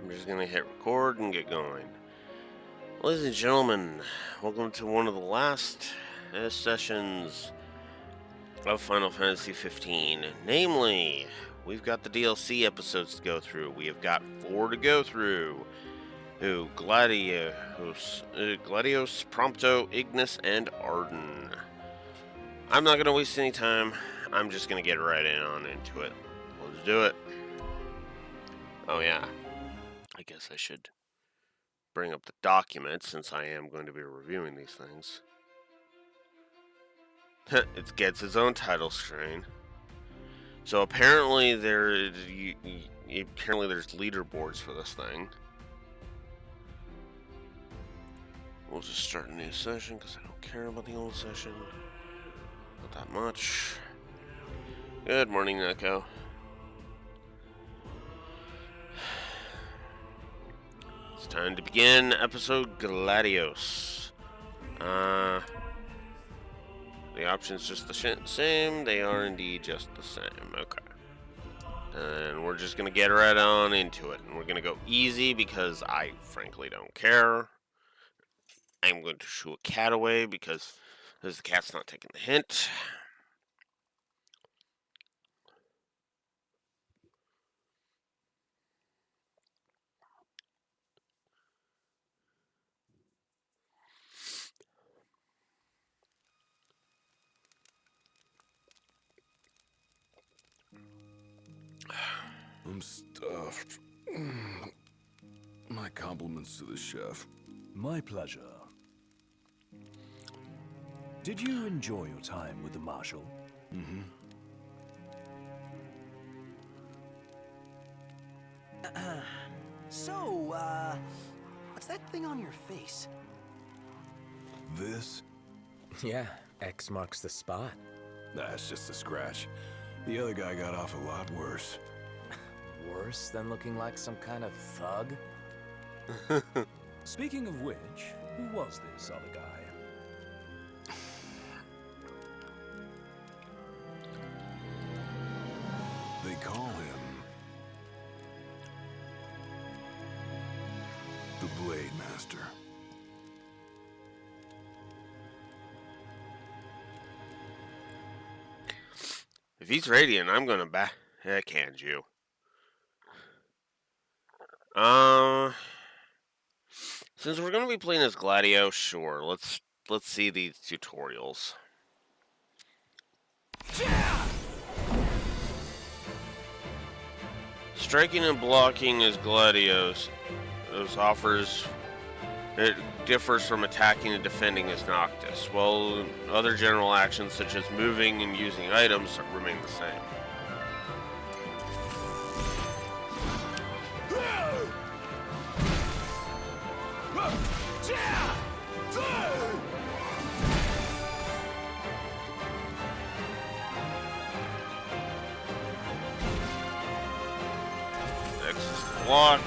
I'm just gonna hit record and get going. Ladies and gentlemen, welcome to one of the last sessions of Final Fantasy 15. Namely, we've got the DLC episodes to go through. We have got 4 to go through. Gladios, Prompto, Ignis, and Arden. I'm not gonna waste any time. I'm just gonna get right into it. Let's do it. Oh yeah, I guess I should bring up the document since I am going to be reviewing these things. It gets its own title screen. So apparently there's leaderboards for this thing. We'll just start a new session because I don't care about the old session. Not that much. Good morning, Neko. It's time to begin episode Gladios. The options just the same. They are indeed just the same. Okay. And we're just going to get right on into it. And we're going to go easy because I frankly don't care. I'm going to shoo a cat away because the cat's not taking the hint. I'm stuffed. My compliments to the chef. My pleasure. Did you enjoy your time with the Marshal? Mm-hmm. So, what's that thing on your face? This? Yeah, X marks the spot. That's just a scratch. The other guy got off a lot worse. Worse than looking like some kind of thug? Speaking of which, who was this other guy? They call him the Blade Master. If he's radiant, I'm going to backhand you. Since we're going to be playing as Gladio, sure. Let's see these tutorials. Striking and blocking is Gladios. It differs from attacking and defending as Noctis, while other general actions such as moving and using items remain the same. Next is the block.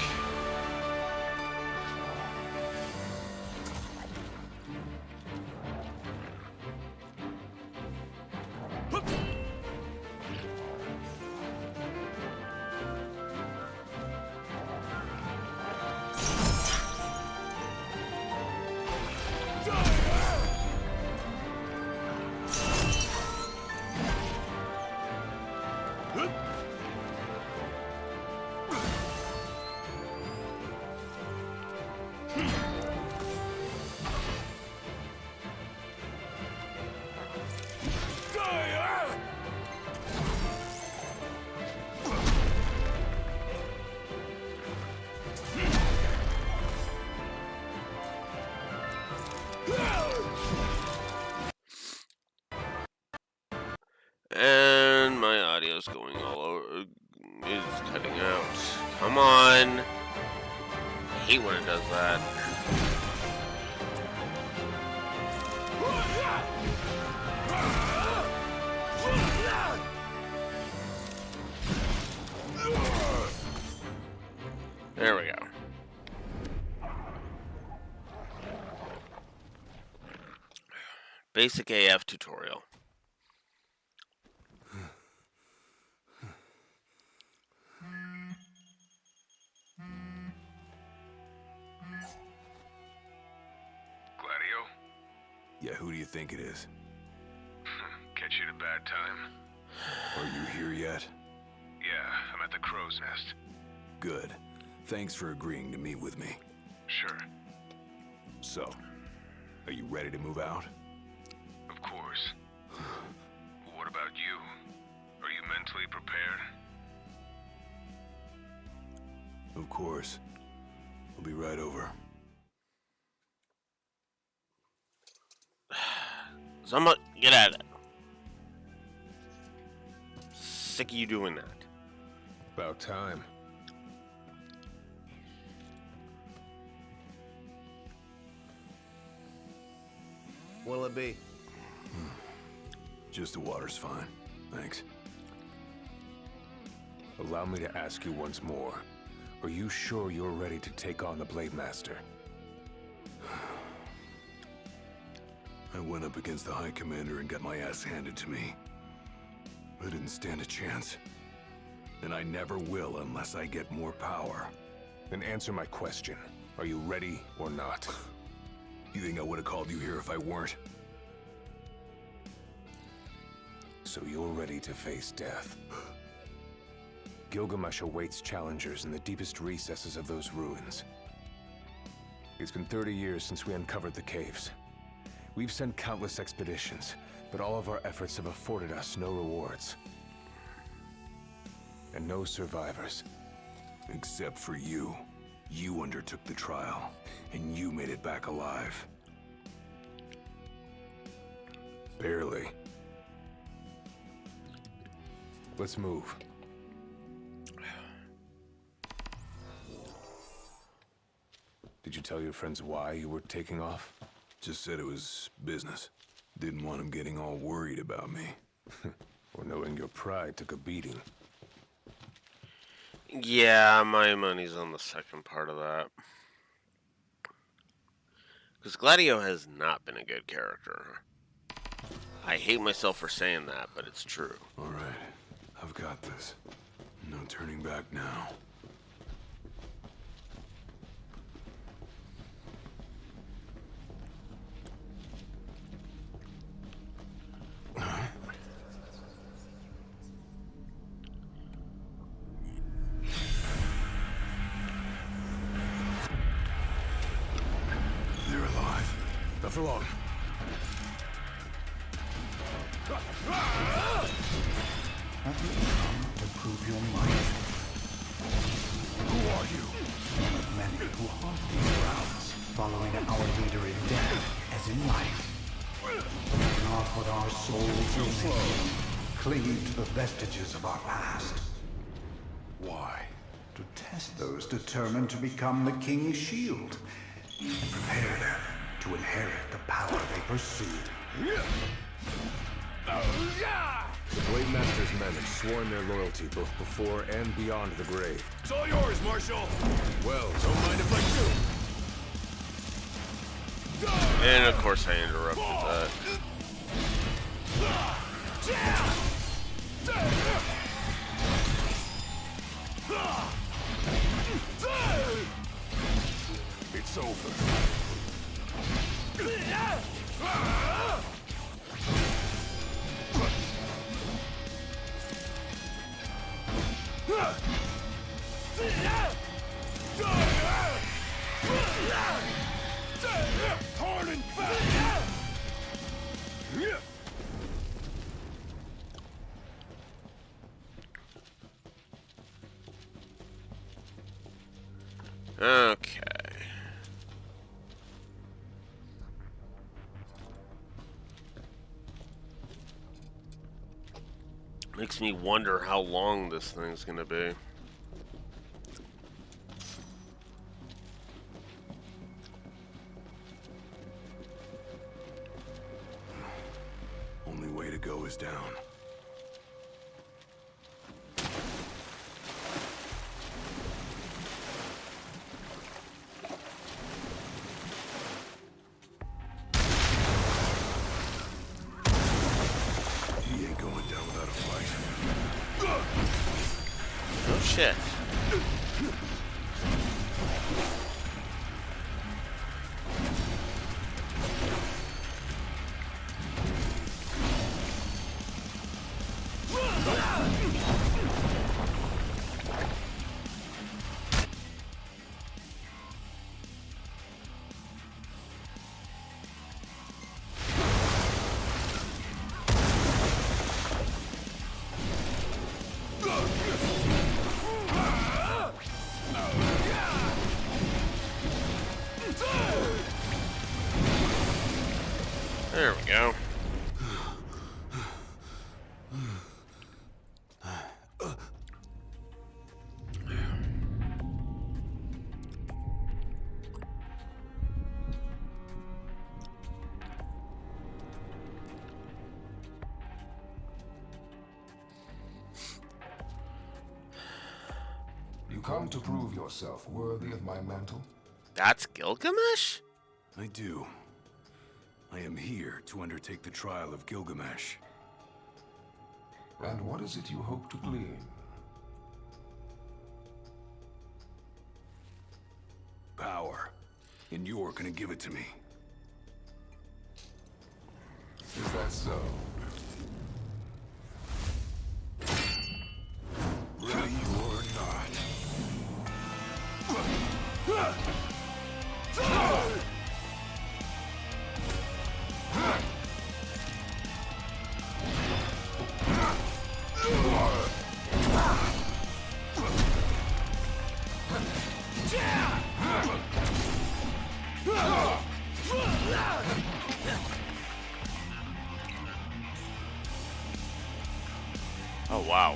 And my audio's going all over. It's cutting out. Come on. I hate when it does that. There we go. Basic AF tutorial. Yeah, who do you think it is? Catch you at a bad time. Are you here yet? Yeah, I'm at the Crow's Nest. Good. Thanks for agreeing to meet with me. Sure. So, are you ready to move out? Of course. What about you? Are you mentally prepared? Of course. I'll be right over. Someone get at it. Sick of you doing that. About time. What'll it be? Just the water's fine. Thanks. Allow me to ask you once more. Are you sure you're ready to take on the Blade Master? I went up against the High Commander and got my ass handed to me. I didn't stand a chance. And I never will unless I get more power. Then answer my question. Are you ready or not? You think I would have called you here if I weren't? So you're ready to face death. Gilgamesh awaits challengers in the deepest recesses of those ruins. It's been 30 years since we uncovered the caves. We've sent countless expeditions, but all of our efforts have afforded us no rewards. And no survivors. Except for you. You undertook the trial, and you made it back alive. Barely. Let's move. Did you tell your friends why you were taking off? Just said it was business. Didn't want them getting all worried about me. Or knowing your pride took a beating? Yeah, my money's on the second part of that. Because Gladio has not been a good character. I hate myself for saying that, but it's true. All right, I've got this. No turning back now. They're alive. Not for long. Have you come to prove your might? Who are you? Many who haunt these grounds, following our leader in death as in life. Not what our souls remain, clinging to the vestiges of our past. Why? To test those determined to become the King's shield, and prepare them to inherit the power they pursued. The Blade Master's men have sworn their loyalty both before and beyond the grave. It's all yours, Marshal! Well, don't mind if I do! And of course I interrupted that. It's over. Hard and fast! Okay. Makes me wonder how long this thing's gonna be. Only way to go is down. He ain't going down without a fight. Oh shit. There we go. You come to prove yourself worthy of my mantle? That's Gilgamesh? I do. I am here to undertake the trial of Gilgamesh. And what is it you hope to glean? Power. And you're gonna give it to me. Is that so? Ready or not. Oh, wow.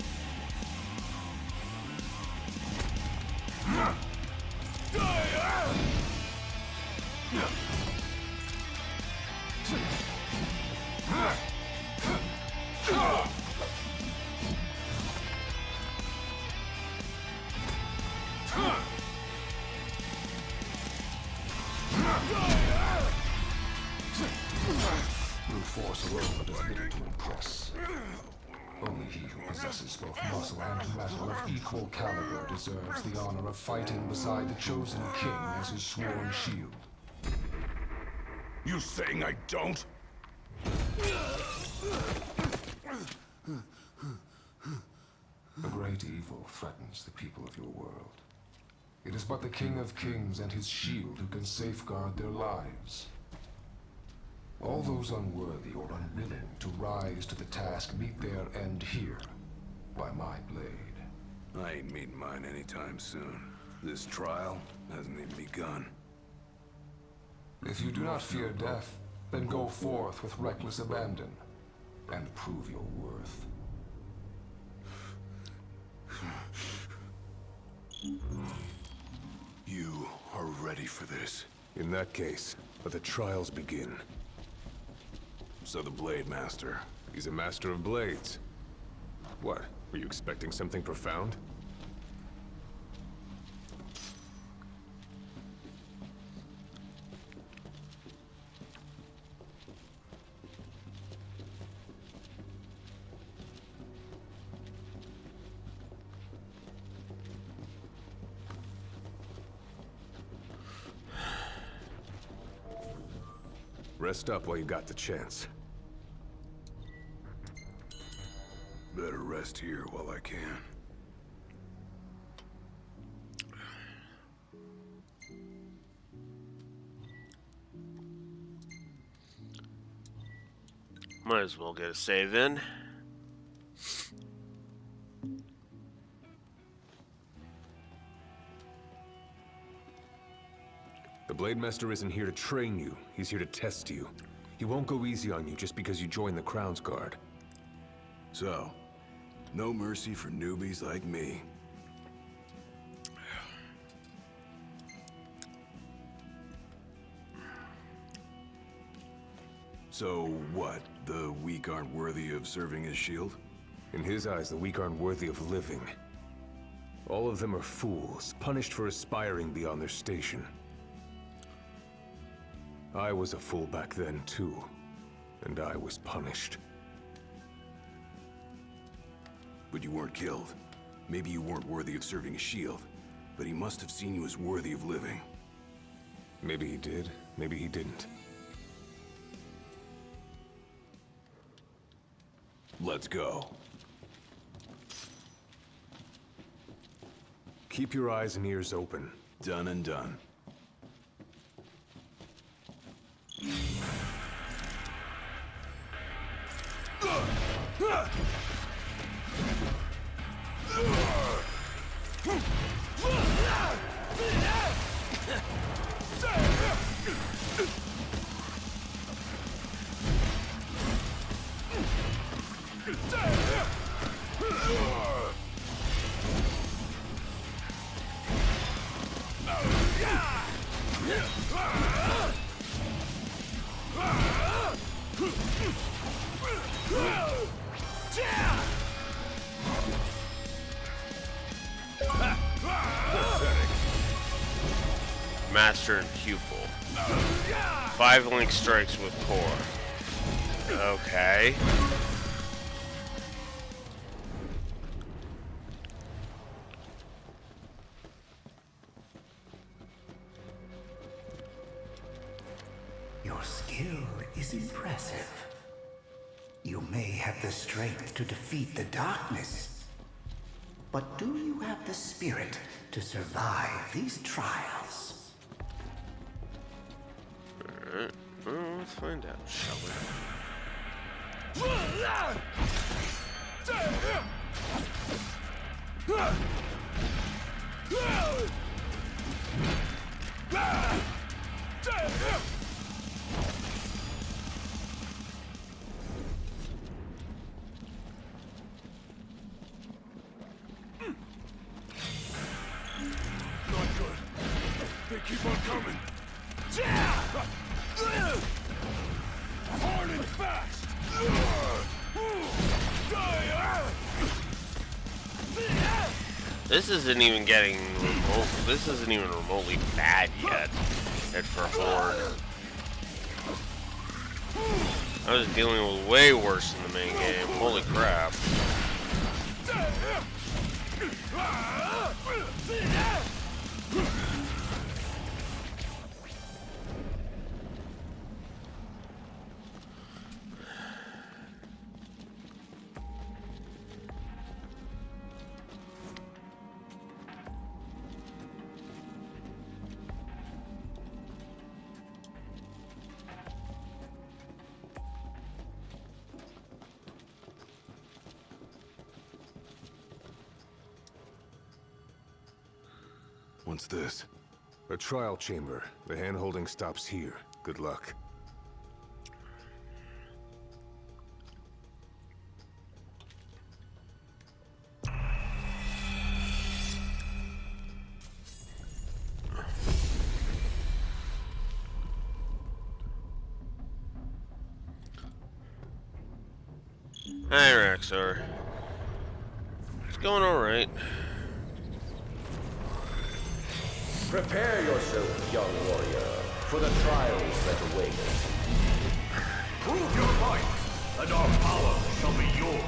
Brute force alone does little to impress. Only he who possesses both muscle and metal of equal caliber deserves the honor of fighting beside the chosen king as his sworn shield. You saying I don't? A great evil threatens the people of your world. It is but the King of Kings and his shield who can safeguard their lives. All those unworthy or unwilling to rise to the task meet their end here, by my blade. I ain't meeting mine anytime soon. This trial hasn't even begun. If you do not fear death, then go forth with reckless abandon, and prove your worth. You are ready for this. In that case, let the trials begin. So the Blade Master. He's a master of blades. What? Were you expecting something profound? Rest up while you got the chance. Better rest here while I can. Might as well get a save in. The Blade Master isn't here to train you. He's here to test you. He won't go easy on you just because you joined the Crown's Guard. So, no mercy for newbies like me. So what? The weak aren't worthy of serving as shield? In his eyes, the weak aren't worthy of living. All of them are fools, punished for aspiring beyond their station. I was a fool back then, too. And I was punished. But you weren't killed. Maybe you weren't worthy of serving a shield, but he must have seen you as worthy of living. Maybe he did, maybe he didn't. Let's go. Keep your eyes and ears open. Done and done. Master and pupil. 5 link strikes with core. Okay. Your skill is impressive. You may have the strength to defeat the darkness, but do you have the spirit to survive these trials? Alright, well, let's find out, shall we? Not good. They keep on coming. Hard and fast. This isn't even getting remote. This isn't even remotely bad yet. Head for Horde. I was dealing with way worse in the main game. Holy crap. What's this? A trial chamber. The hand-holding stops here. Good luck. Hi, Raxor. It's going alright. Prepare yourself, young warrior, for the trials that await. Prove your might, and our power shall be yours.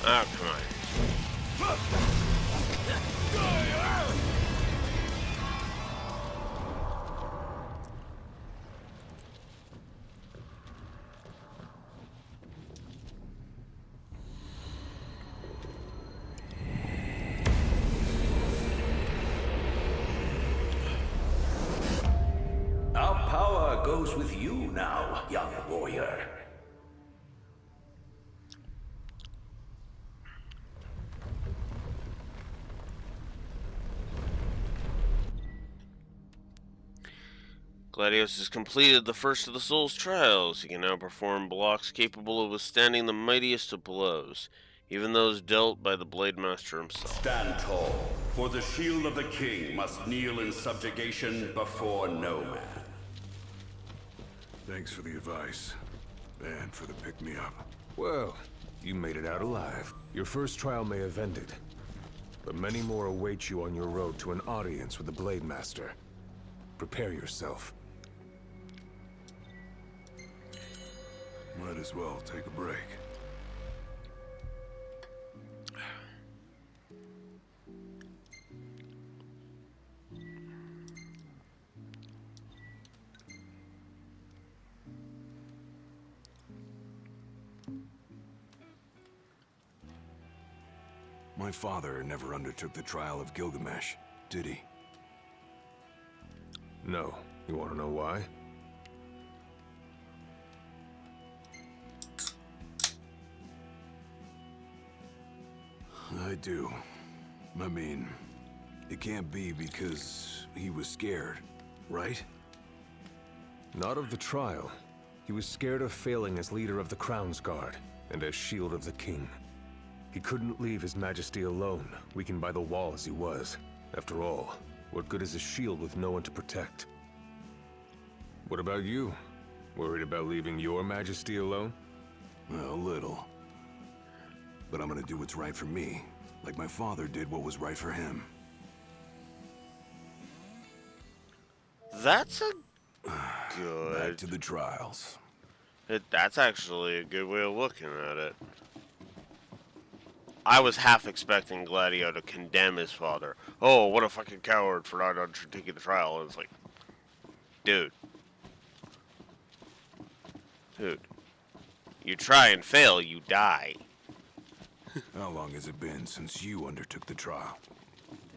Oh, come on. Our power goes with you now, young warrior. Gladius has completed the first of the Soul's trials. He can now perform blocks capable of withstanding the mightiest of blows, even those dealt by the Blade Master himself. Stand tall, for the shield of the king must kneel in subjugation before no man. Thanks for the advice, and for the pick-me-up. Well, you made it out alive. Your first trial may have ended, but many more await you on your road to an audience with the Blade Master. Prepare yourself. Might as well take a break. My father never undertook the trial of Gilgamesh, did he? No. You want to know why? I do. I mean, it can't be because he was scared, right? Not of the trial. He was scared of failing as leader of the Crown's Guard and as Shield of the King. He couldn't leave His Majesty alone, weakened by the wall as he was. After all, what good is a shield with no one to protect? What about you? Worried about leaving your Majesty alone? A little. But I'm gonna do what's right for me, like my father did what was right for him. That's a good... Back to the trials. That's actually a good way of looking at it. I was half expecting Gladio to condemn his father. Oh, what a fucking coward for not undertaking the trial. And it's like, dude. Dude. You try and fail, you die. How long has it been since you undertook the trial?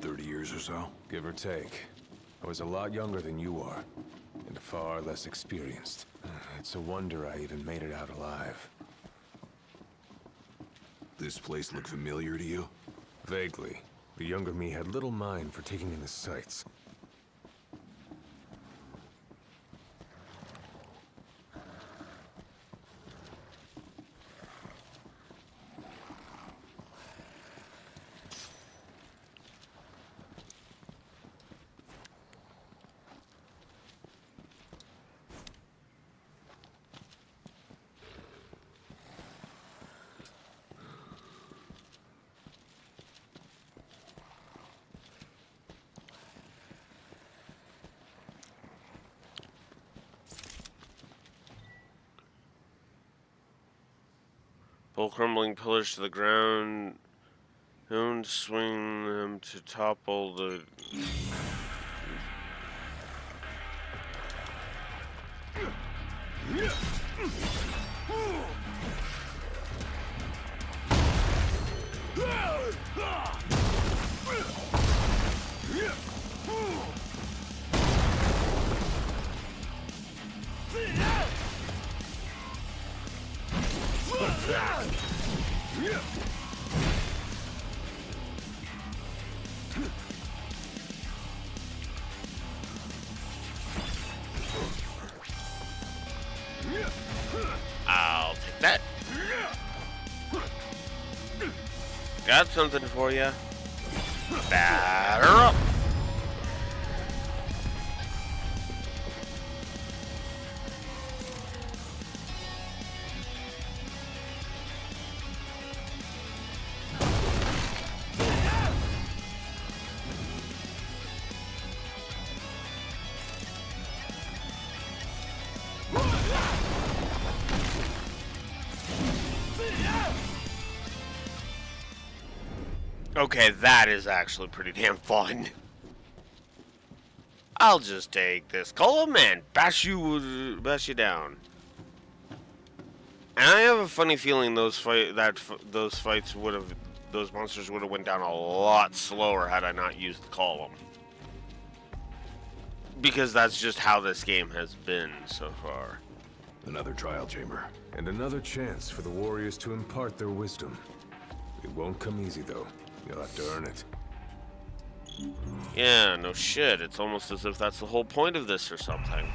30 years or so? Give or take. I was a lot younger than you are, and far less experienced. It's a wonder I even made it out alive. This place look familiar to you? Vaguely. The younger me had little mind for taking in the sights. Pull crumbling pillars to the ground. Don't swing them to topple the... I'll take that. Got something for you. Batter up. Okay, that is actually pretty damn fun. I'll just take this column and bash you down. And I have a funny feeling those fights would have, those monsters would have went down a lot slower had I not used the column. Because that's just how this game has been so far. Another trial chamber. And another chance for the warriors to impart their wisdom. It won't come easy, though. You'll have to earn it. Yeah, no shit. It's almost as if that's the whole point of this or something.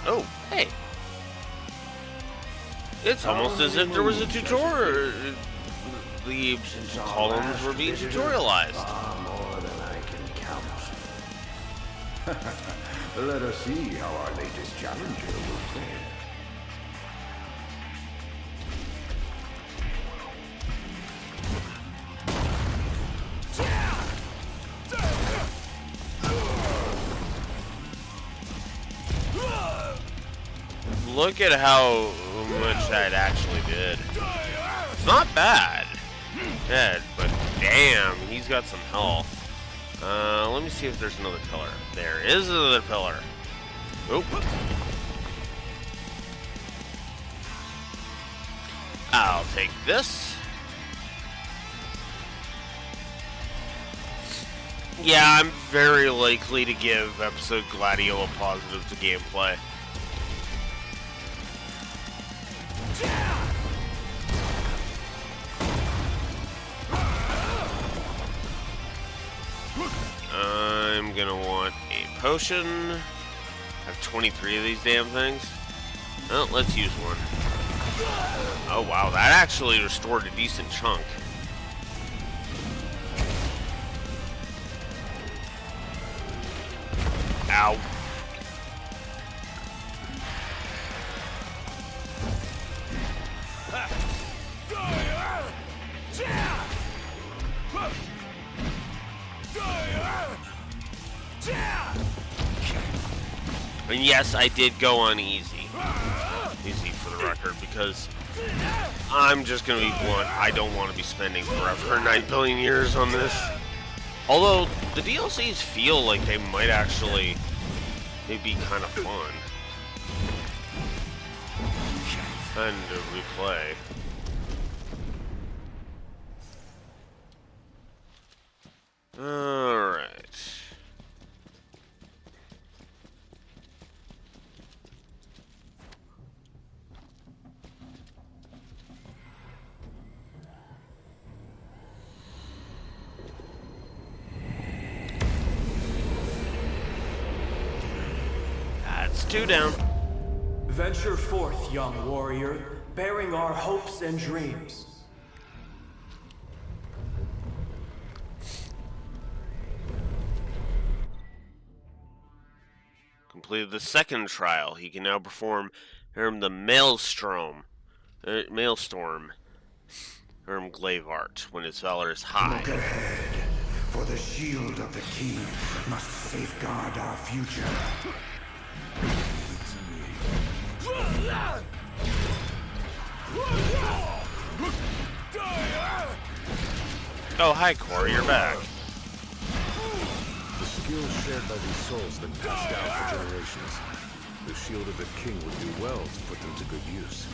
Oh, hey. It's almost as if there was a tutorial. The columns were being tutorialized. More than I can count. Let us see how our latest challenger will fare. look at how much that actually did. It's not bad. Dead, but damn, he's got some health. Let me see if there's another pillar. There is another pillar. Oop. I'll take this. Yeah, I'm very likely to give episode Gladio a positive to gameplay. I'm gonna want a potion. I have 23 of these damn things. Well, let's use one. Oh wow, that actually restored a decent chunk. Ow. And yes, I did go on easy. Easy for the record, because I'm just gonna be blunt. I don't want to be spending forever 9 billion years on this. Although the DLCs feel like they might actually be kind of fun. Fun to replay. Alright. That's 2 down. Venture forth, young warrior, bearing our hopes and dreams. Completed the second trial. He can now perform the Maelstrom, Glavart when his valor is high. Look ahead, for the shield of the king must safeguard our future. Oh, hi, Corey, you're back. The skills shared by these souls that passed down for generations. The shield of the king would do well to put them to good use.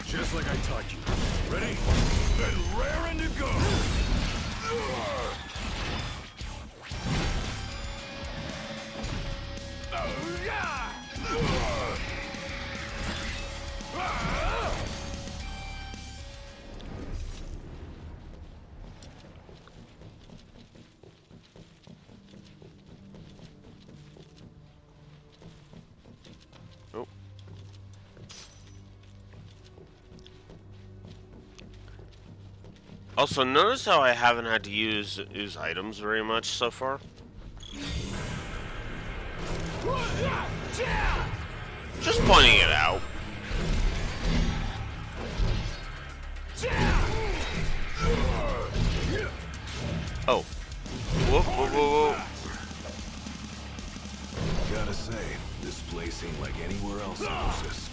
Just like I taught you. Ready? And raring to go! Oh. Also, notice how I haven't had to use items very much so far. Just pointing it out. Oh. Whoa, whoa, whoa, whoa. Gotta say, this place ain't like anywhere else in Lucis.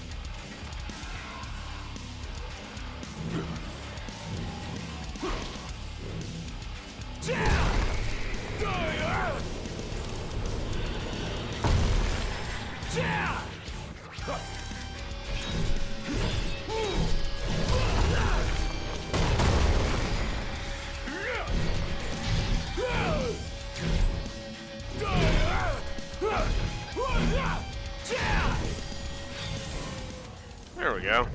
There we go.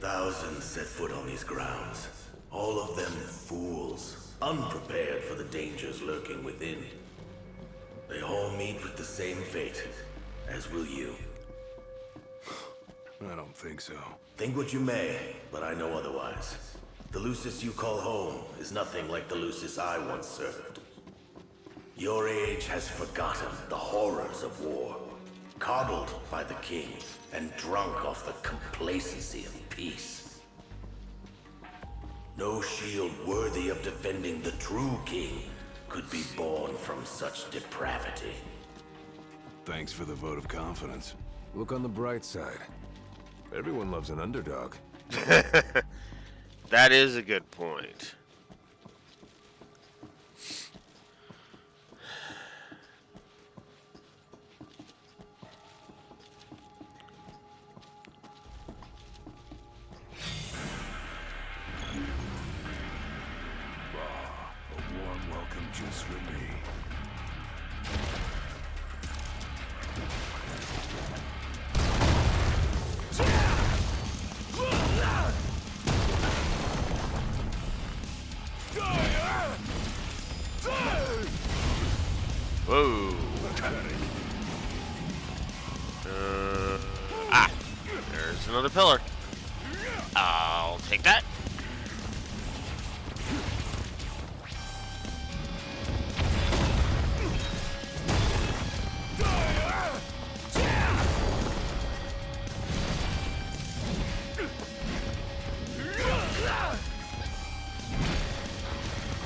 Thousands set foot on these grounds. All of them fools, unprepared for the dangers lurking within. They all meet with the same fate, as will you. I don't think so. Think what you may, but I know otherwise. The Lucis you call home is nothing like the Lucis I once served. Your age has forgotten the horrors of war, coddled by the king, and drunk off the complacency of peace. No shield worthy of defending the true king could be born from such depravity. Thanks for the vote of confidence. Look on the bright side. Everyone loves an underdog. That is a good point. A warm welcome just for me. Whoa. There's another pillar. I'll take that.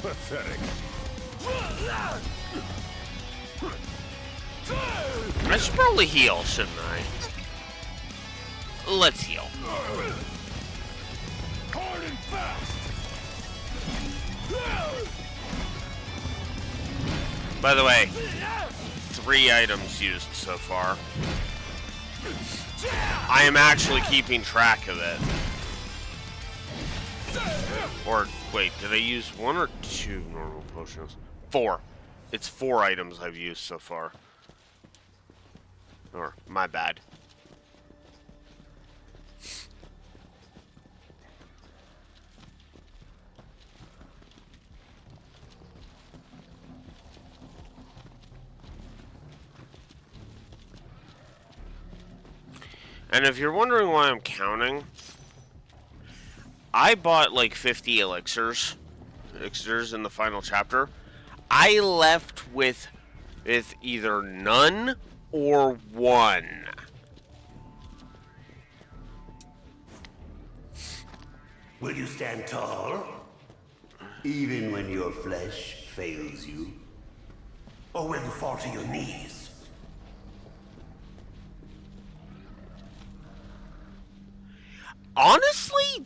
Pathetic. I should probably heal, shouldn't I? Let's heal. Hard and fast. By the way, 3 items used so far. I am actually keeping track of it. Or, wait, did I use 1 or 2 normal potions? 4. It's 4 items I've used so far. Or, my bad. And if you're wondering why I'm counting, I bought like 50 elixirs in the final chapter. I left with either none or 1. Will you stand tall? Even when your flesh fails you? Or will you fall to your knees? Honestly,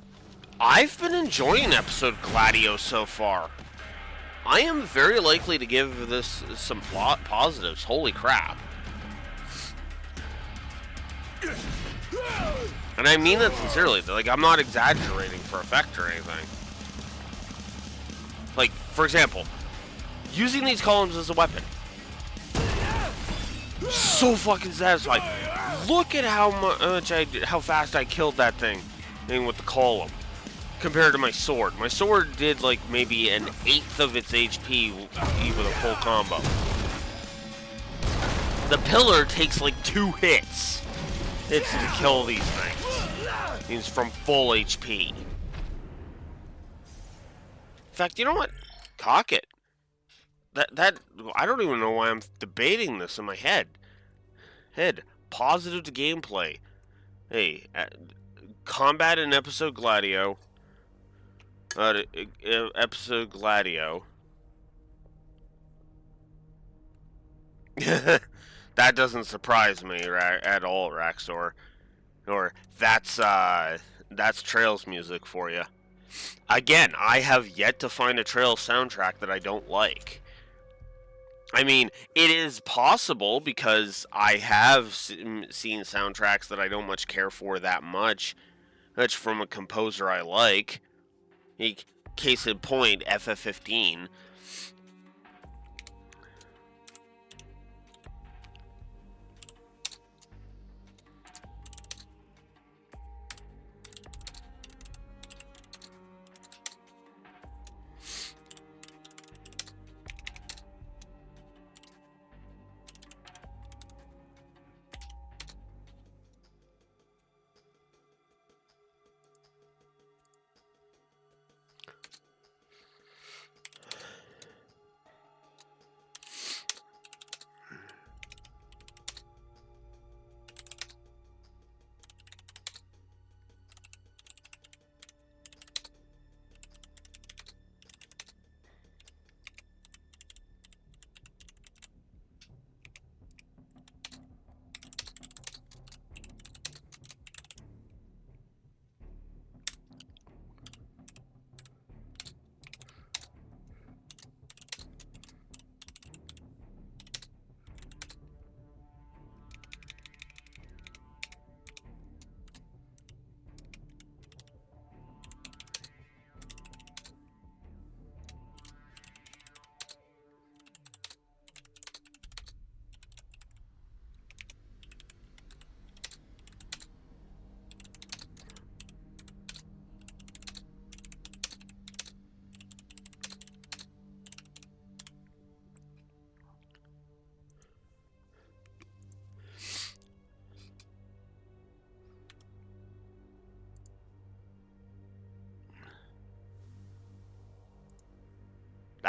I've been enjoying episode Gladio so far. I am very likely to give this some plot positives. Holy crap. And I mean that sincerely. Like, I'm not exaggerating for effect or anything. Like, for example, using these columns as a weapon. So fucking satisfying. Look at how how fast I killed that thing with the column compared to my sword. My sword did like maybe an 1/8 of its HP with a full combo. The pillar takes like 2 hits. It's to kill these things. Means from full HP. In fact, you know what? Cock it. That I don't even know why I'm debating this in my head. Positive to gameplay. Hey, combat in episode Gladio. Episode Gladio. That doesn't surprise me at all, Raxor. Or that's Trails music for you. Again, I have yet to find a Trails soundtrack that I don't like. I mean, it is possible because I have seen soundtracks that I don't much care for that much. That's from a composer I like. Case in point, FF15.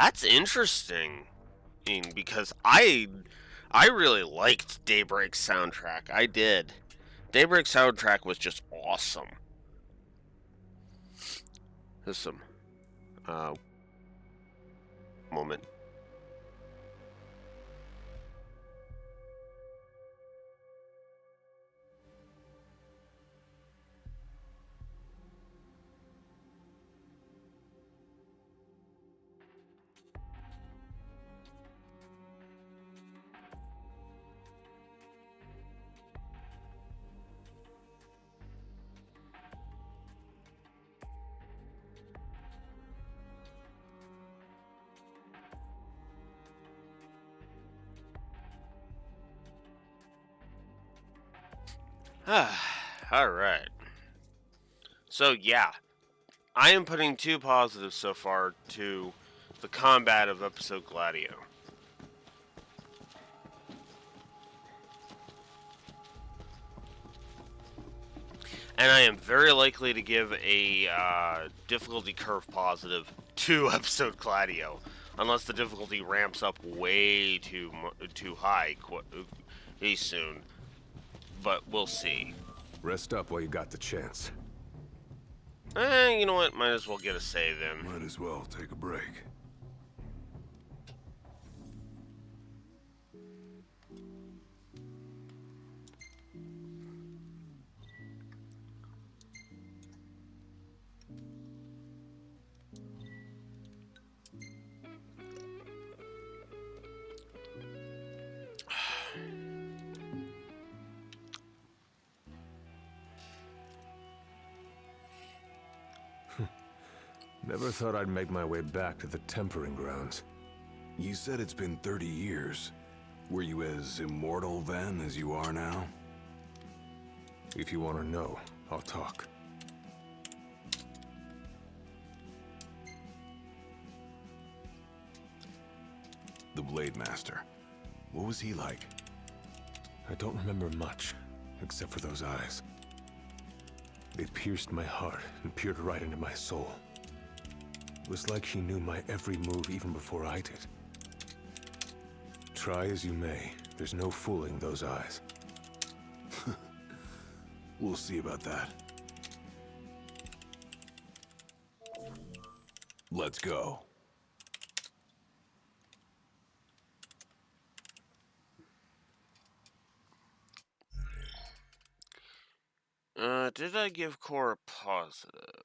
That's interesting, because I really liked Daybreak's soundtrack. I did. Daybreak's soundtrack was just awesome. There's some moment. Alright. So, yeah. I am putting 2 positives so far to the combat of episode Gladio. And I am very likely to give a difficulty curve positive to episode Gladio. Unless the difficulty ramps up way too high soon. But we'll see. Rest up while you got the chance. You know what? Might as well get a save in. Might as well take a break. Never thought I'd make my way back to the Tempering Grounds. You said it's been 30 years. Were you as immortal then as you are now? If you want to know, I'll talk. The Blade Master. What was he like? I don't remember much, except for those eyes. They pierced my heart and peered right into my soul. It was like he knew my every move even before I did. Try as you may, there's no fooling those eyes. We'll see about that. Let's go. Did I give Core a positive?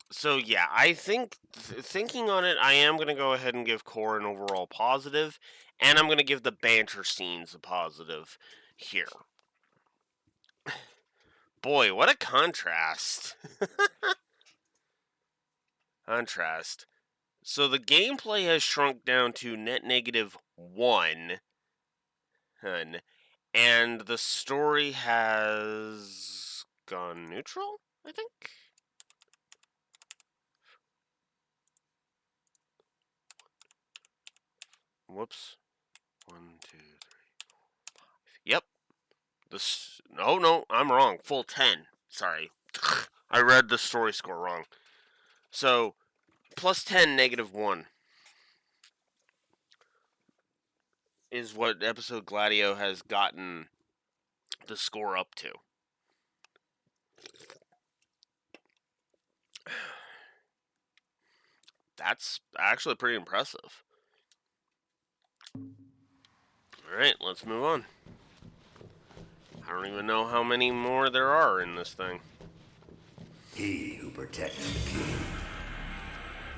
So yeah, I think, thinking on it, I am going to go ahead and give Core an overall positive, and I'm going to give the banter scenes a positive here. Boy, what a contrast. Contrast. So the gameplay has shrunk down to net -1, and the story has gone neutral, I think? Whoops. 1, 2, 3, 4, 5. Yep. No, I'm wrong. Full 10. Sorry. I read the story score wrong. So, +10, -1 is what episode Gladio has gotten the score up to. That's actually pretty impressive. Alright, let's move on. I don't even know how many more there are in this thing. He who protects the king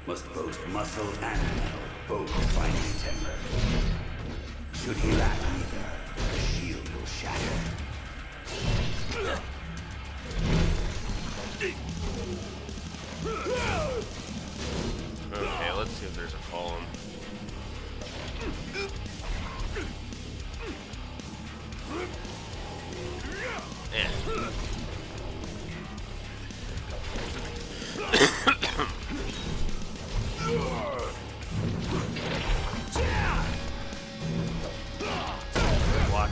must boast muscle and metal, both finding temper. Should he lack either, the shield will shatter.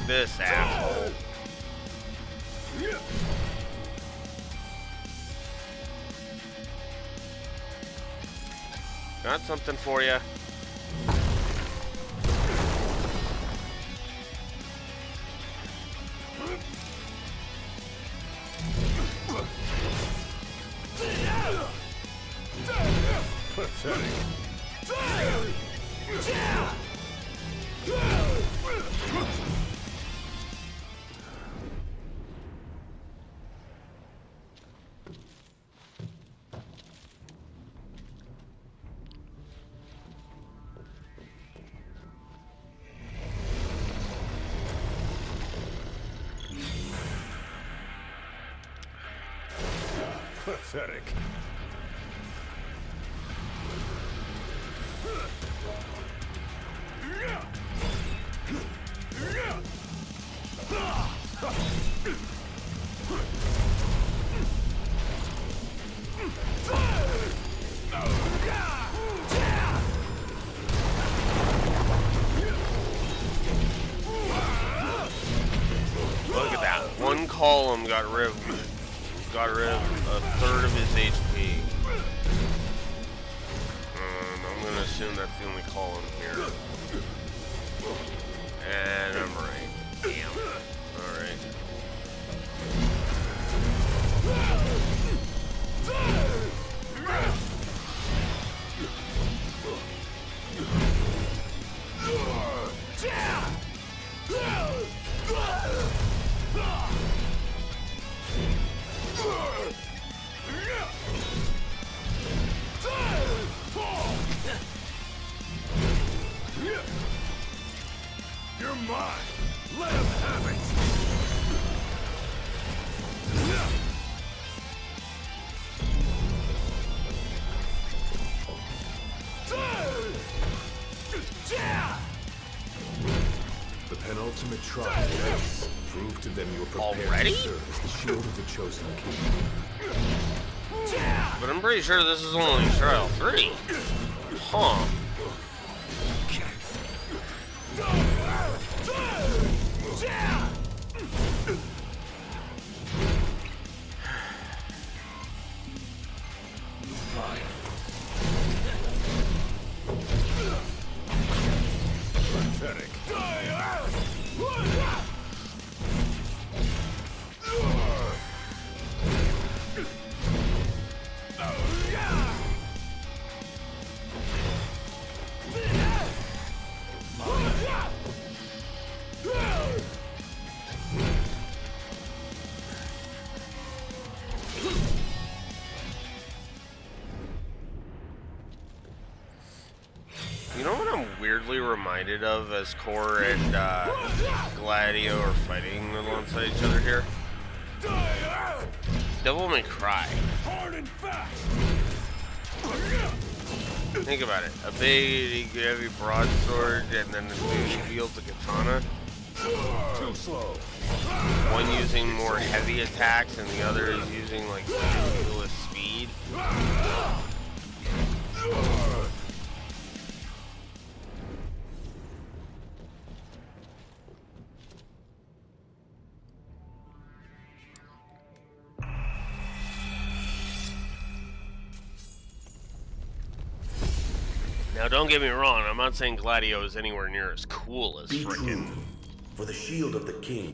this, asshole. Got something for you. Pathetic. Pathetic. Look at that. One column got rid of a third of his HP. I'm gonna assume that's the only column here. And I'm right. Damn. Alright. You're mine. Let him have it. The penultimate trial proved to them you were prepared Already? to serve as the shield of the chosen king. But I'm pretty sure this is only trial 3. Huh. Pathetic. You know what I'm weirdly reminded of as Core and Gladio are fighting alongside each other here? Devil May Cry. Hard and fast. Think about it. A big, heavy broadsword, and then the dude wields the katana. Too slow. One using more heavy attacks, and the other is using like ridiculous speed. Now, don't get me wrong. I'm not saying Gladio is anywhere near as cool as Be frickin'. true, for the shield of the king.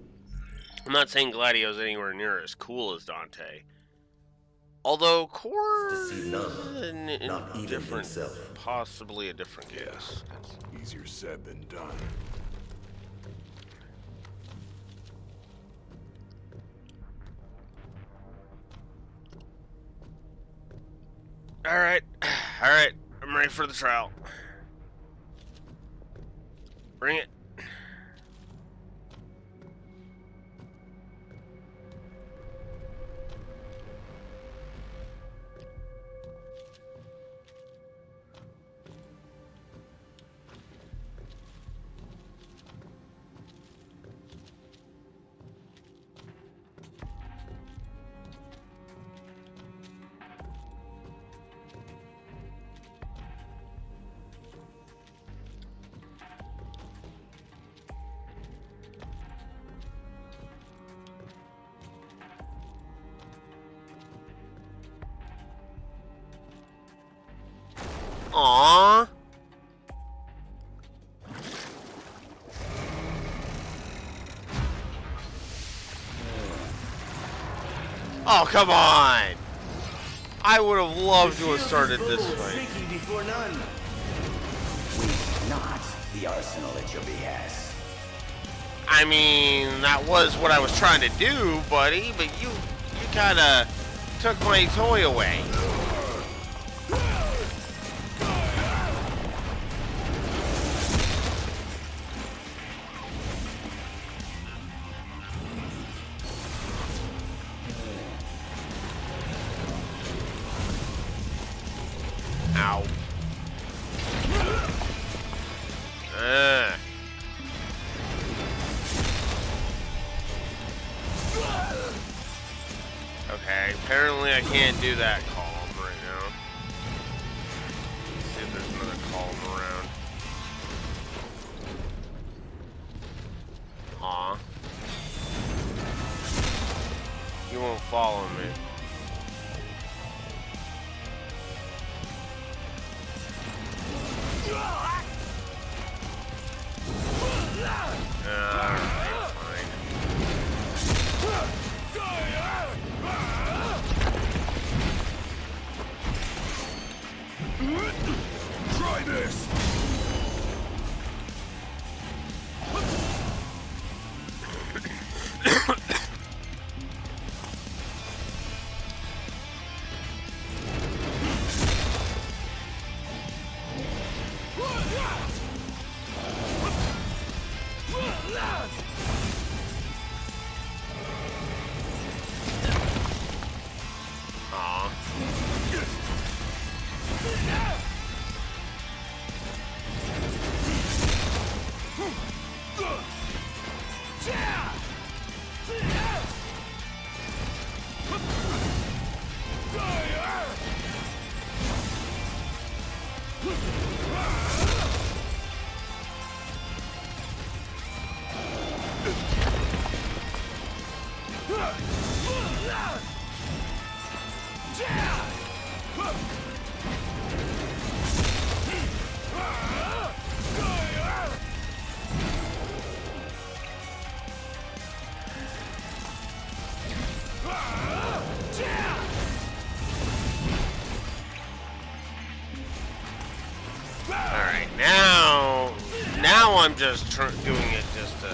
I'm not saying Gladio is anywhere near as cool as Dante. Although Core Deceive none, not even different, himself. possibly a different case. Easier said than done. All right, all right. I'm ready for the trial. Bring it. Aww. Oh, come on! I would have loved to have started this fight. Before none. Waste not the arsenal at your behest. I mean, that was what I was trying to do, buddy, but you kinda took my toy away. Ow. Okay, apparently I can't do that column right now. Let's see if there's another column around. Aw. You won't follow me. Try this! Alright, now I'm just doing it just to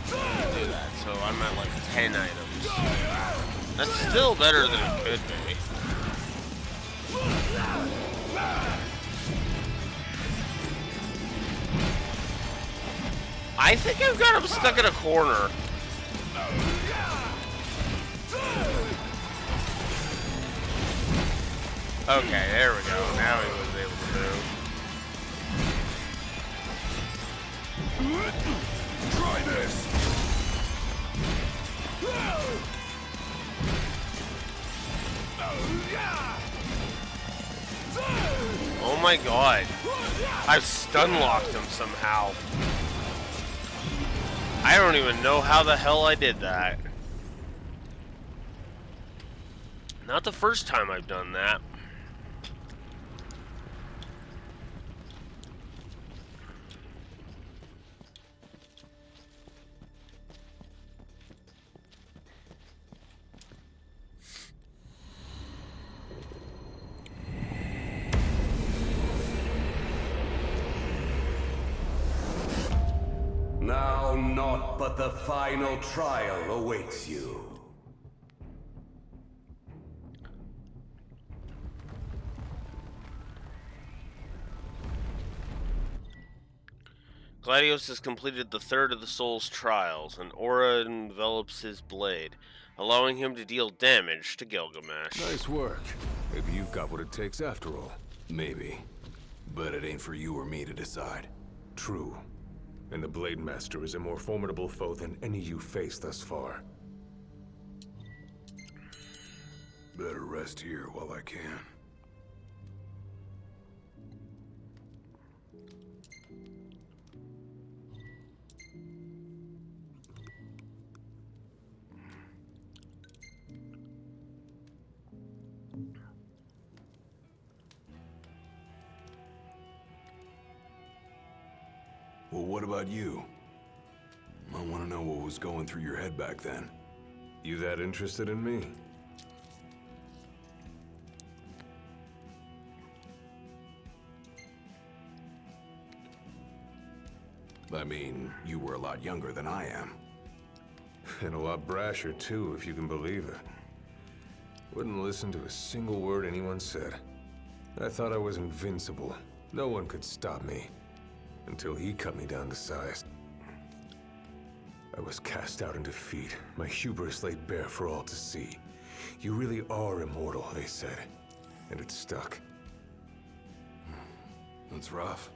do that. So I'm at like 10 items. That's still better than it could be. I think I've got him stuck in a corner. Okay, there we go. Now he was able to move. Try this! Oh my god. I've stun locked him somehow. I don't even know how the hell I did that. Not the first time I've done that. Now naught but the final trial awaits you. Gladios has completed the third of the soul's trials. An aura envelops his blade, allowing him to deal damage to Gilgamesh. Nice work. Maybe you've got what it takes after all. Maybe. But it ain't for you or me to decide. True. And the Blade Master is a more formidable foe than any you faced thus far. Better rest here while I can. Well, what about you? I want to know what was going through your head back then. You that interested in me? I mean, you were a lot younger than I am. And a lot brasher, too, if you can believe it. Wouldn't listen to a single word anyone said. I thought I was invincible. No one could stop me. Until he cut me down to size. I was cast out in defeat, my hubris laid bare for all to see. You really are immortal, they said. And it stuck. That's rough.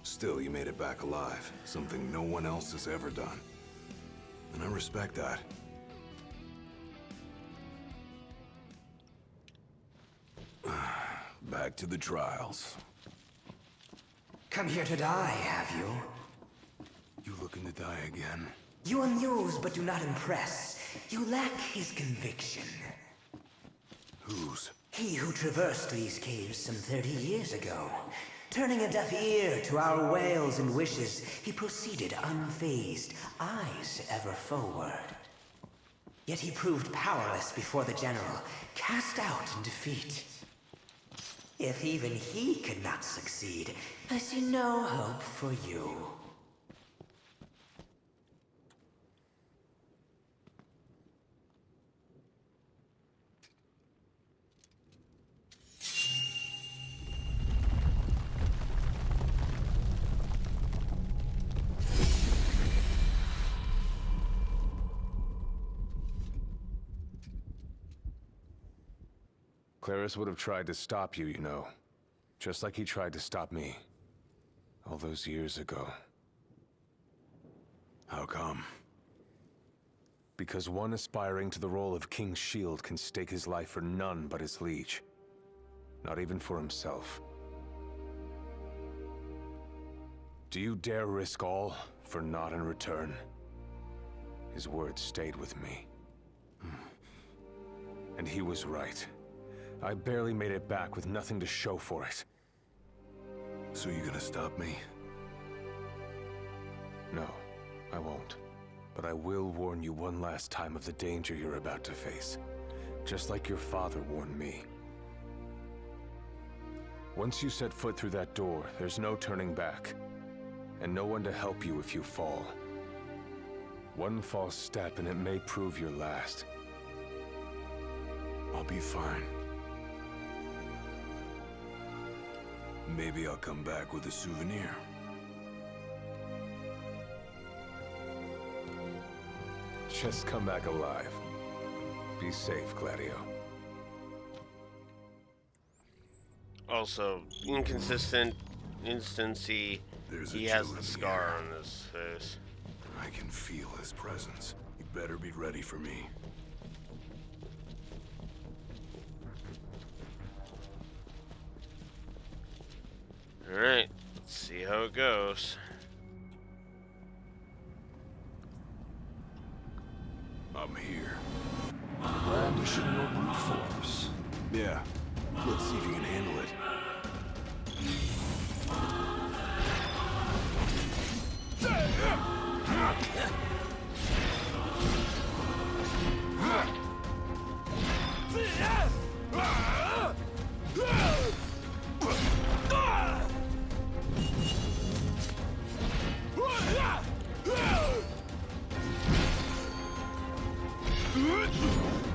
Still, you made it back alive. Something no one else has ever done. And I respect that. Back to the trials. Come here to die, have you? You looking to die again? You amuse but do not impress. You lack his conviction. Whose? He who traversed these caves some 30 years ago. Turning a deaf ear to our wails and wishes, he proceeded unfazed, eyes ever forward. Yet he proved powerless before the general, cast out in defeat. If even he could not succeed, I see no hope for you. Claris would have tried to stop you, you know. Just like he tried to stop me. All those years ago. How come? Because one aspiring to the role of King's Shield can stake his life for none but his liege. Not even for himself. Do you dare risk all for naught in return? His words stayed with me. And he was right. I barely made it back with nothing to show for it. So you gonna stop me? No, I won't. But I will warn you one last time of the danger you're about to face. Just like your father warned me. Once you set foot through that door, there's no turning back. And no one to help you if you fall. One false step and it may prove your last. I'll be fine. Maybe I'll come back with a souvenir. Just come back alive. Be safe, Gladio. Also, inconsistent instancy. He has the scar on his face. I can feel his presence. You better be ready for me. Alright, let's see how it goes. I'm here. Brandishing your brute force. Yeah. Let's see if you can handle it.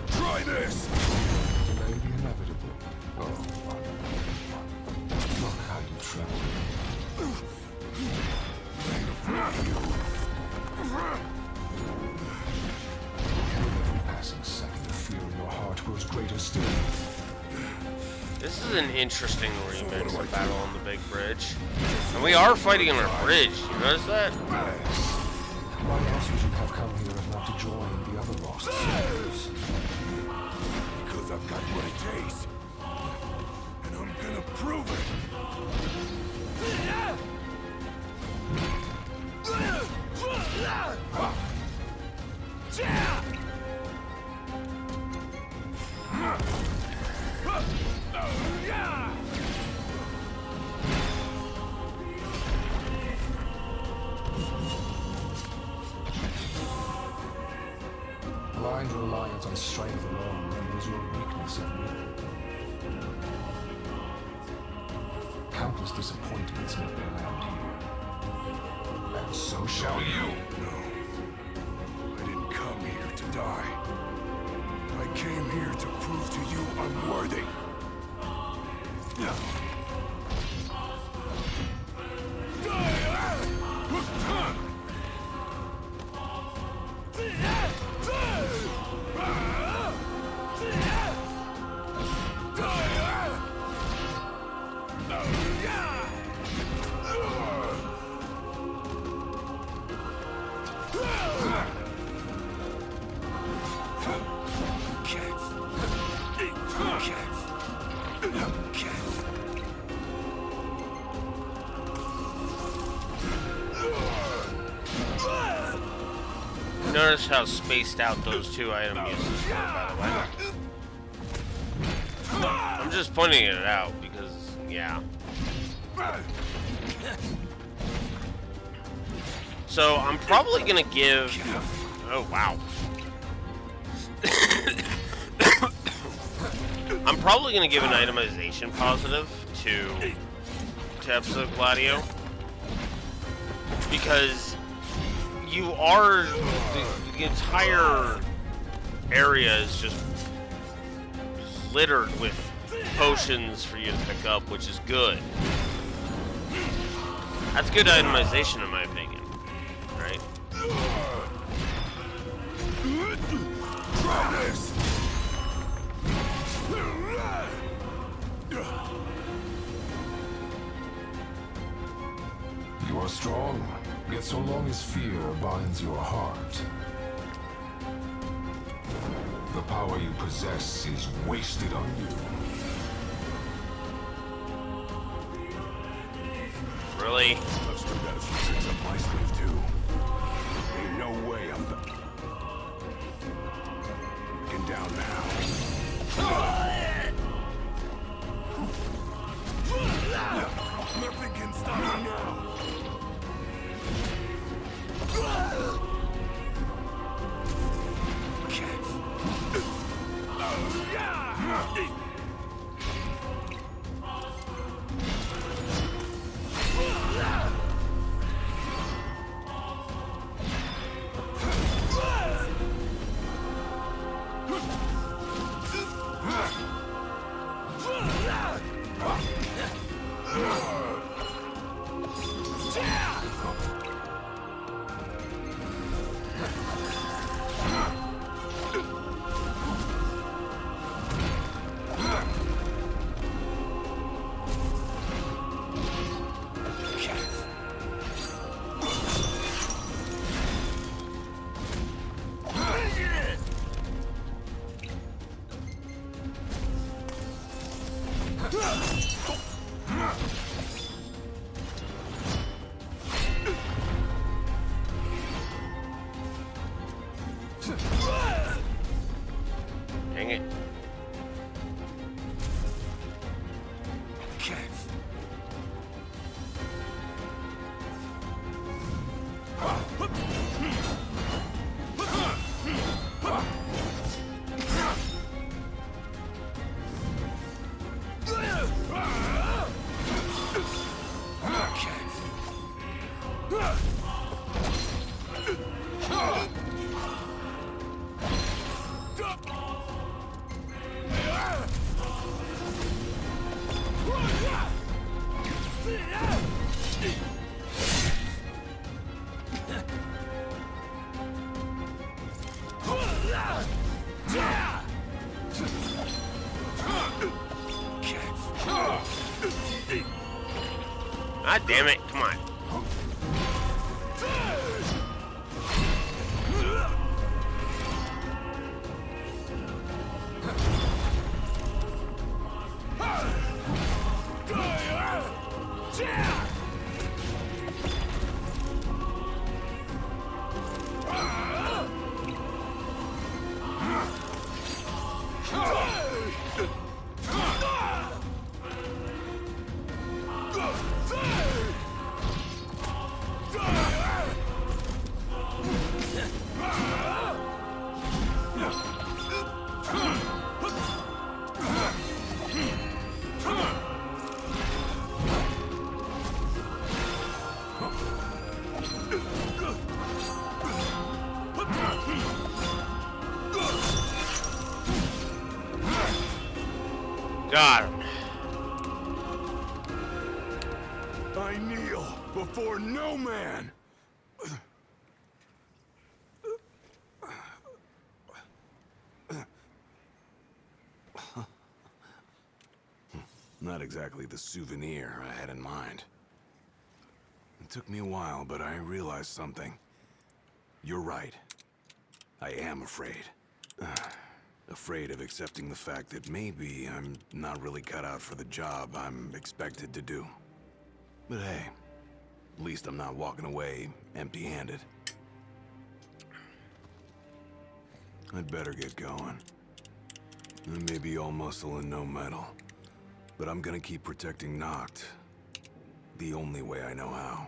Try this! Delay the inevitable. Oh, look how you tremble. Every passing second, the fear in your heart grows greater still. This is an interesting remix of Battle on the Big Bridge. And we are fighting on a bridge, you notice that? Why else would you have come here if not to join the other lost souls? Because I've got what it takes. And I'm gonna prove it. reliance on strength alone reveals your weakness of will. Countless disappointments make their land here. And so shall you. No. I didn't come here to die. I came here to prove to you I'm worthy. Notice how spaced out those two item uses were, by the way. I'm just pointing it out because, yeah. So I'm probably gonna give. Oh wow. I'm probably gonna give an itemization positive to Episode Gladio because you are the entire area is just littered with potions for you to pick up, which is good. That's good itemization in my opinion, right? Try this. You are strong, yet so long as fear binds your heart, the power you possess is wasted on you. Really? I've still got a few tricks up my sleeve too. Ain't no way I'm looking down now. Nothing can stop me now. Dang it. God damn it, come on. God. I kneel before no man. Not exactly the souvenir I had in mind. It took me a while, but I realized something. You're right. I am afraid. Afraid of accepting the fact that maybe I'm not really cut out for the job I'm expected to do. But hey, at least I'm not walking away empty-handed. I'd better get going. I may be all muscle and no metal, but I'm gonna keep protecting Noct the only way I know how.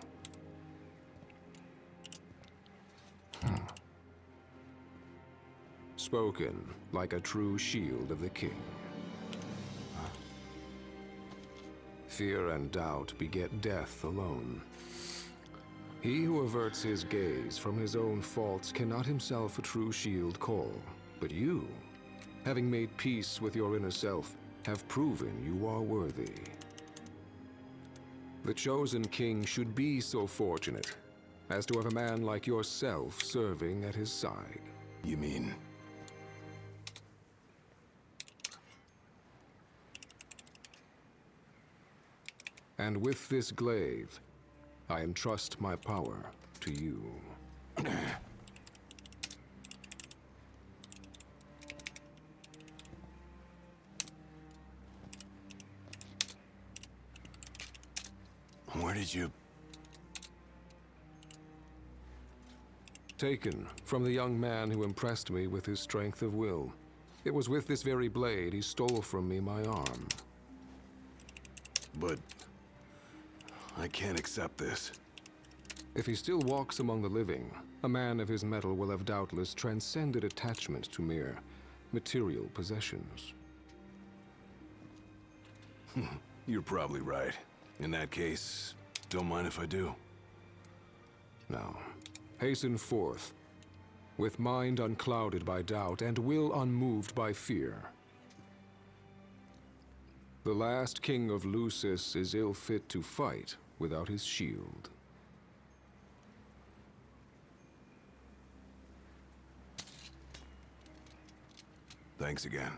Spoken like a true shield of the king. Fear and doubt beget death alone. He who averts his gaze from his own faults cannot himself a true shield call. But you, having made peace with your inner self, have proven you are worthy. The chosen king should be so fortunate as to have a man like yourself serving at his side. You mean? And with this glaive, I entrust my power to you. Where did you... Taken from the young man who impressed me with his strength of will. It was with this very blade he stole from me my arm. But... I can't accept this. If he still walks among the living, a man of his mettle will have doubtless transcended attachment to mere material possessions. You're probably right. In that case, don't mind if I do. Now, hasten forth, with mind unclouded by doubt and will unmoved by fear. The last king of Lucis is ill fit to fight without his shield. Thanks again.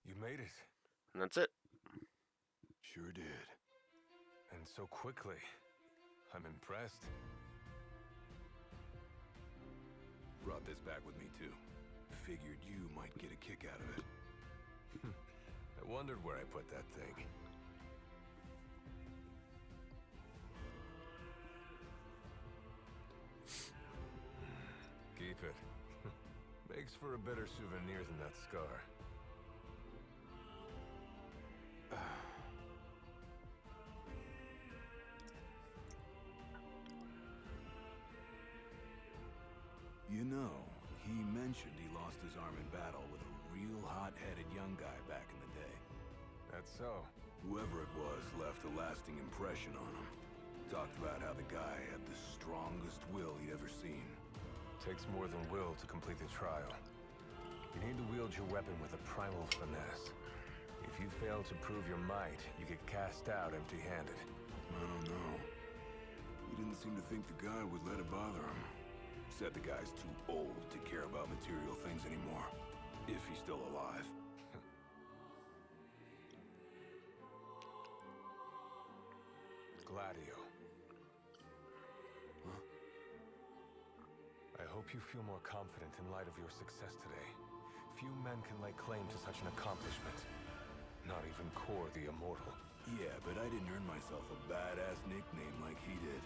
You made it. And that's it. Sure did. And so quickly. I'm impressed. Brought this back with me too. Figured you might get a kick out of it. I wondered where I put that thing. Keep it. Makes for a better souvenir than that scar. You know, he mentioned he lost his arm in battle with a real hot-headed young guy back in the day. That's so. Whoever it was left a lasting impression on him. Talked about how the guy had the strongest will he'd ever seen. Takes more than will to complete the trial. You need to wield your weapon with a primal finesse. If you fail to prove your might, you get cast out empty-handed. I don't know. He didn't seem to think the guy would let it bother him. Said the guy's too old to care about material things anymore. If he's still alive. Gladio. Huh? I hope you feel more confident in light of your success today. Few men can lay claim to such an accomplishment. Not even Kor the Immortal. Yeah, but I didn't earn myself a badass nickname like he did.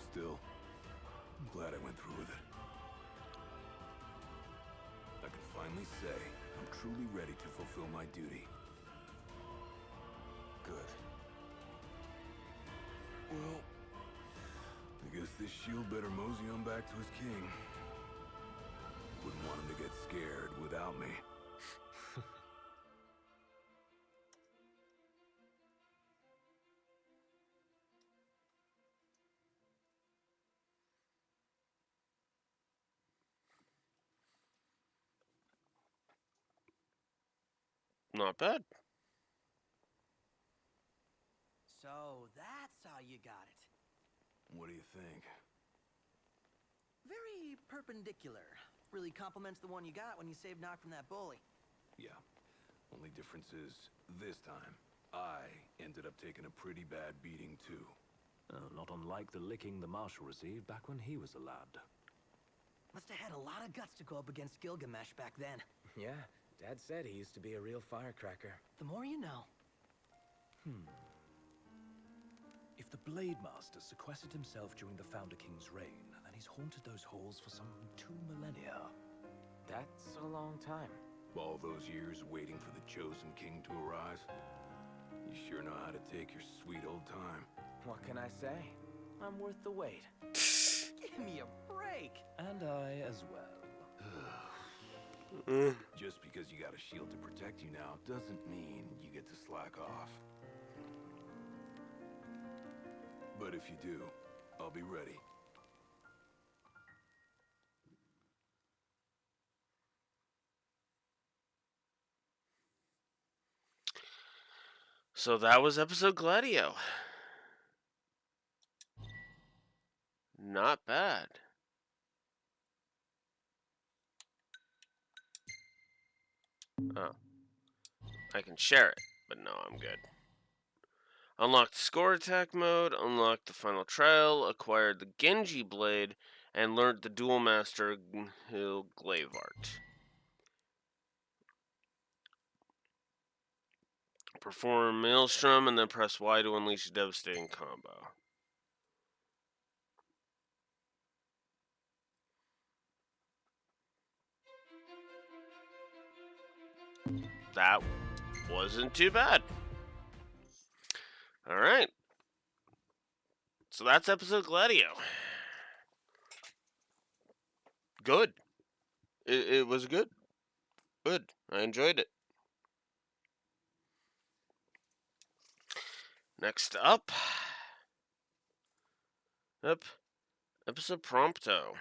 Still, I'm glad I went through with it. I can finally say I'm truly ready to fulfill my duty. Good. Well, I guess this shield better mosey on back to his king. Wouldn't want him to get scared without me. Not bad. So that's how you got it. What do you think? Very perpendicular. Really complements the one you got when you saved Nock from that bully. Yeah. Only difference is, this time, I ended up taking a pretty bad beating too. Not unlike the licking the Marshal received back when he was a lad. Must have had a lot of guts to go up against Gilgamesh back then. Yeah, Dad said he used to be a real firecracker. The more you know. If the Blade Master sequestered himself during the Founder King's reign, then he's haunted those halls for some 2 millennia. That's a long time. All those years waiting for the Chosen King to arise? You sure know how to take your sweet old time. What can I say? I'm worth the wait. Give me a break! And I as well. Just because you got a shield to protect you now doesn't mean you get to slack off. But if you do, I'll be ready. So that was episode Gladio. Not bad. Oh. I can share it, but no, I'm good. Unlocked score attack mode, unlocked the final trial, acquired the Genji blade, and learned the dual master Hill glaive art. Perform Maelstrom and then press Y to unleash a devastating combo. That wasn't too bad. Alright. So that's episode Gladio. Good. It was good. Good. I enjoyed it. Next up. Episode Prompto.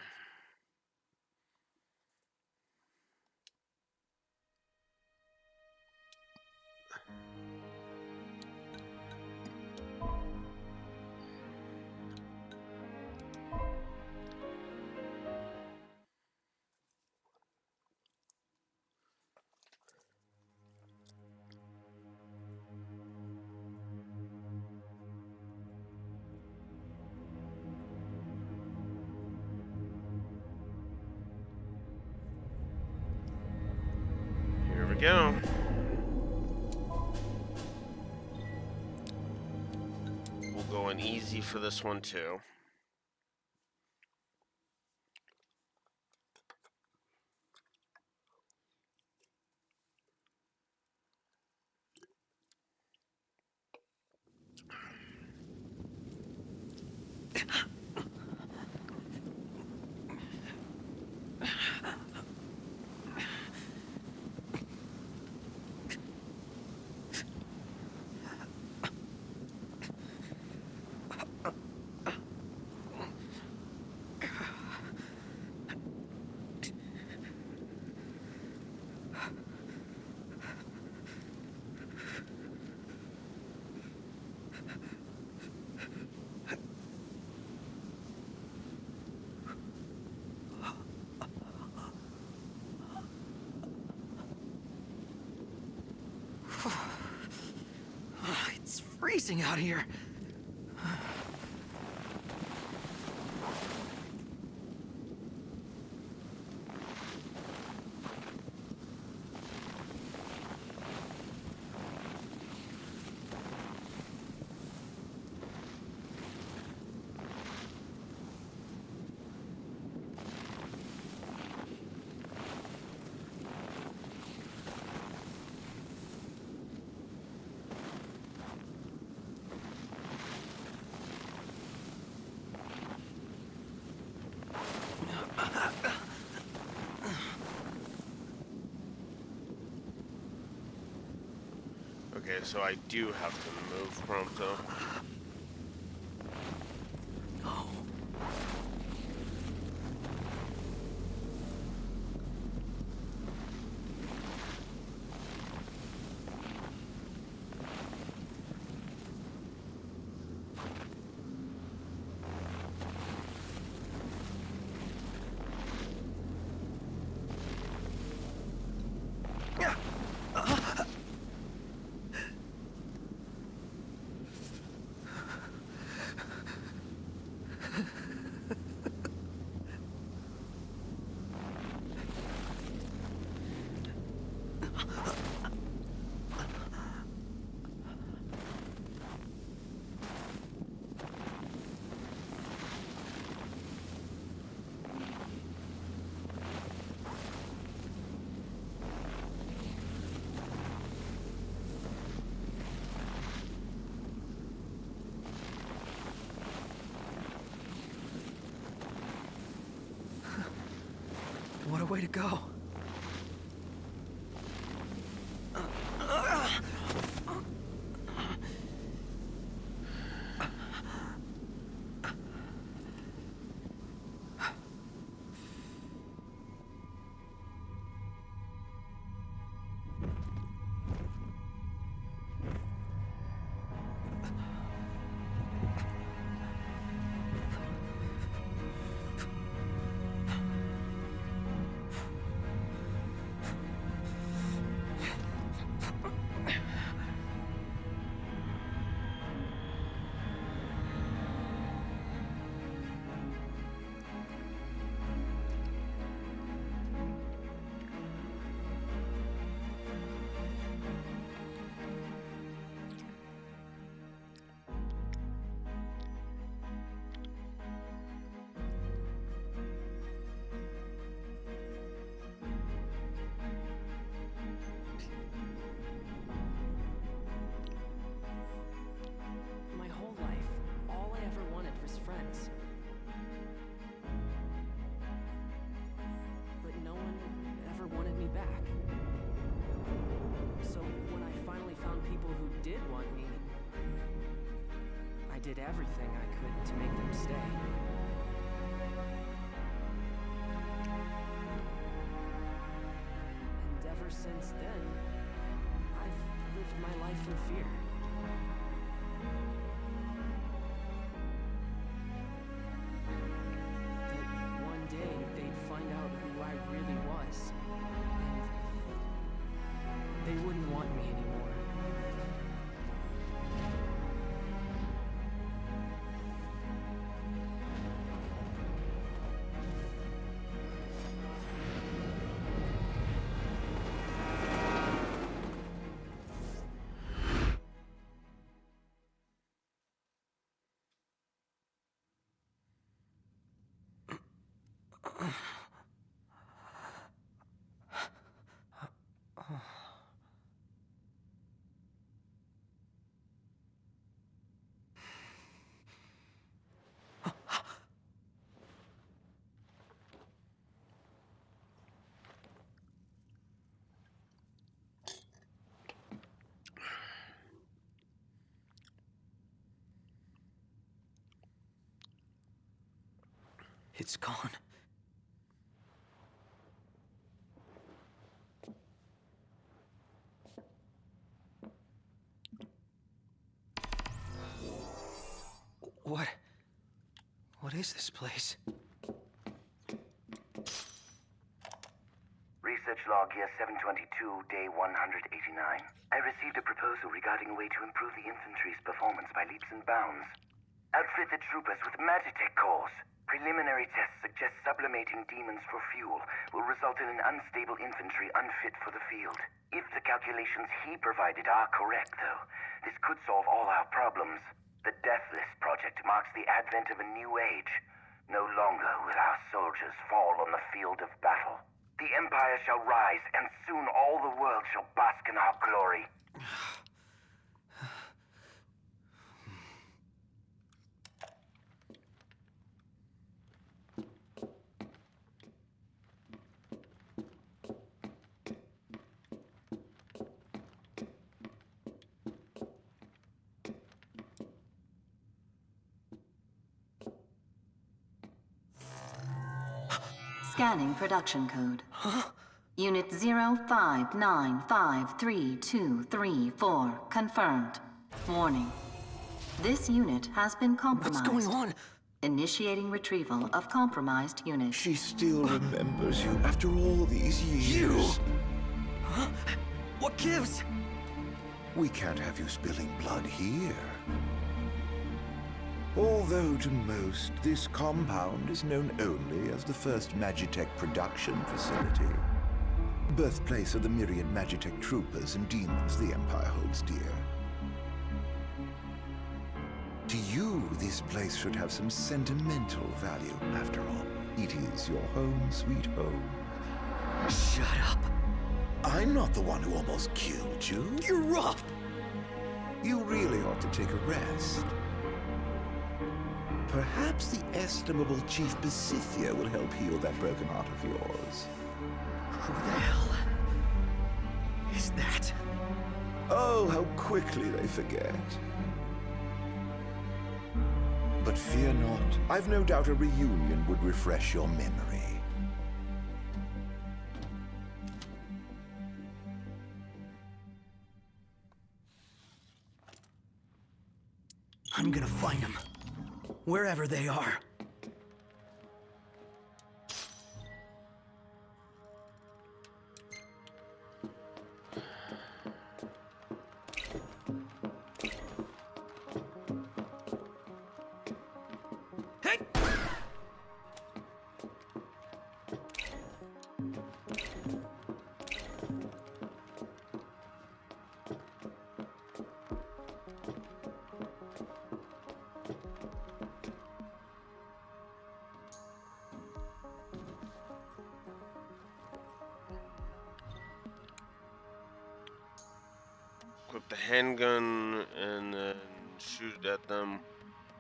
Here we go. We'll go in easy for this one too. It's freezing out here. Okay, so I do have to move Prompto. What a way to go. Did everything I could to make them stay. And ever since then, I've lived my life in fear. That one day they'd find out who I really was, and they wouldn't want me anymore. It's gone. What is this place? Research log year 722, day 189. I received a proposal regarding a way to improve the infantry's performance by leaps and bounds. Outfit the troopers with Magitech cores. Preliminary tests suggest sublimating demons for fuel will result in an unstable infantry unfit for the field. If the calculations he provided are correct, though, this could solve all our problems. The Deathless Project marks the advent of a new age. No longer will our soldiers fall on the field of battle. The Empire shall rise, and soon all the world shall bask in our glory. Scanning production code. Unit 05953234 confirmed. Warning. This unit has been compromised. What's going on? Initiating retrieval of compromised unit. She still remembers you after all these years. You? Huh? What gives? We can't have you spilling blood here. Although to most, this compound is known only as the first Magitech production facility. Birthplace of the myriad Magitech troopers and demons the Empire holds dear. To you, this place should have some sentimental value. After all, it is your home, sweet home. Shut up. I'm not the one who almost killed you. You're up! You really ought to take a rest. Perhaps the estimable Chief Besithia will help heal that broken heart of yours. Who the hell is that? Oh, how quickly they forget. But fear not. I've no doubt a reunion would refresh your memory. I'm gonna find them. Wherever they are. Equip the handgun and then shoot at them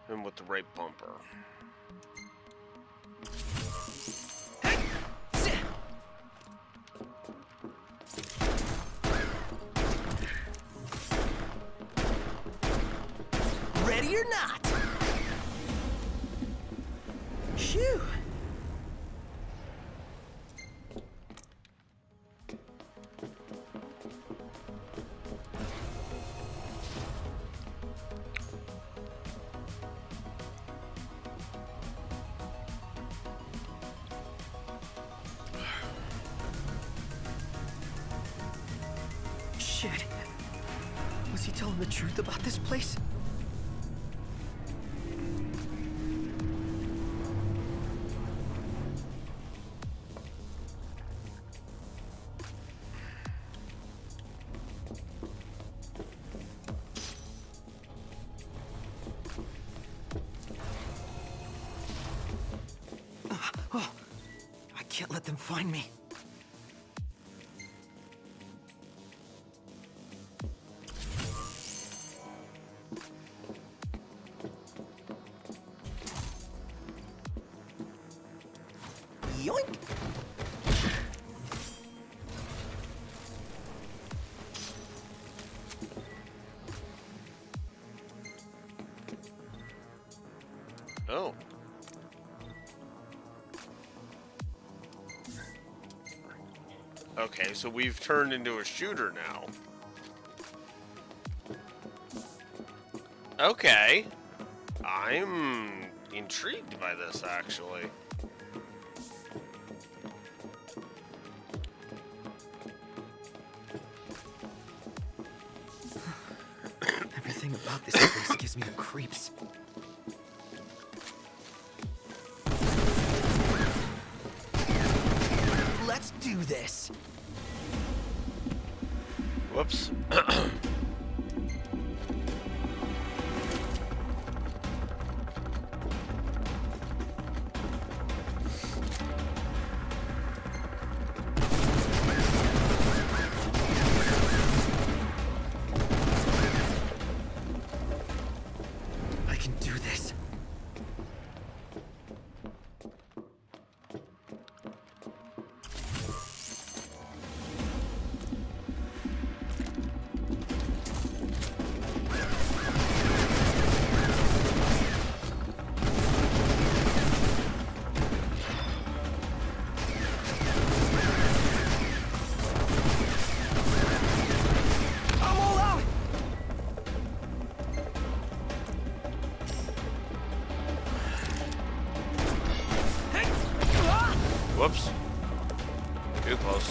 and with the right bumper. Ready or not? Shoo! Shit. Was he telling the truth about this place? Oh, I can't let them find me. Yoink! Oh. Okay, so we've turned into a shooter now. Okay. I'm intrigued by this, actually. Everything about this place gives me the creeps. Let's do this. Whoops. I can do this. I'm all out! Whoops. Too close.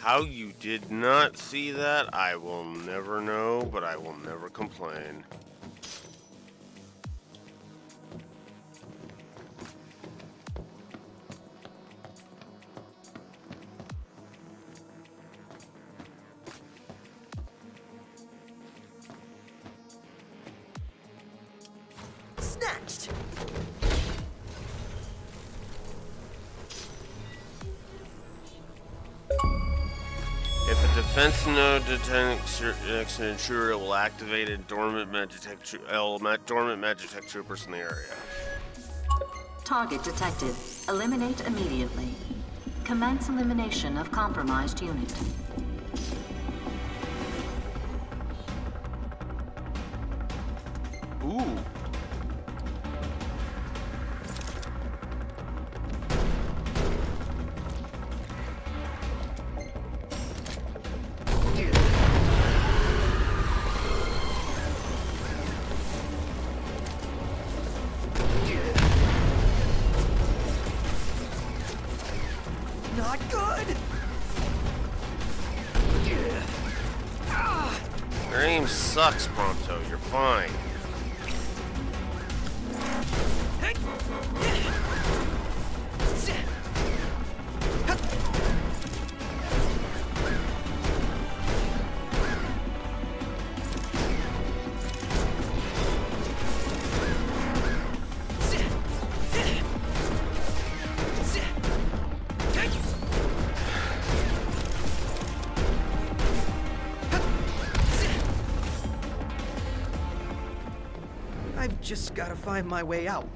How you did not see that, I will never know, but I will never complain. Snatched! If a defense node detects an intruder, it will activate a dormant Magitech troopers in the area. Target detected. Eliminate immediately. Commence elimination of compromised unit. Ooh. Not good! Your aim sucks, Prompto. You're fine. I've just gotta find my way out.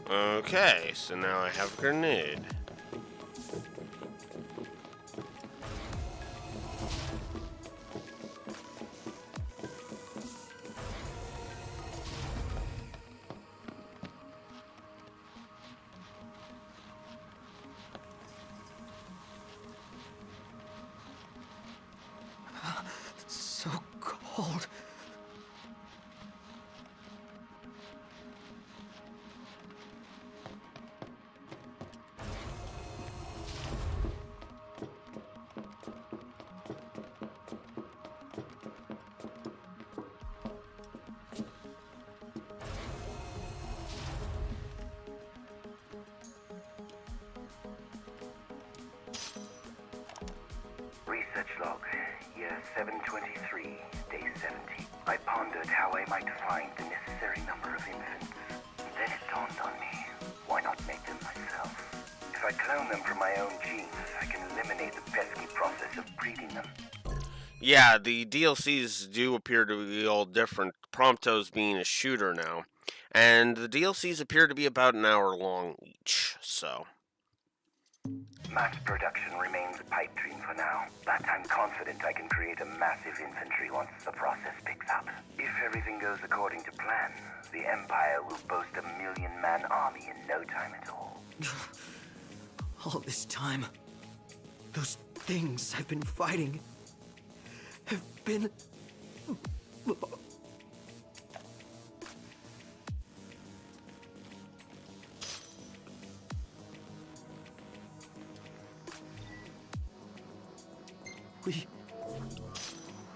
Okay, so now I have a grenade. So cold. Research log, year 723, day 70. I pondered how I might find the necessary number of infants. Then it dawned on me, why not make them myself? If I clone them from my own genes, I can eliminate the pesky process of breeding them. Yeah, the DLCs do appear to be all different. Prompto's being a shooter now. And the DLCs appear to be about an hour long each, so... Mass production remains a pipe dream for now, but I'm confident I can create a massive infantry once the process picks up. If everything goes according to plan, the Empire will boast a 1,000,000-man army in no time at all. All this time, those things I've been fighting have been...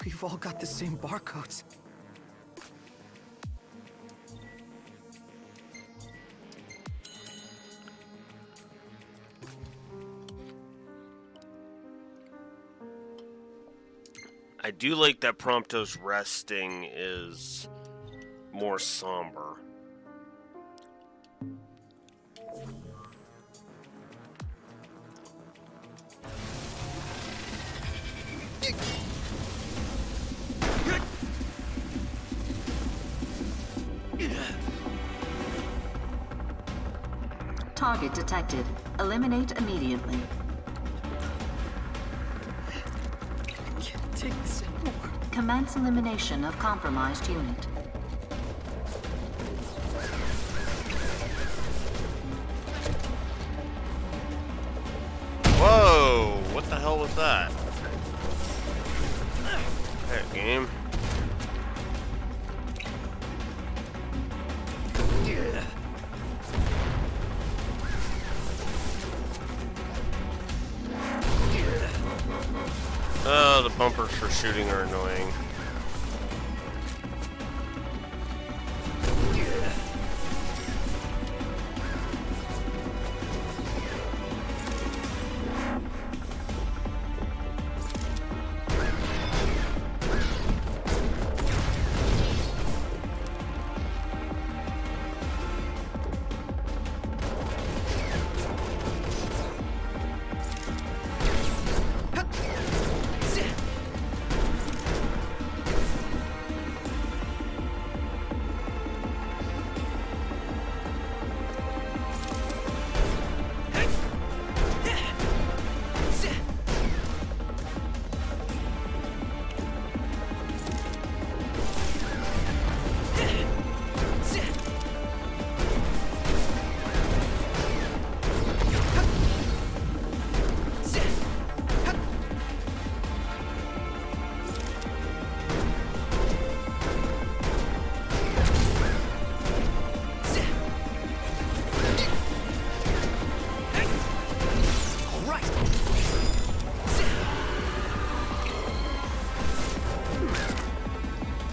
We've all got the same barcodes. I do like that Prompto's resting is more somber. Target detected. Eliminate immediately. Can't take this anymore. Commence elimination of compromised unit. Whoa! What the hell was that? That game. The bumpers for shooting are annoying.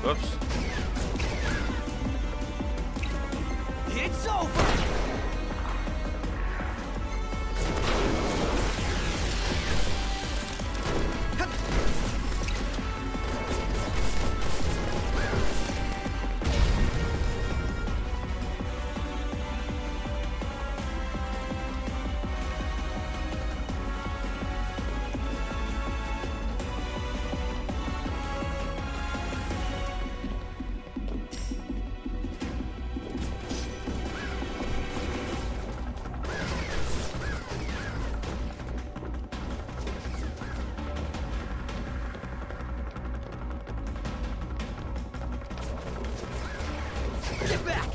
Whoops. It's over! Get back!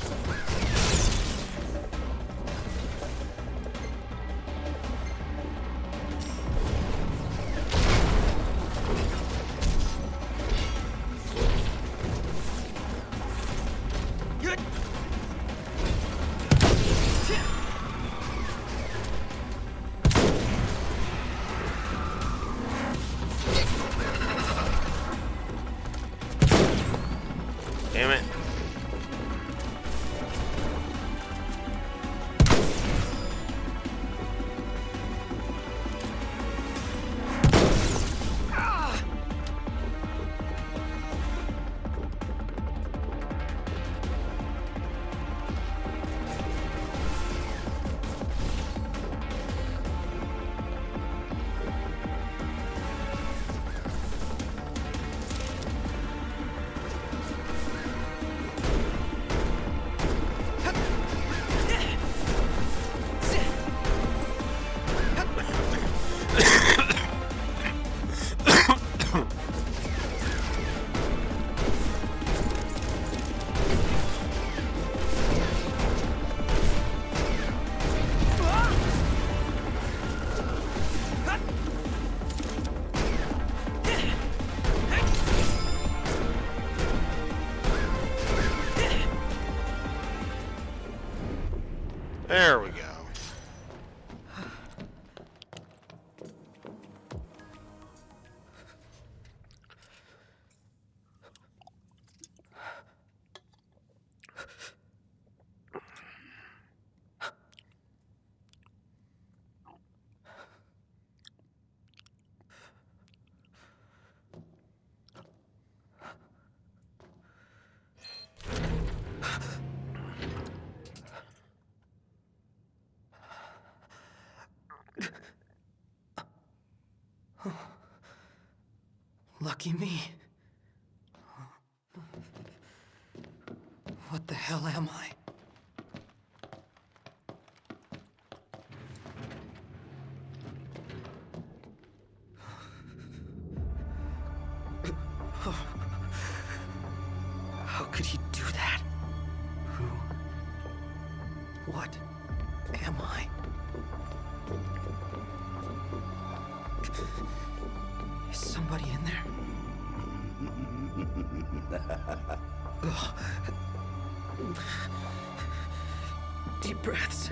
Damn it. There we go. Lucky me. What the hell am I? How could he do that? Who? What am I? Is somebody in there? Deep breaths.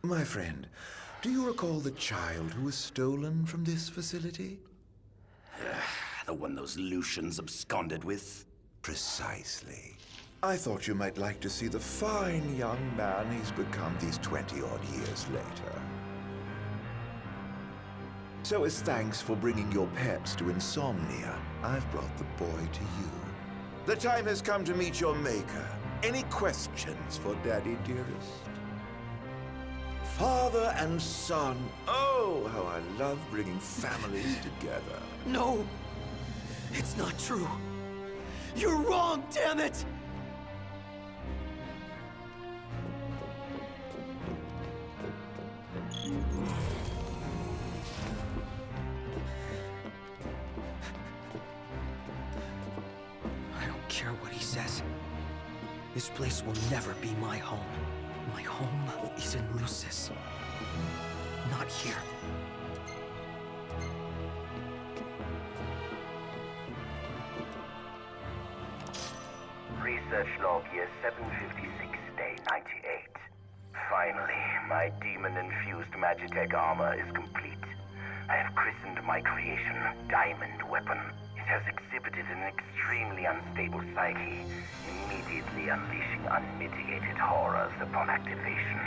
My friend, do you recall the child who was stolen from this facility? The one those Lucians absconded with? Precisely. I thought you might like to see the fine young man he's become these 20-odd years later. So as thanks for bringing your pets to Insomnia, I've brought the boy to you. The time has come to meet your maker. Any questions for Daddy, dearest? Father and son. Oh, how I love bringing families together. No! It's not true! You're wrong, damn it! I don't care what he says. This place will never be my home. My home is in Lucis. Not here. Research log year 756, day 98. Finally, my demon-infused Magitech armor is complete. I have christened my creation Diamond Weapon. It has exhibited an extremely unstable psyche, immediately unleashing unmitigated horrors upon activation.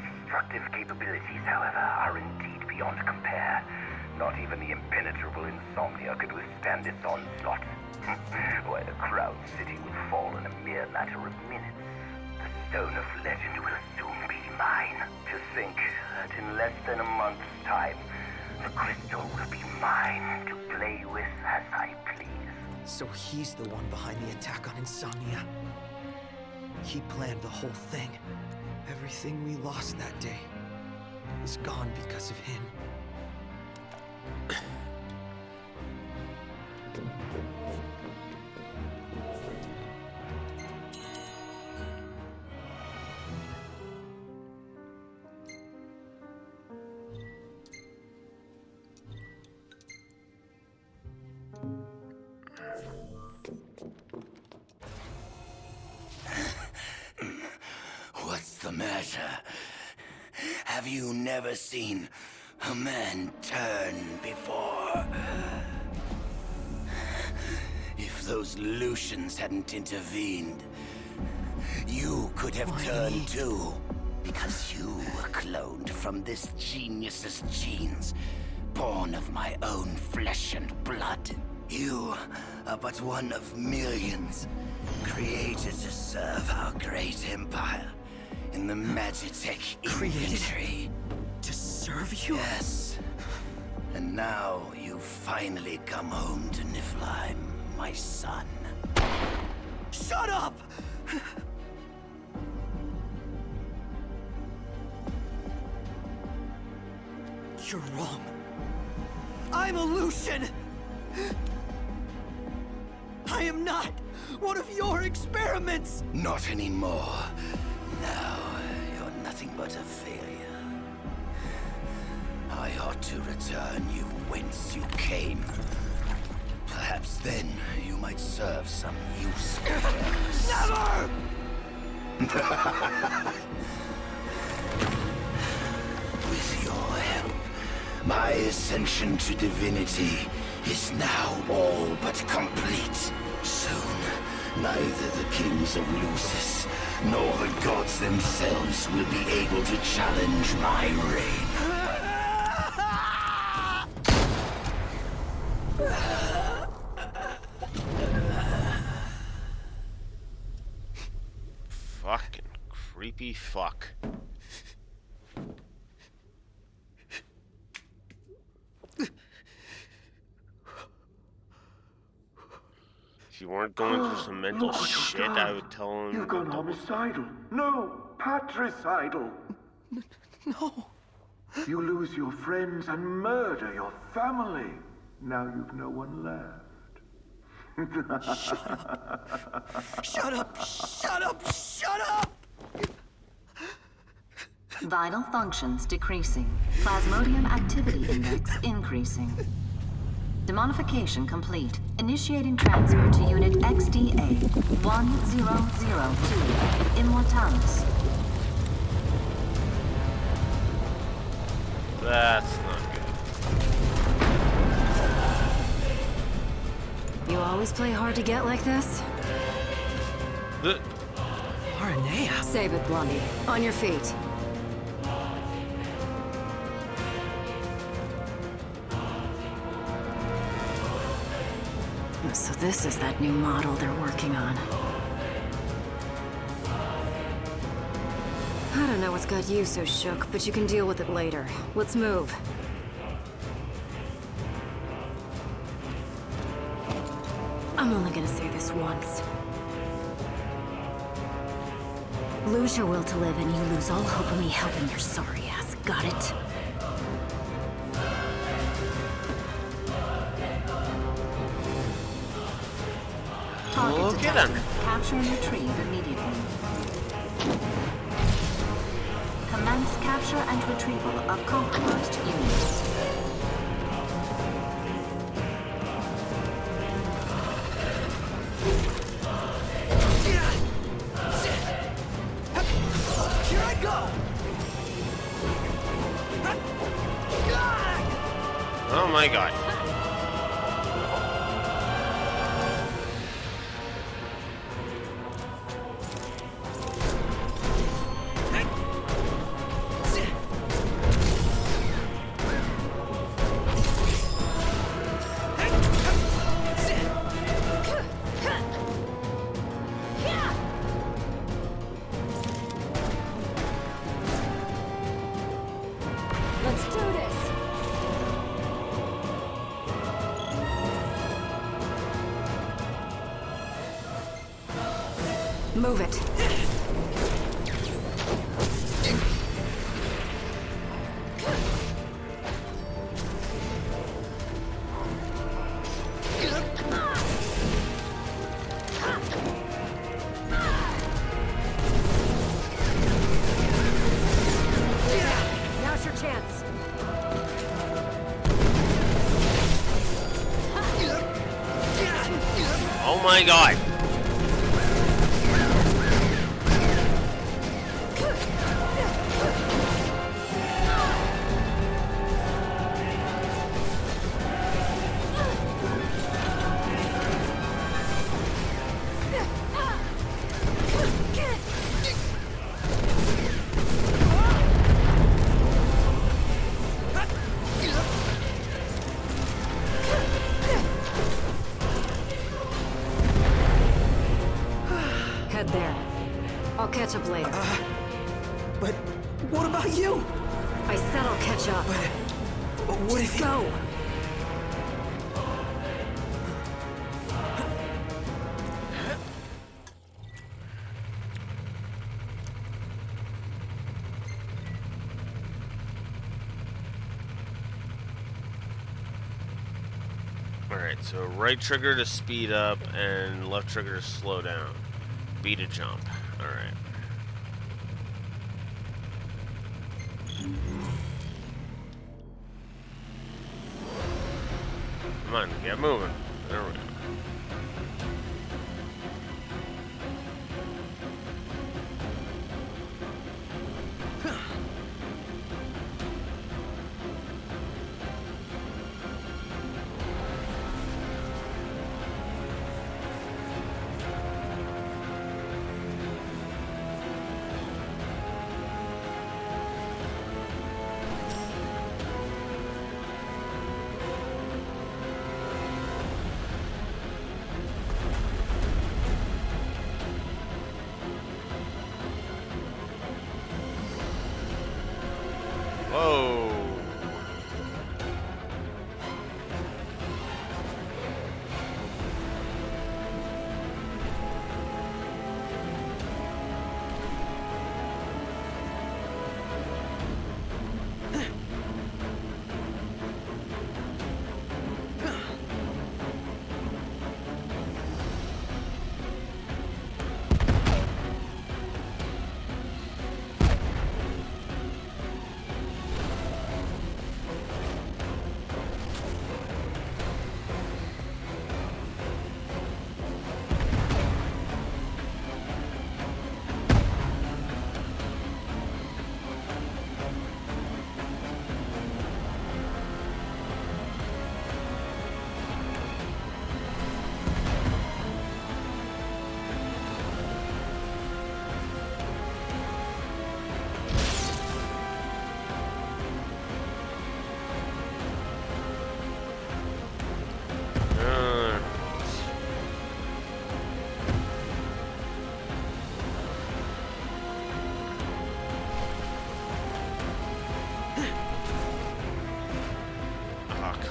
Its destructive capabilities, however, are indeed beyond compare. Not even the impenetrable Insomnia could withstand its onslaught. Why, the Crown City would fall in a mere matter of minutes. The Stone of Legend will soon be mine. To think that in less than a month's time, the crystal will be mine to play with as I please. So he's the one behind the attack on Insomnia. He planned the whole thing. Everything we lost that day is gone because of him. What's the matter? Have you never seen a man turn before? If those Lucians hadn't intervened, you could have turned too. Because you were cloned from this genius's genes, born of my own flesh and blood. You are but one of millions, created to serve our great empire in the Magitech inventory. To serve you? Yes. And now you've finally come home to Niflheim, my son. Shut up! You're wrong. I'm a Lucian! I am not one of your experiments! Not anymore. Now, you're nothing but a failure. I ought to return you whence you came. Perhaps then you might serve some useful purpose. Never! With your help, my ascension to divinity is now all but complete. Soon, neither the kings of Lucis nor the gods themselves will be able to challenge my reign. Fucking creepy fuck. If you weren't going through some mental Look what you've shit, done. I would tell him. You've gone homicidal. No, patricidal. No. You lose your friends and murder your family. Now you've no one left. Shut up! Shut up! Shut up! Vital functions decreasing. Plasmodium activity index increasing. Demonification complete. Initiating transfer to Unit XDA 1002, Immortalis. That's not good. You always play hard to get like this? Aranea. Save it, Blondie. On your feet. So this is that new model they're working on. I don't know what's got you so shook, but you can deal with it later. Let's move. I'm only gonna say this once. Lose your will to live and you lose all hope of me helping your sorry ass. Got it? Target detected. Capture and retrieve immediately. Commence capture and retrieval of compromised units. Here I go! Oh my god. Let's do this! Move it. Now's your chance. Oh my god. Head there. I'll catch up later. But what about you? I said I'll catch up. But what Just if go. Alright, so right trigger to speed up and left trigger to slow down. B to jump. Alright. Come on, get moving. There we go. Whoa.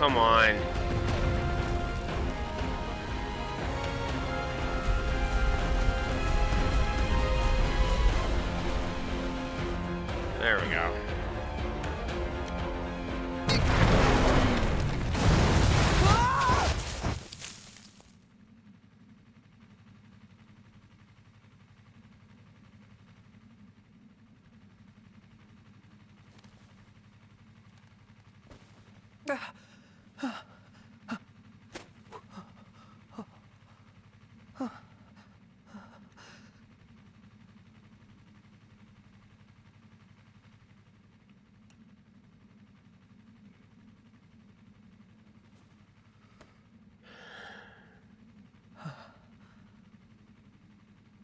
come on. There we go.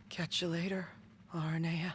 Catch you later, Aranea.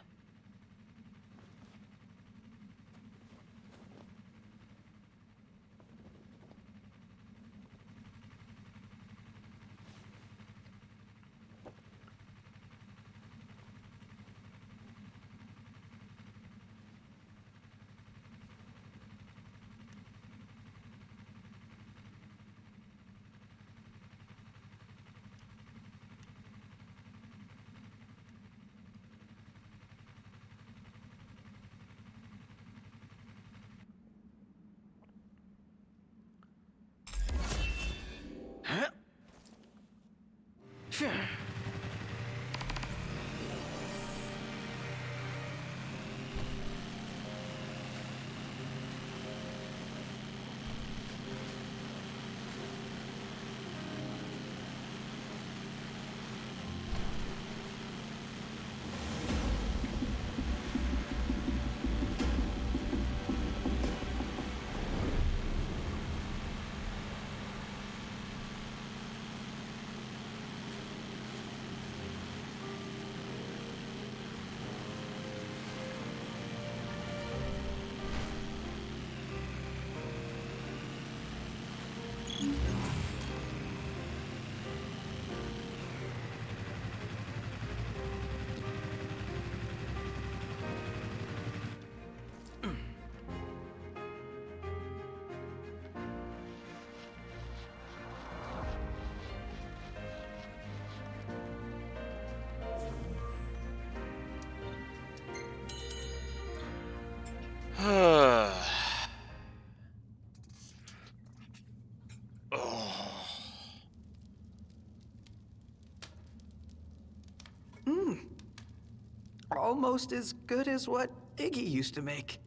Almost as good as what Iggy used to make.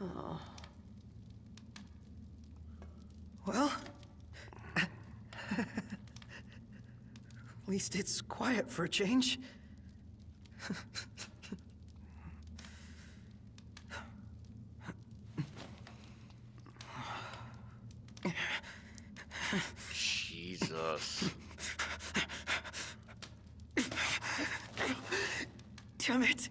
Oh. Well, at least it's quiet for a change. Jesus. Damn it.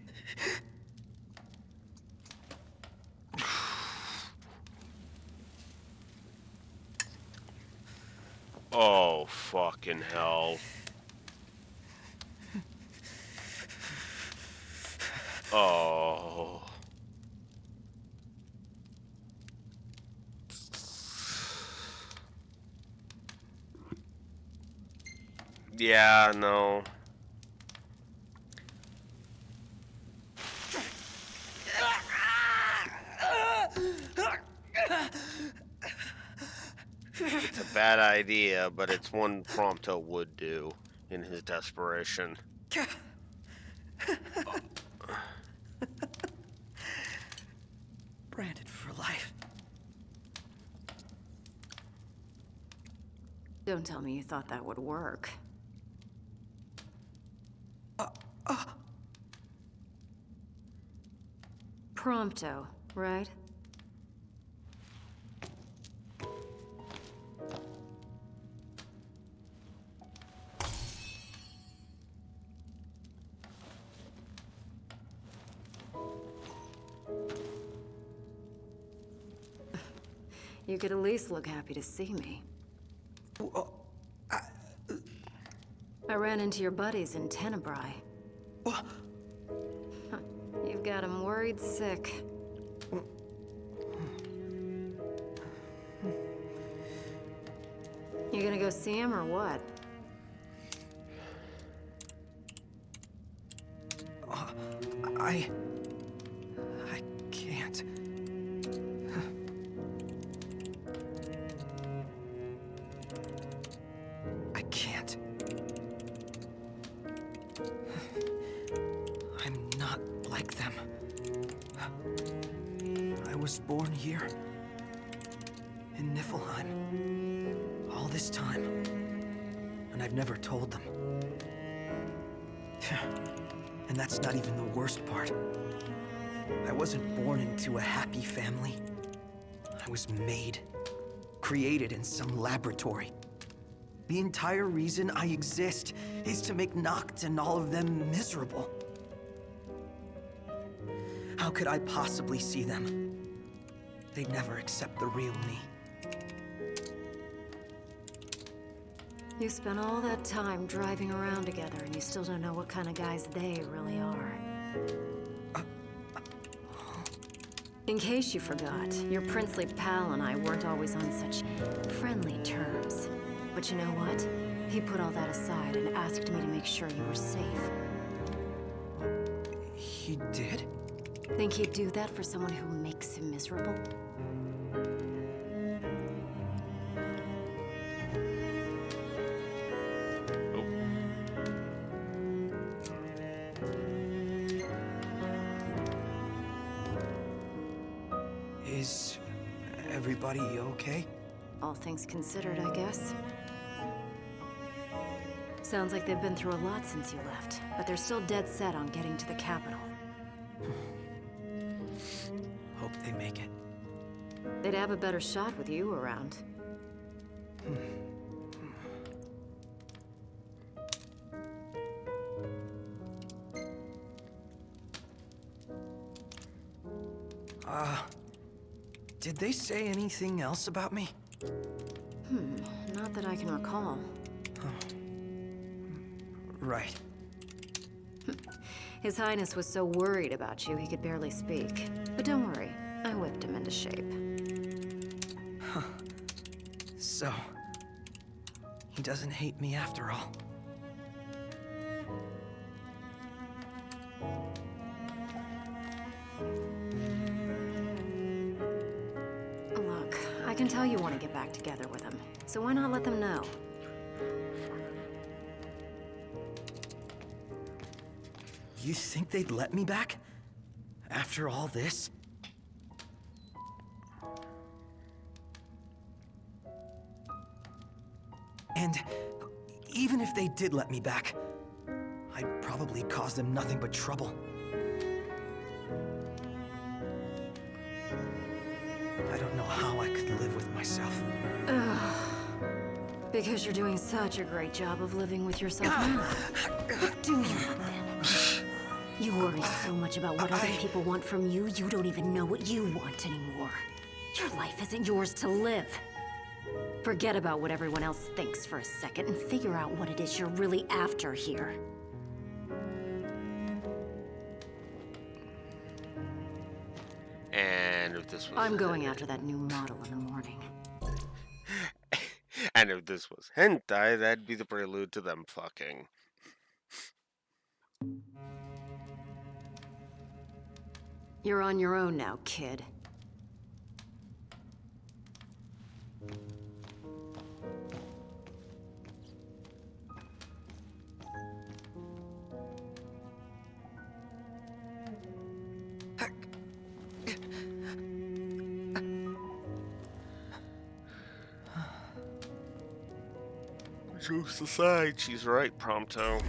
Oh, fucking hell. Oh. Yeah, no. It's a bad idea, but it's one Prompto would do in his desperation. Branded for life. Don't tell me you thought that would work. Prompto, right? You could at least look happy to see me. I ran into your buddies in Tenebrae. You've got them worried sick. You gonna go see him or what? I can't. I can't. I'm not like them. I was born here. In Niflheim. All this time. And I've never told them. And that's not even the worst part. I wasn't born into a happy family. I was made, created in some laboratory. The entire reason I exist is to make Noct and all of them miserable. How could I possibly see them? They'd never accept the real me. You spent all that time driving around together and you still don't know what kind of guys they really are. In case you forgot, your princely pal and I weren't always on such friendly terms. But you know what? He put all that aside and asked me to make sure you were safe. He did? Think he'd do that for someone who makes him miserable? Is everybody okay? All things considered, I guess. Sounds like they've been through a lot since you left, but they're still dead set on getting to the capital. Hope they make it. They'd have a better shot with you around. Did they say anything else about me? Not that I can recall. Right. His Highness was so worried about you, he could barely speak. But don't worry, I whipped him into shape. So, he doesn't hate me after all. Look, I can tell you want to get back together with him, so why not let them know? You think they'd let me back? After all this? And even if they did let me back, I'd probably cause them nothing but trouble. I don't know how I could live with myself. Because you're doing such a great job of living with yourself now. Do you then? You worry so much about what other people want from you, you don't even know what you want anymore. Your life isn't yours to live. Forget about what everyone else thinks for a second and figure out what it is you're really after here. And if this was... I'm going after that new model in the morning. And if this was hentai, that'd be the prelude to them fucking. You're on your own now, kid. Jokes aside, she's right, Prompto.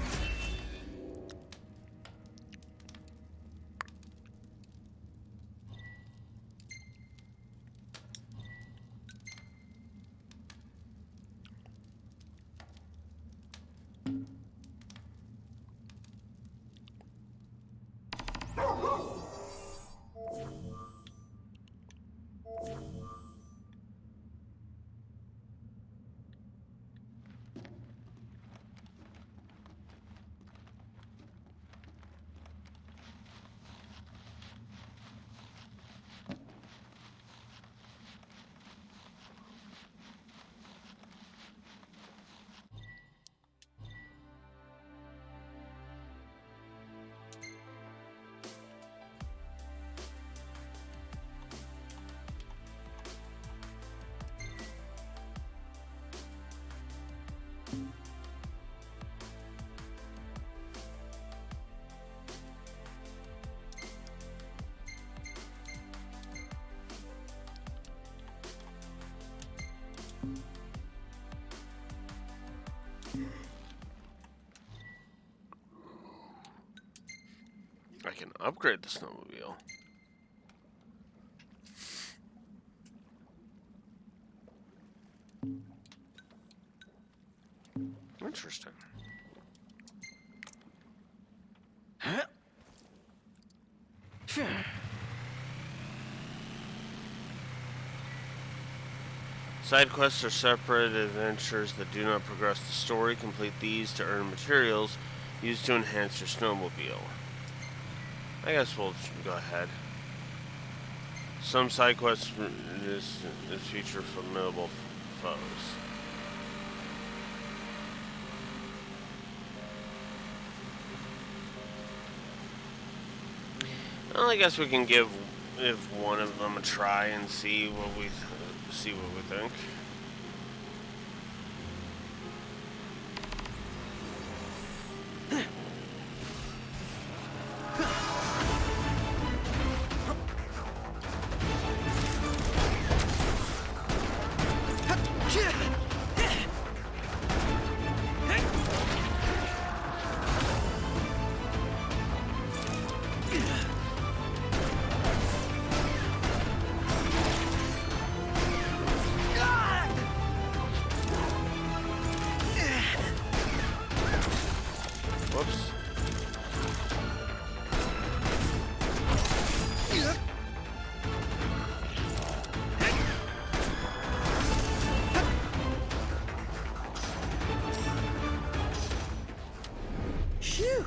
Upgrade the snowmobile. Interesting. Side quests are separate adventures that do not progress the story. Complete these to earn materials used to enhance your snowmobile. I guess we'll go ahead. Some side quests is feature formidable foes. Well, I guess we can give one of them a try and see what we think. Whoops. Shoo!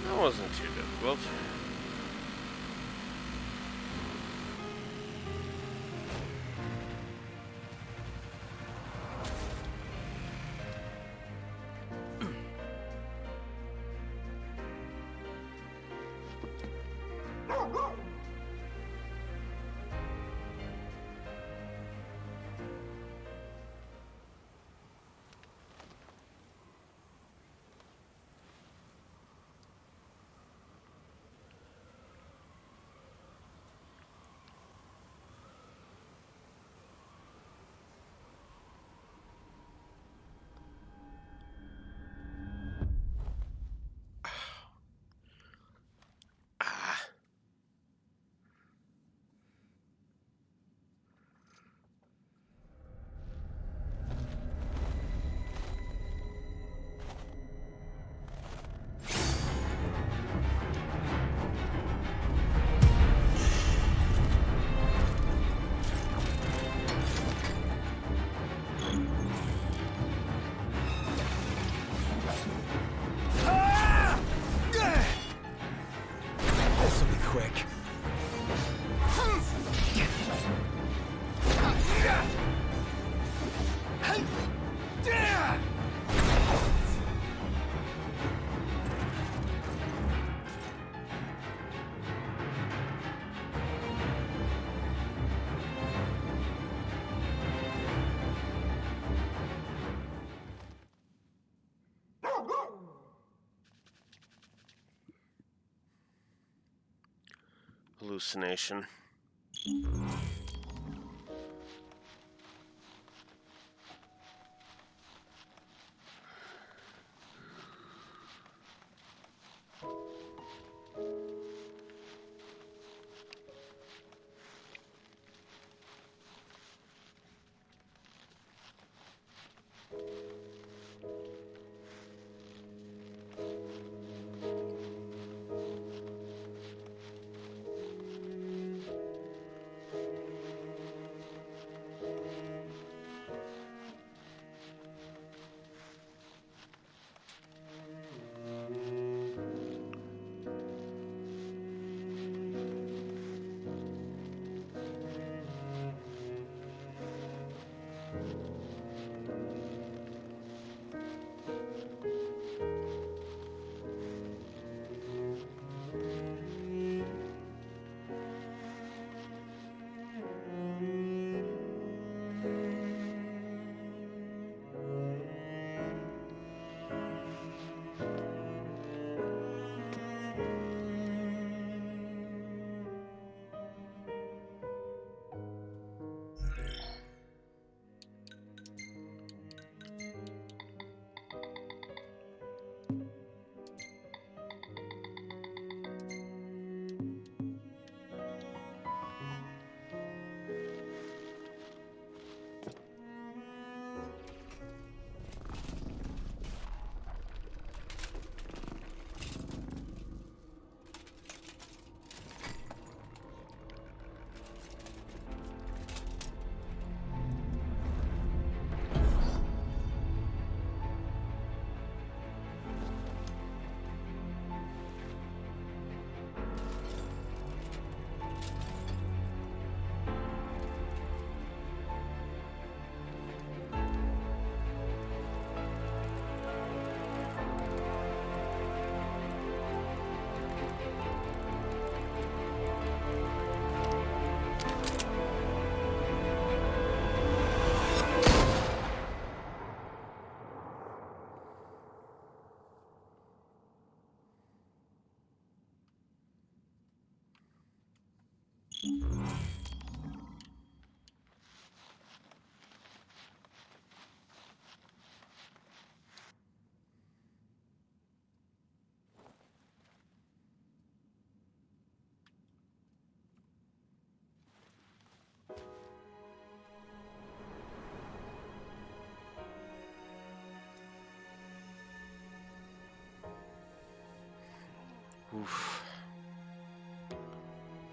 That wasn't too difficult. This'll be quick. Hallucination.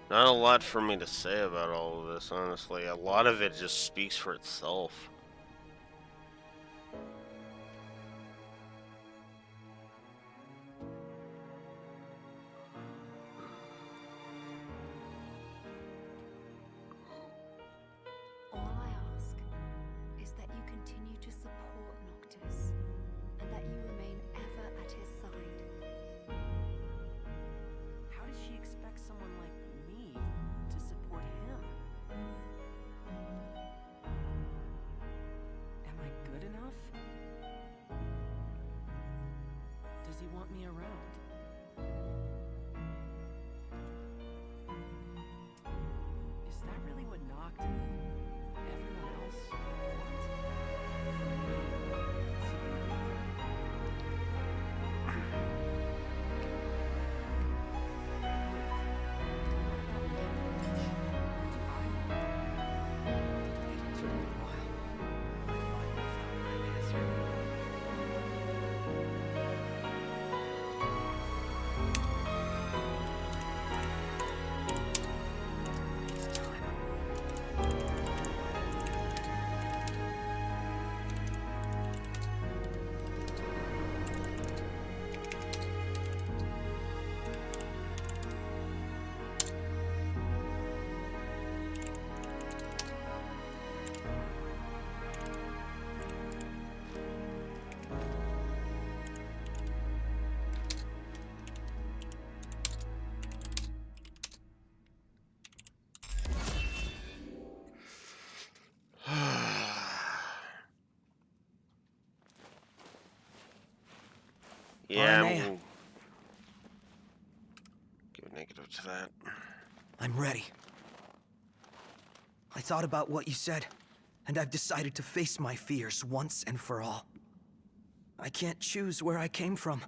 Not a lot for me to say about all of this, honestly. A lot of it just speaks for itself. All I ask is that you continue to support Noctis, and that you remain ever at his side. How does she expect someone like me to support him? Am I good enough? Does he want me around? Is that really what Noct and everyone else want? For me to be with them? Yeah, Aranea. I'm give a negative to that. I'm ready. I thought about what you said, and I've decided to face my fears once and for all. I can't choose where I came from,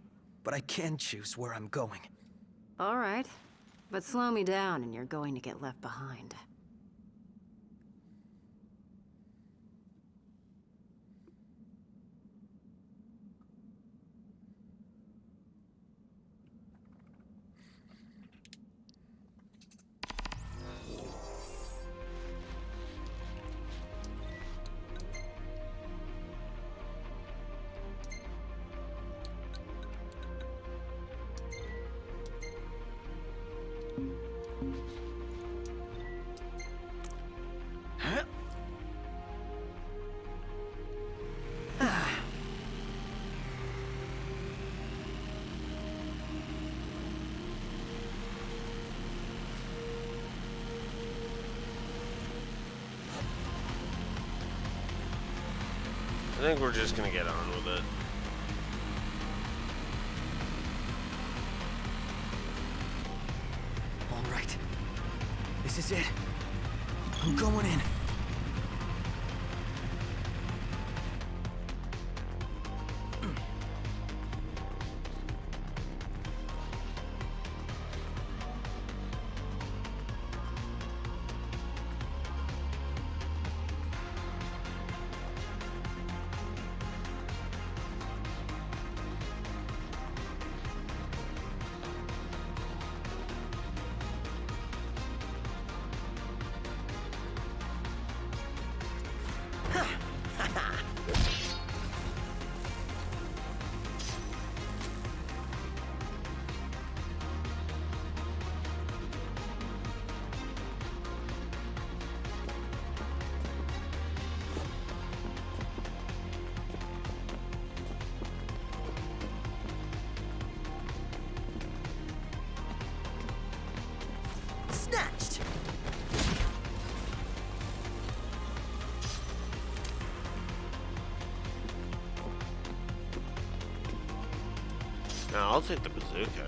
but I can choose where I'm going. All right, but slow me down and you're going to get left behind. I think we're just gonna get on with it. All right. This is it. I'm going in. Snatched! No, I'll take the bazooka.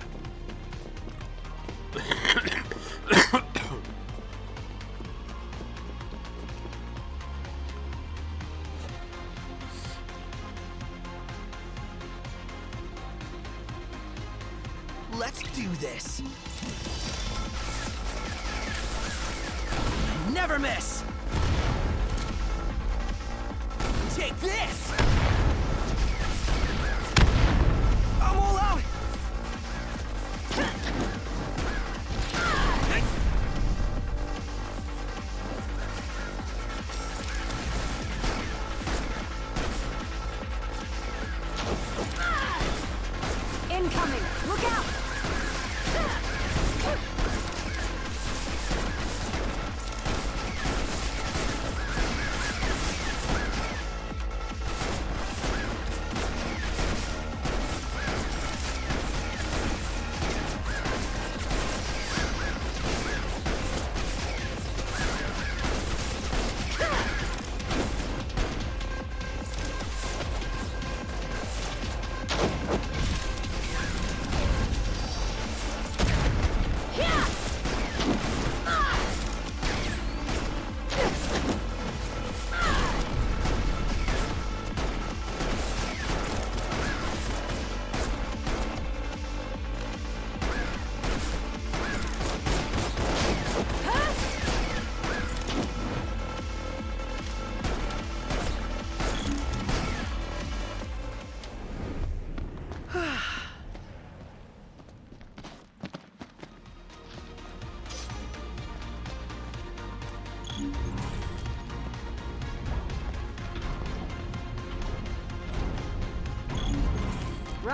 Let's do this. Never miss. Take this. I'm all out.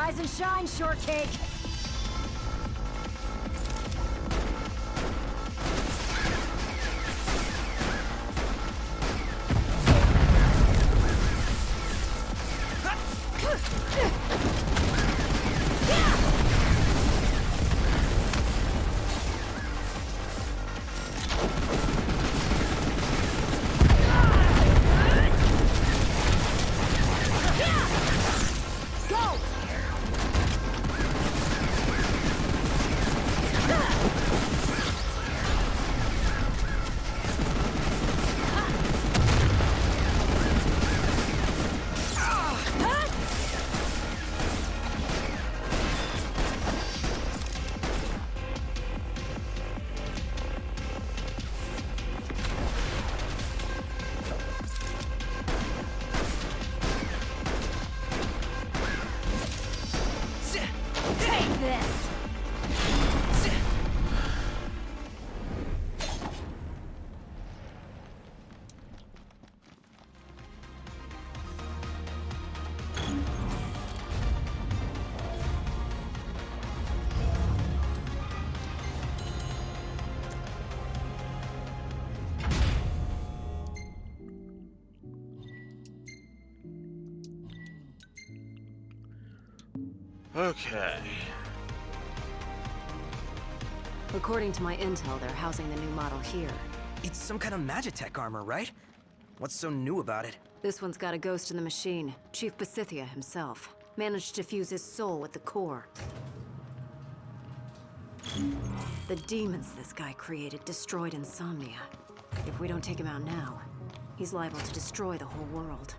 Rise and shine, shortcake! Okay. According to my intel, they're housing the new model here. It's some kind of Magitech armor, right? What's so new about it? This one's got a ghost in the machine. Chief Pasithia himself. Managed to fuse his soul with the core. The demons this guy created destroyed Insomnia. If we don't take him out now, he's liable to destroy the whole world.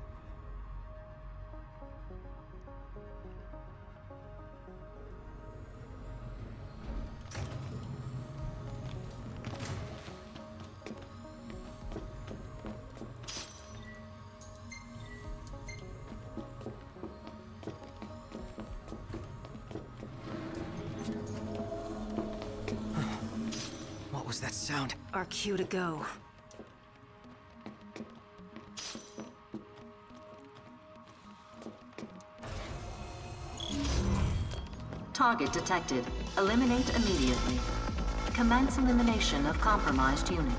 What was that sound? Our cue to go. Target detected. Eliminate immediately. Commence elimination of compromised unit.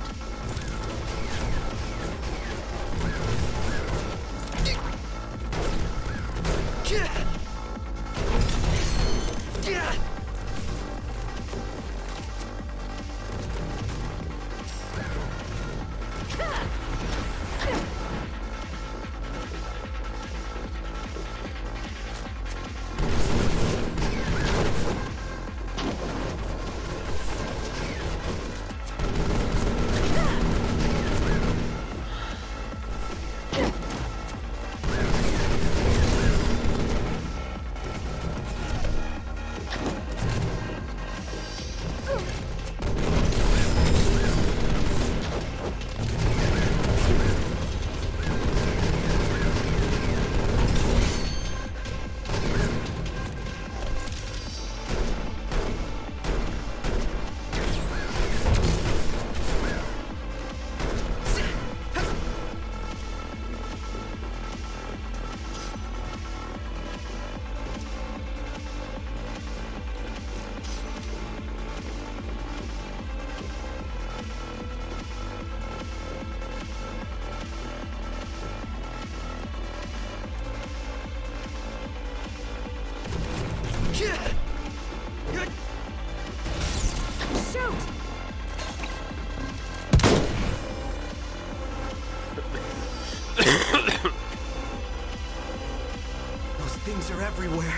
Those things are everywhere.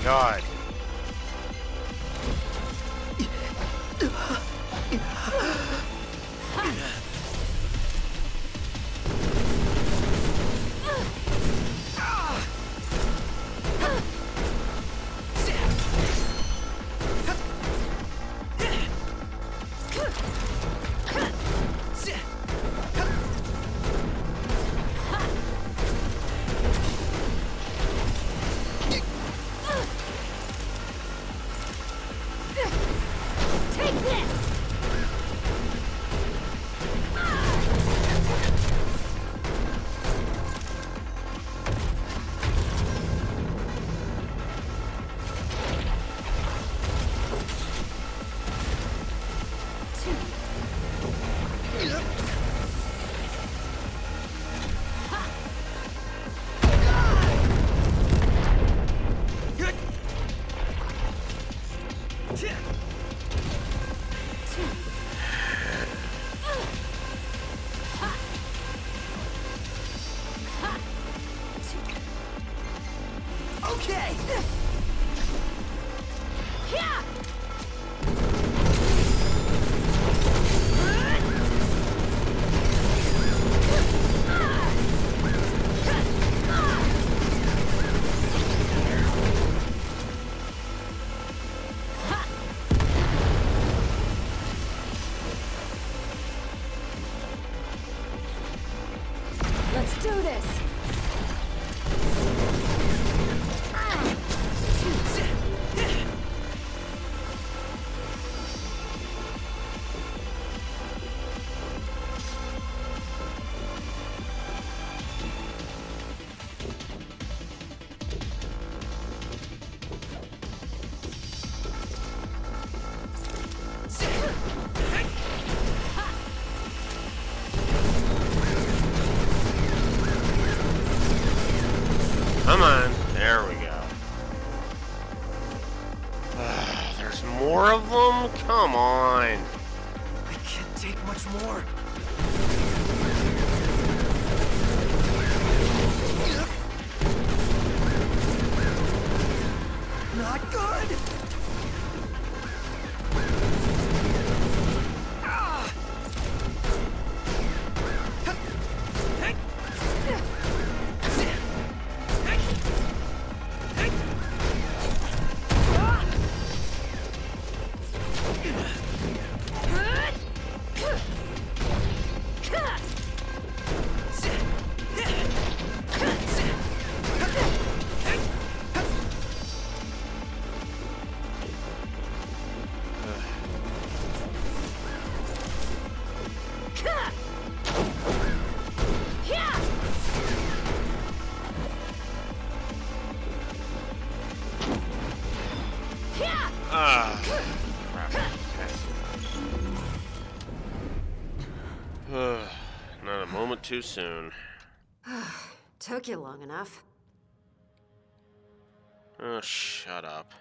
God. Take this! Okay! Yeah! Let's do this! Come on. There we go. There's more of them? Come on. I can't take much more. Not good! Not a moment too soon. Took you long enough. Oh, shut up.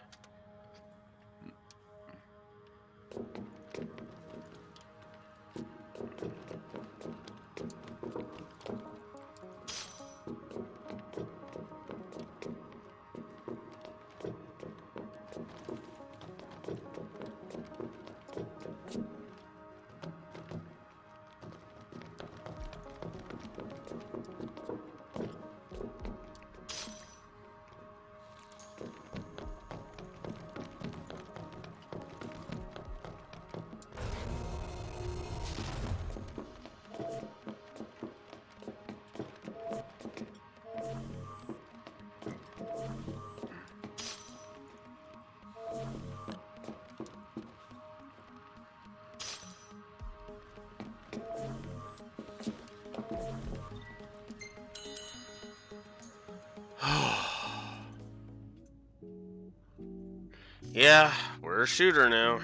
Yeah, we're a shooter now.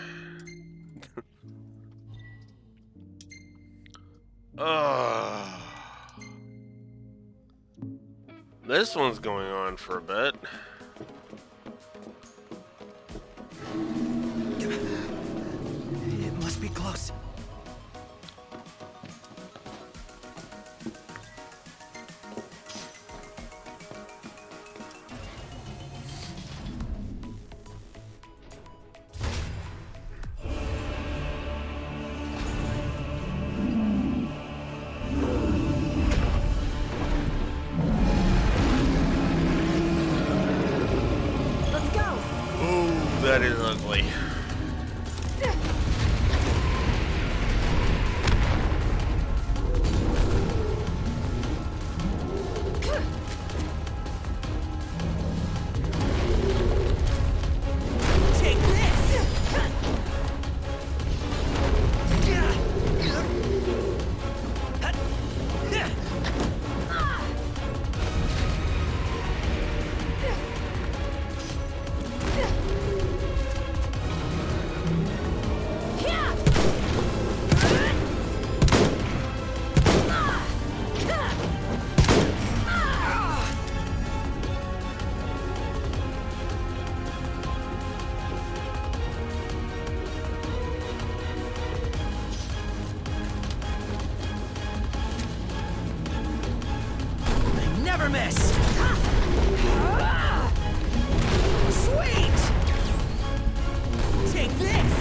This one's going on for a bit. It must be close. enormous! Sweet! Take this!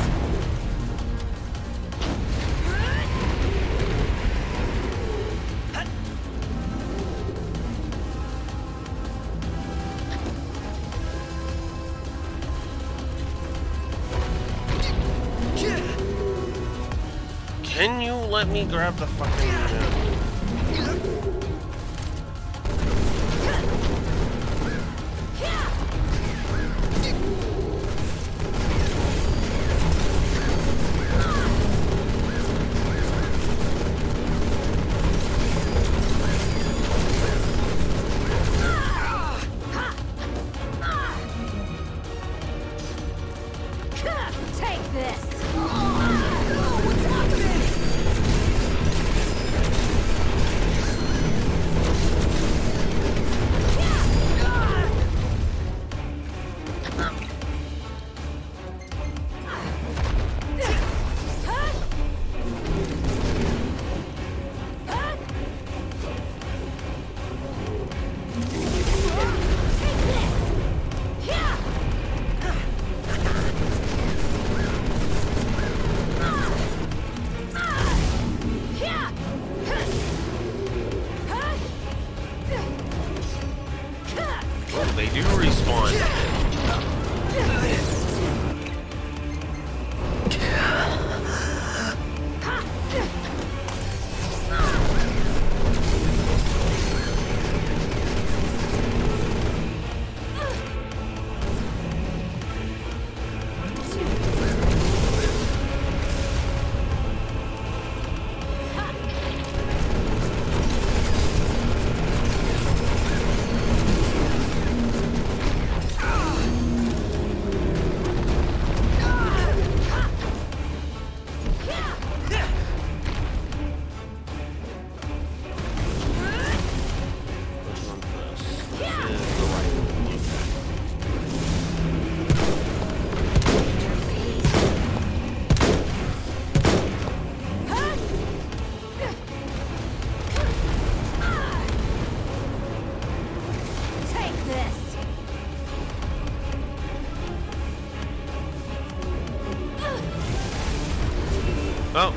Can you let me grab the fucking... Take this! What's happening? Oh, they do respawn. Take this! Oh,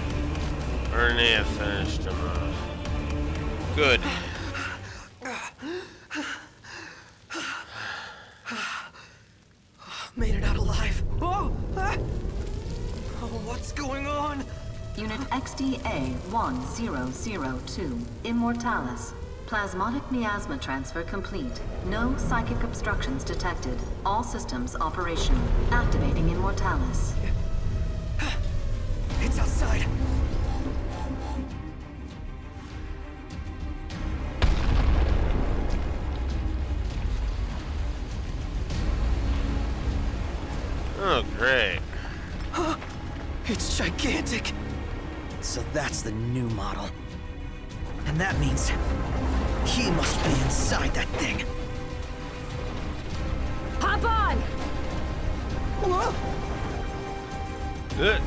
Ernea finished him off. Good. Made it out alive. Oh! Ah! Oh, what's going on? Unit XDA-1002, Immortalis. Plasmodic miasma transfer complete. No psychic obstructions detected. All systems operational. Activating Immortalis. It's outside. Oh, great. It's gigantic. So that's the new model. And that means he must be inside that thing. Hop on! Whoa! Good.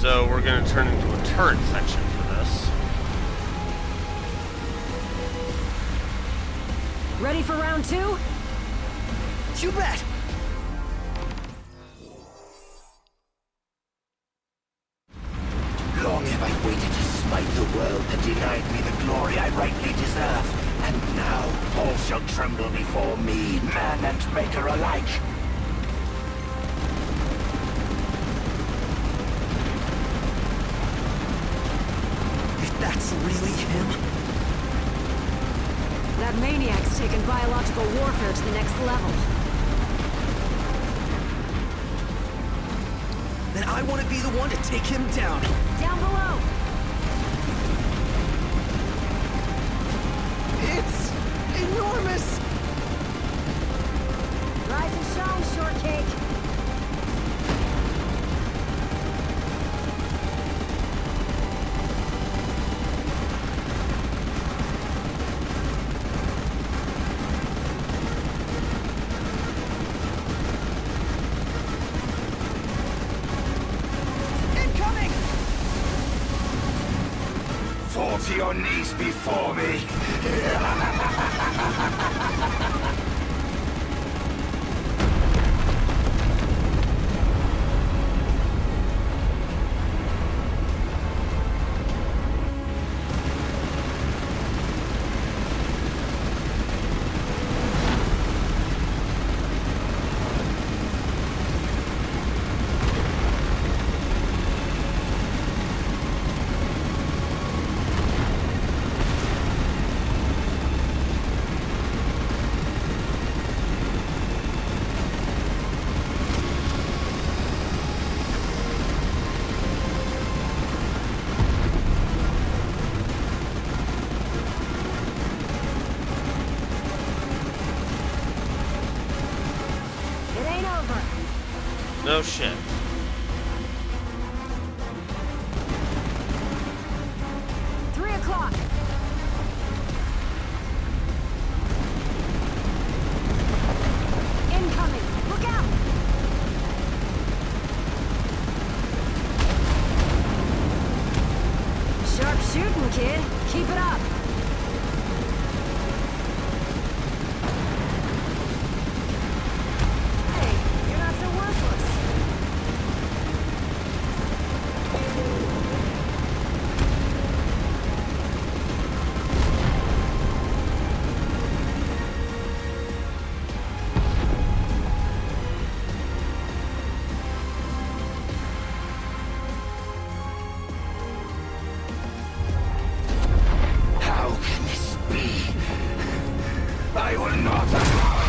So we're gonna turn into a turret section for this. Ready for round two? You bet! Long have I waited to smite the world that denied me the glory I rightly deserve. And now all shall tremble before me, man and maker alike. If that's really him, That maniac's taken biological warfare to the next level. then I want to be the one to take him down. Down below! It's enormous! Rise and shine, shortcake! Incoming! Fall to your knees before me. No shit. Incoming! Look out! Sharp shooting, kid. Keep it up. Hey, you're not so worthless. How can this be? I will not allow it.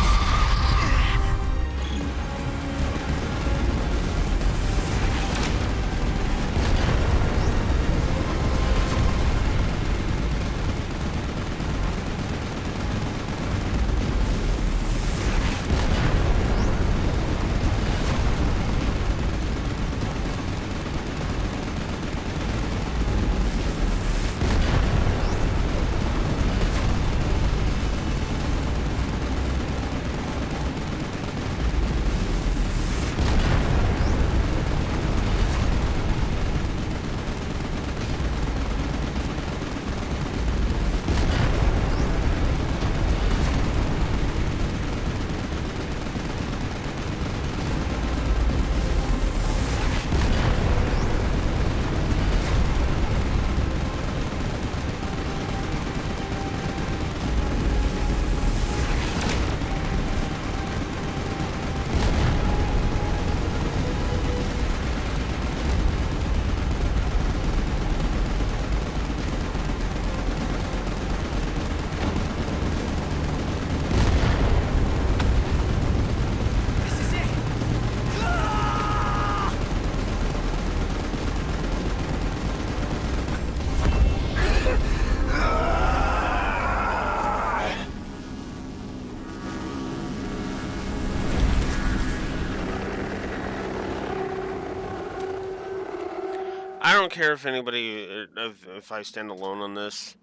I don't care if anybody, if I stand alone on this.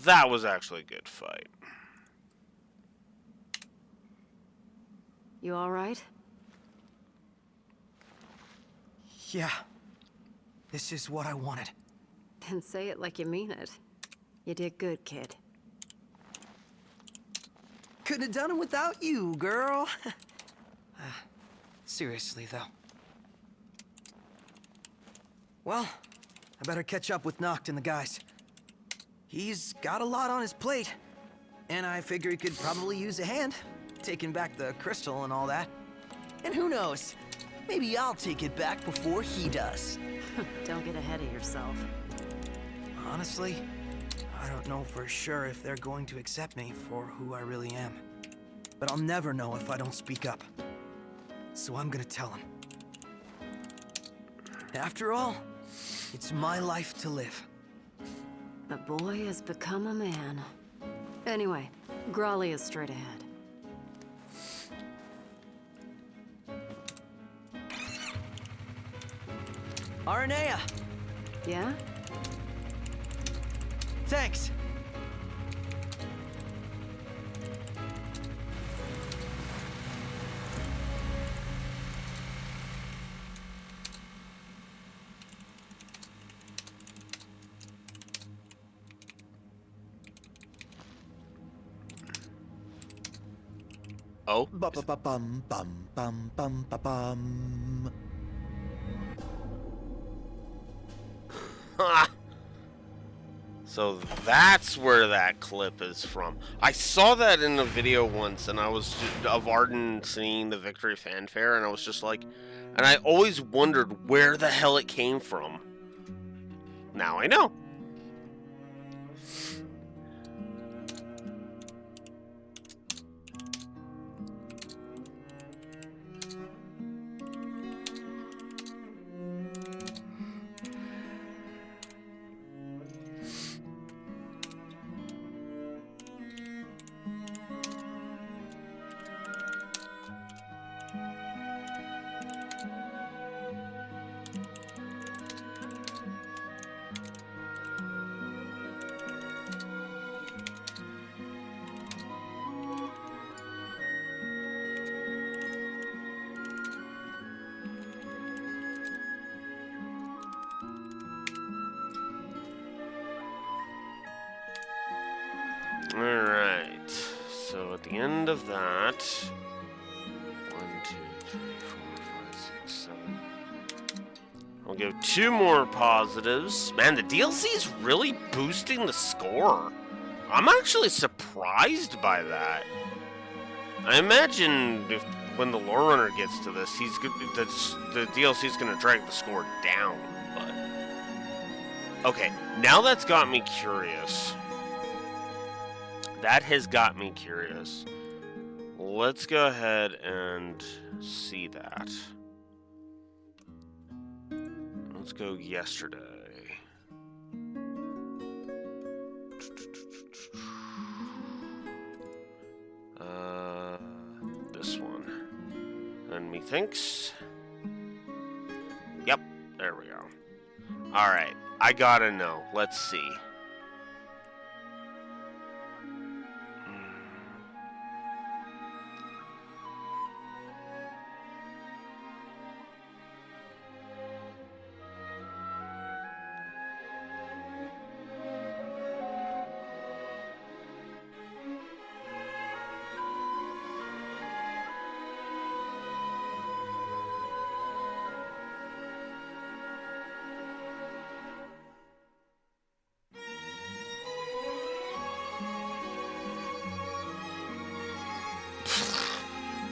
That was actually a good fight. You alright? Yeah. This is what I wanted. Then say it like you mean it. You did good, kid. Couldn't have done it without you, girl. Seriously, though. Well, I better catch up with Noct and the guys. He's got a lot on his plate, and I figure he could probably use a hand, taking back the crystal and all that. And who knows, maybe I'll take it back before he does. Don't get ahead of yourself. Honestly, I don't know for sure if they're going to accept me for who I really am. But I'll never know if I don't speak up. So I'm gonna tell them. After all, it's my life to live. The boy has become a man. Anyway, Grolly is straight ahead. Aranea! Yeah? Thanks. Oh? Bum bum bum bum bum bum. So that's where that clip is from. I saw that in a video once, and I was of Arden singing the victory fanfare, and I was just like, and I always wondered where the hell it came from. Now I know. Alright, so at the end of that, 1, 2, 3, 4, 5, 6, 7. I'll give 2 more positives. Man, the DLC is really boosting the score. I'm actually surprised by that. I imagine if when the lore runner gets to this, the DLC is going to drag the score down. But okay, now that's got me curious. That has got me curious. Let's go ahead and see that. Let's go yesterday. This one. And methinks. Yep, there we go. Alright, I gotta know. Let's see.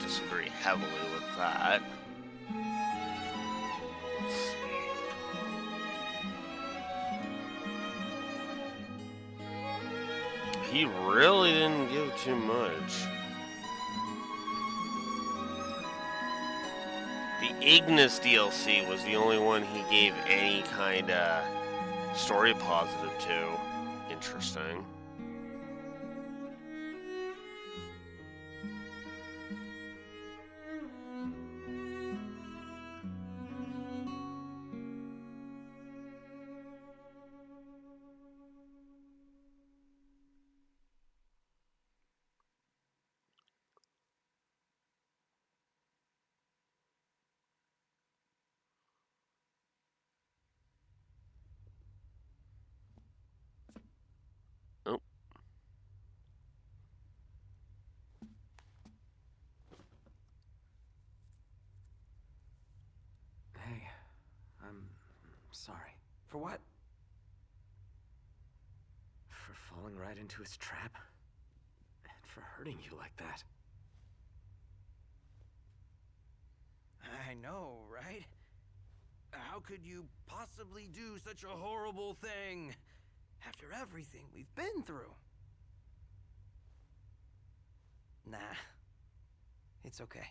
Disagree heavily with that. He really didn't give too much. The Ignis DLC was the only one he gave any kind of story positive to. Interesting. Oh. Hey, I'm sorry. For what? For falling right into his trap? And for hurting you like that. I know, right? How could you possibly do such a horrible thing after everything we've been through? Nah, it's okay.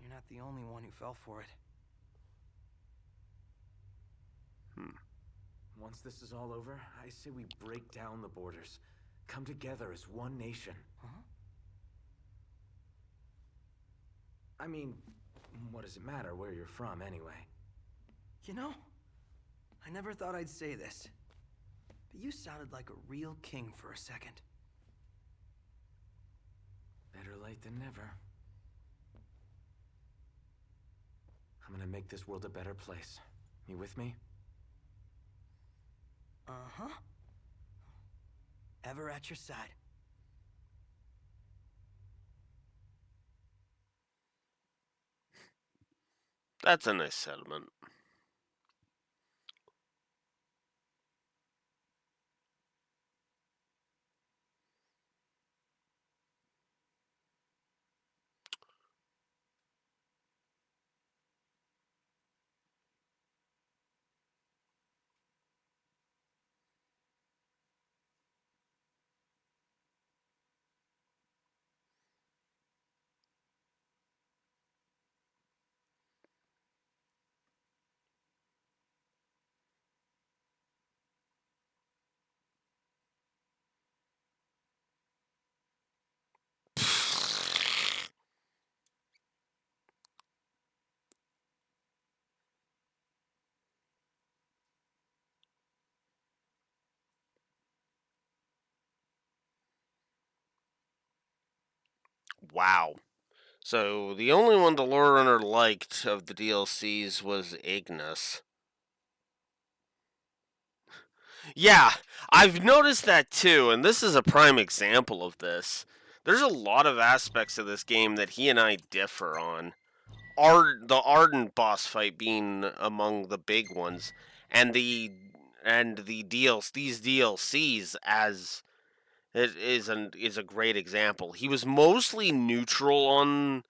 You're not the only one who fell for it. Once this is all over, I say we break down the borders. Come together as one nation. Huh? I mean, what does it matter where you're from, anyway? You know, I never thought I'd say this, but you sounded like a real king for a second. Better late than never. I'm gonna make this world a better place. You with me? Uh-huh. Ever at your side. That's a nice settlement. Wow. So the only one the Lore Runner liked of the DLCs was Ignis. Yeah, I've noticed that too, and this is a prime example of this. There's a lot of aspects of this game that he and I differ on. The Arden boss fight being among the big ones, and the these DLCs as it is a great example. He was mostly neutral on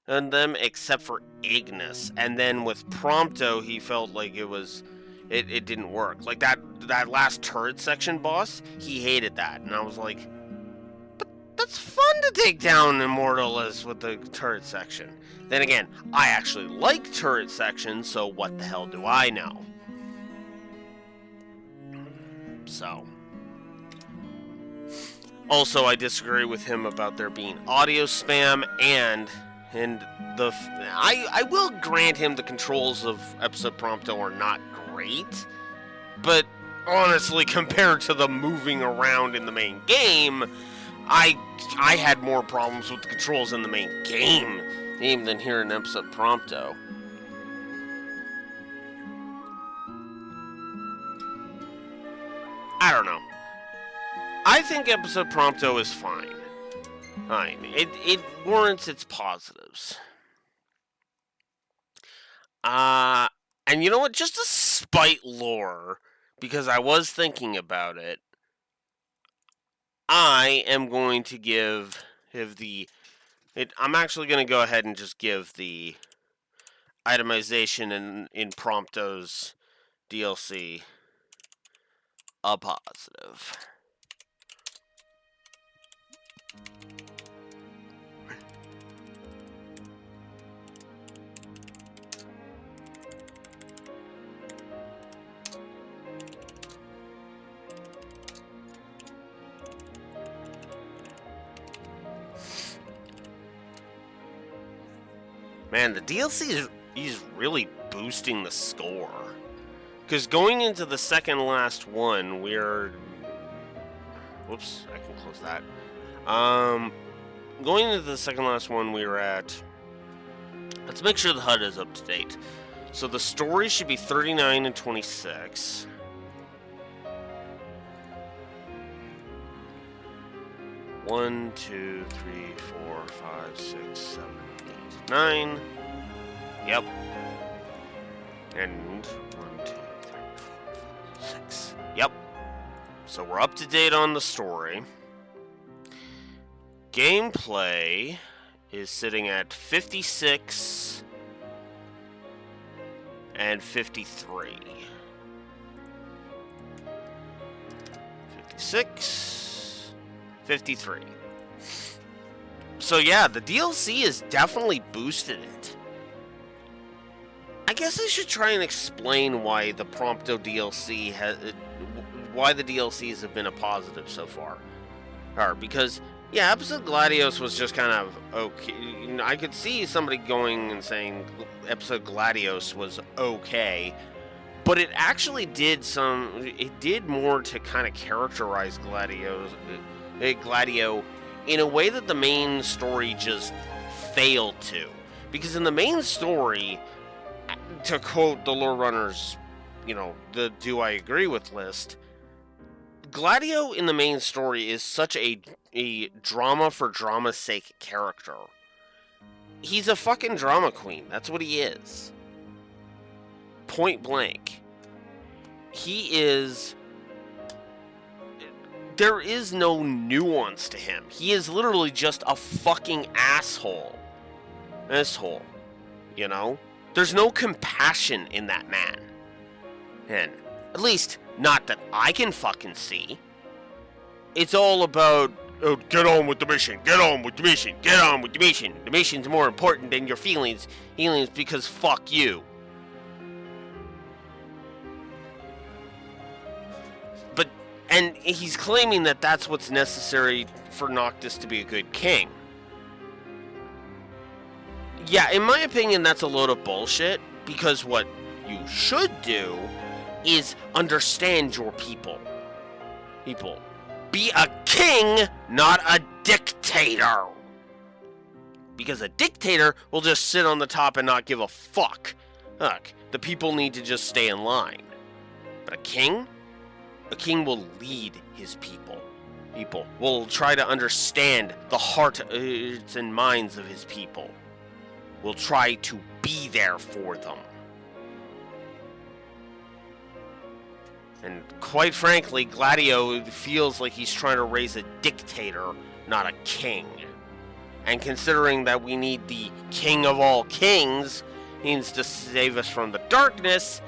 them except for Ignis, and then with Prompto he felt like it didn't work. Like that last turret section boss, he hated that, and I was like, but that's fun to take down Immortalis with the turret section. Then again, I actually like turret sections, so what the hell do I know? So. Also, I disagree with him about there being audio spam, and I will grant him the controls of Episode Prompto are not great, but honestly, compared to the moving around in the main game, I had more problems with the controls in the main game even than here in Episode Prompto. I don't know. I think Episode Prompto is fine. It warrants its positives. And you know what? Just to spite Lore, because I was thinking about it, I am going to give I'm actually going to go ahead and just give the itemization in Prompto's DLC a positive. Man, the DLC is really boosting the score. Because going into the second last one, we're... Whoops, I can close that. Going into the second last one, we were at... Let's make sure the HUD is up to date. So the story should be 39 and 26. One, 2, 3, 4, 5, 6, 7, 8, 9. Yep. And 1, 2, 3, 4, 5, 6. Yep. So we're up to date on the story. Gameplay is sitting at 56 and 53. 56, 53. So yeah, the DLC has definitely boosted it. I guess I should try and explain why the Prompto DLC why the DLCs have been a positive so far. Because yeah, Episode Gladios was just kind of okay. I could see somebody going and saying Episode Gladios was okay, but it actually did more to kind of characterize Gladio in a way that the main story just failed to. Because in the main story, to quote the Lore Runner's, the Do I Agree With list, Gladio in the main story is such a drama for drama's sake character. He's a fucking drama queen. That's what he is. point blank. He is... There is no nuance to him. He is literally just a fucking asshole. Asshole. You know? There's no compassion in that man. And at least, not that I can fucking see. It's all about, oh, get on with the mission, get on with the mission, get on with the mission. The mission's more important than your feelings because fuck you. But, and he's claiming that that's what's necessary for Noctis to be a good king. Yeah, in my opinion, that's a load of bullshit, because what you should do is understand your people. Be a king, not a dictator. Because a dictator will just sit on the top and not give a fuck. Look, the people need to just stay in line. But a king will lead his people. People will try to understand the hearts and minds of his people. Will try to be there for them. And quite frankly, Gladio feels like he's trying to raise a dictator, not a king. And considering that we need the king of all kings, he needs to save us from the darkness,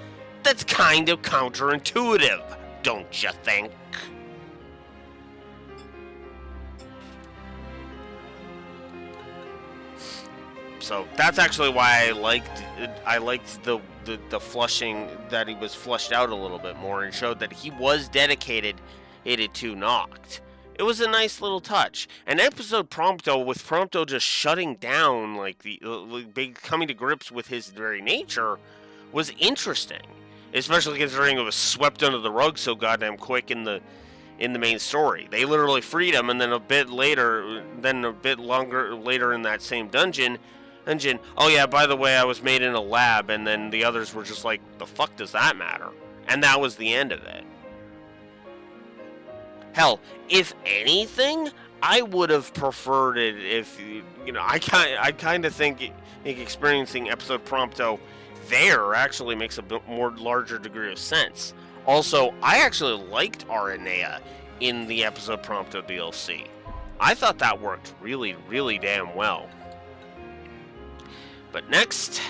that's kind of counterintuitive, don't you think? So that's actually why I liked the flushing, that he was flushed out a little bit more and showed that he was dedicated to Noct. It was a nice little touch. An episode Prompto, with Prompto just shutting down, like coming to grips with his very nature, was interesting. Especially considering it was swept under the rug so goddamn quick in the main story. They literally freed him, and then a bit longer later in that same dungeon, oh yeah, by the way, I was made in a lab, and then the others were just like, the fuck does that matter? And that was the end of it. Hell, if anything, I would have preferred it if, you know, I kind of think experiencing episode Prompto there actually makes a bit more larger degree of sense. Also, I actually liked Aranea in the episode Prompto DLC. I thought that worked really, really damn well. But next,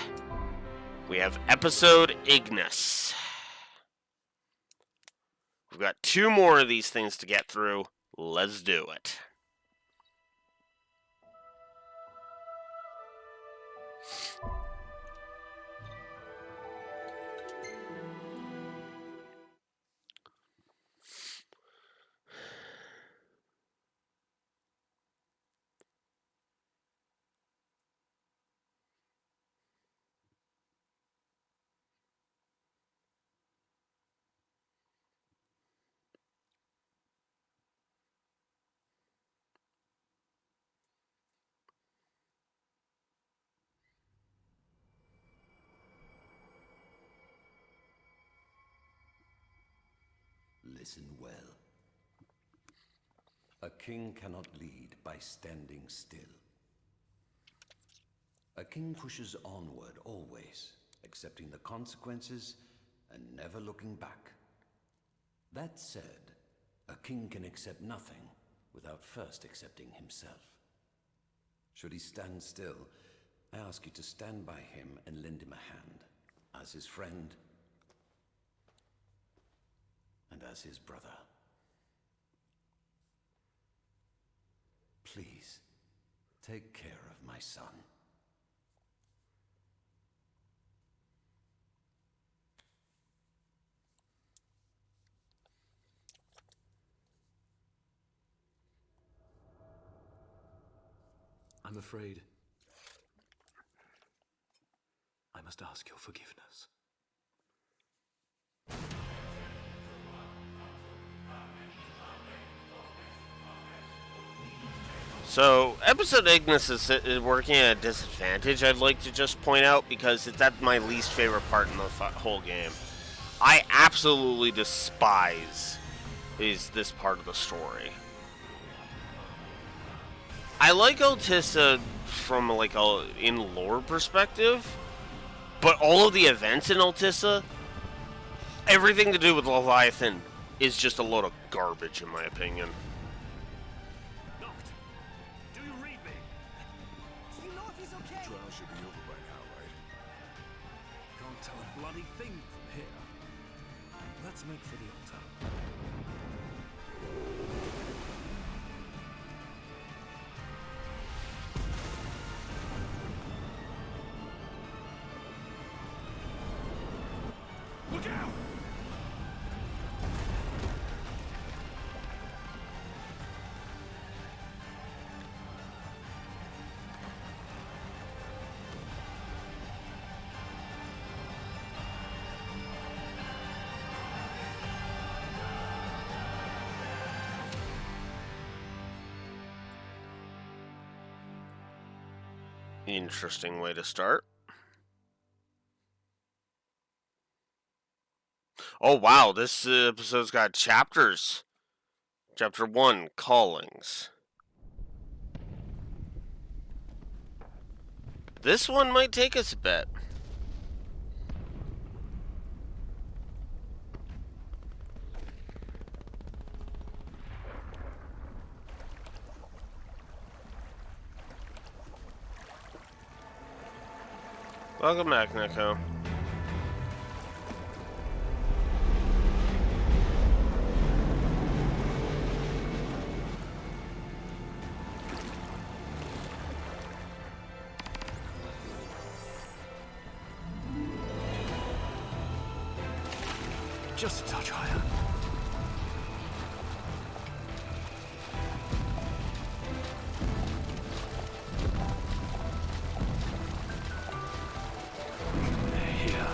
we have episode Ignis. We've got 2 more of these things to get through. Let's do it. Listen well. A king cannot lead by standing still. A king pushes onward always, accepting the consequences and never looking back. That said, a king can accept nothing without first accepting himself. Should he stand still, I ask you to stand by him and lend him a hand, as his friend and as his brother. Please, take care of my son. I'm afraid I must ask your forgiveness. So, episode Ignis is working at a disadvantage, I'd like to just point out, because that's my least favorite part in the whole game. I absolutely despise this part of the story. I like Altissa from like a in lore perspective, But all of the events in Altissa, everything to do with Leviathan, is just a load of garbage, in my opinion. Do you read me? Do you know if he's okay? The trial should be over by now, right? Can't tell a bloody thing from here. Let's make for the altar. Look out! Interesting way to start. Oh wow, this episode's got chapters. Chapter 1, Callings. This one might take us a bit. Welcome back, Neko. Just a touch higher. Here.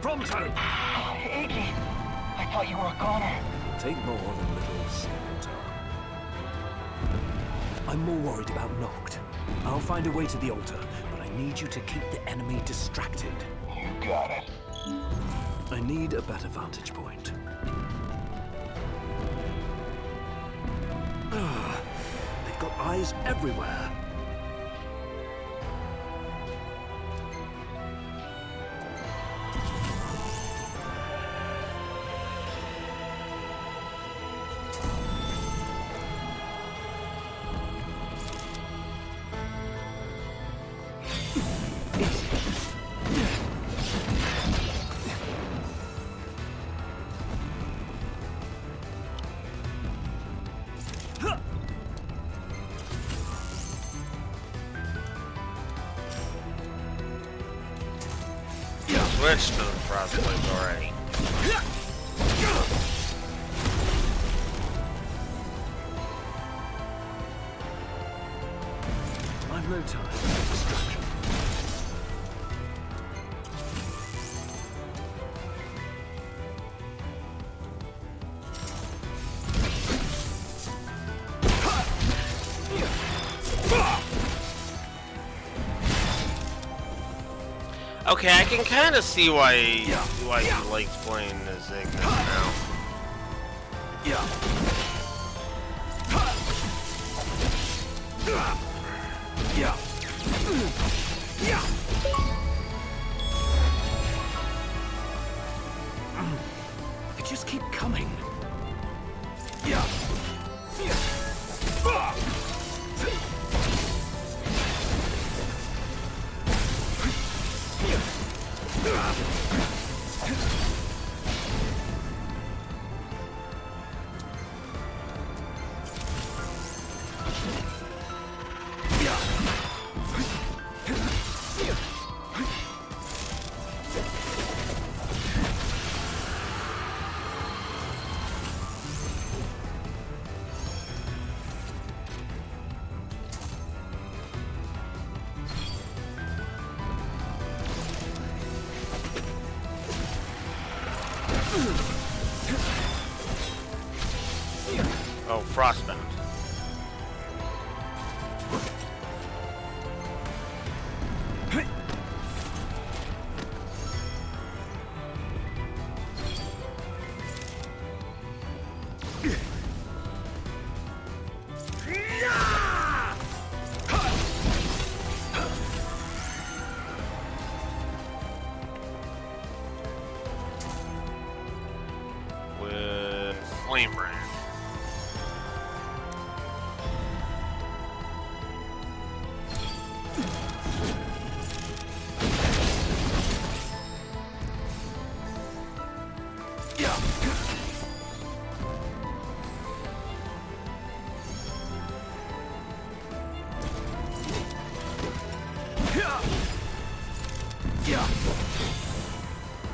Prompto! Iggy, I thought you were a goner. Take more than little Singleton. I'm more worried about Noct. I'll find a way to the altar, but I need you to keep the enemy distracted. You got it. I need a better vantage point. They've got eyes everywhere. Switch to the frostblade already. I've no time for distraction. Okay, I can kind of see why he likes playing as Ignis now. They just keep coming. Oh, Frostbound.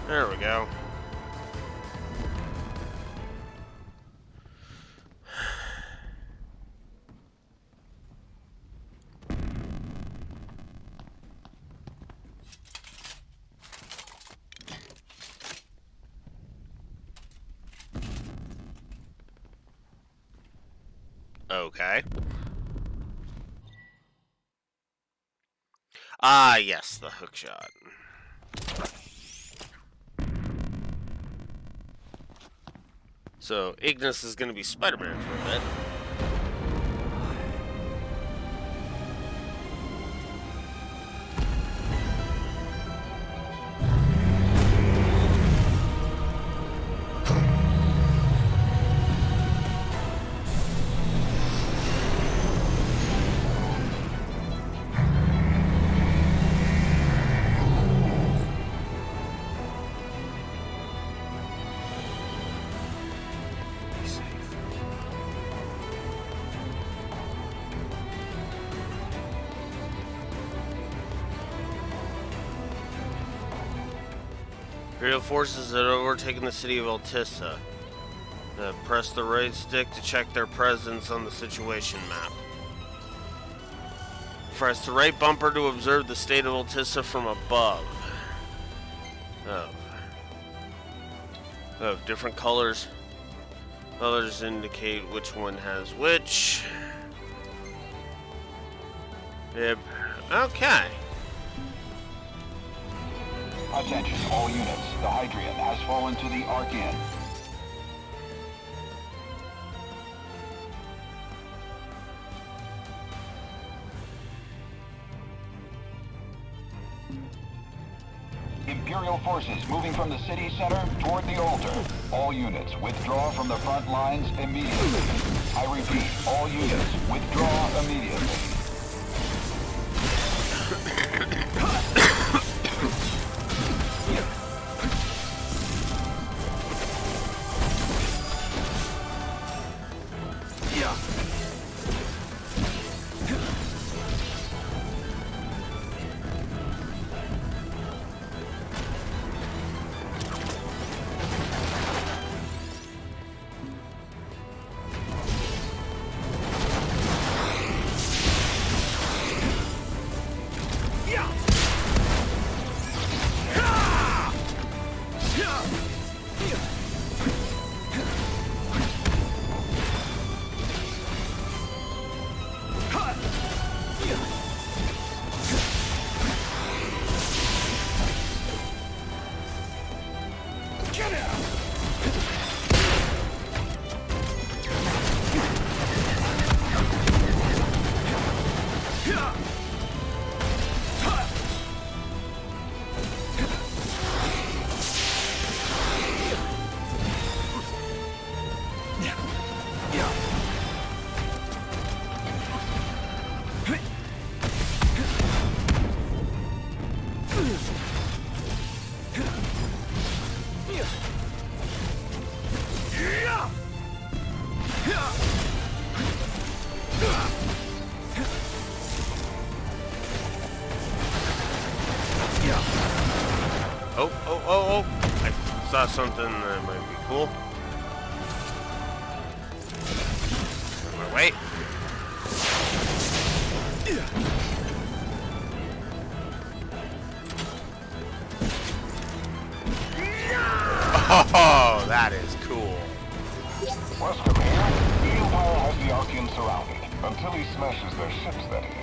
There we go. Okay. Ah, yes, the hook shot. So, Ignis is going to be Spider-Man for a bit. Imperial forces had overtaken the city of Altissa. Press the right stick to check their presence on the situation map. Press the right bumper to observe the state of Altissa from above. Different colors. Colors indicate which one has which. Yep. Okay. Attention, all units. The Hydrian has fallen to the Archean. Imperial forces moving from the city center toward the altar. All units, withdraw from the front lines immediately. I repeat, all units, withdraw immediately. Oh, I saw something that might be cool. Wait. Oh, that is cool. Wesker here. The Empire has the Archean surrounded. Until he smashes their ships, that is.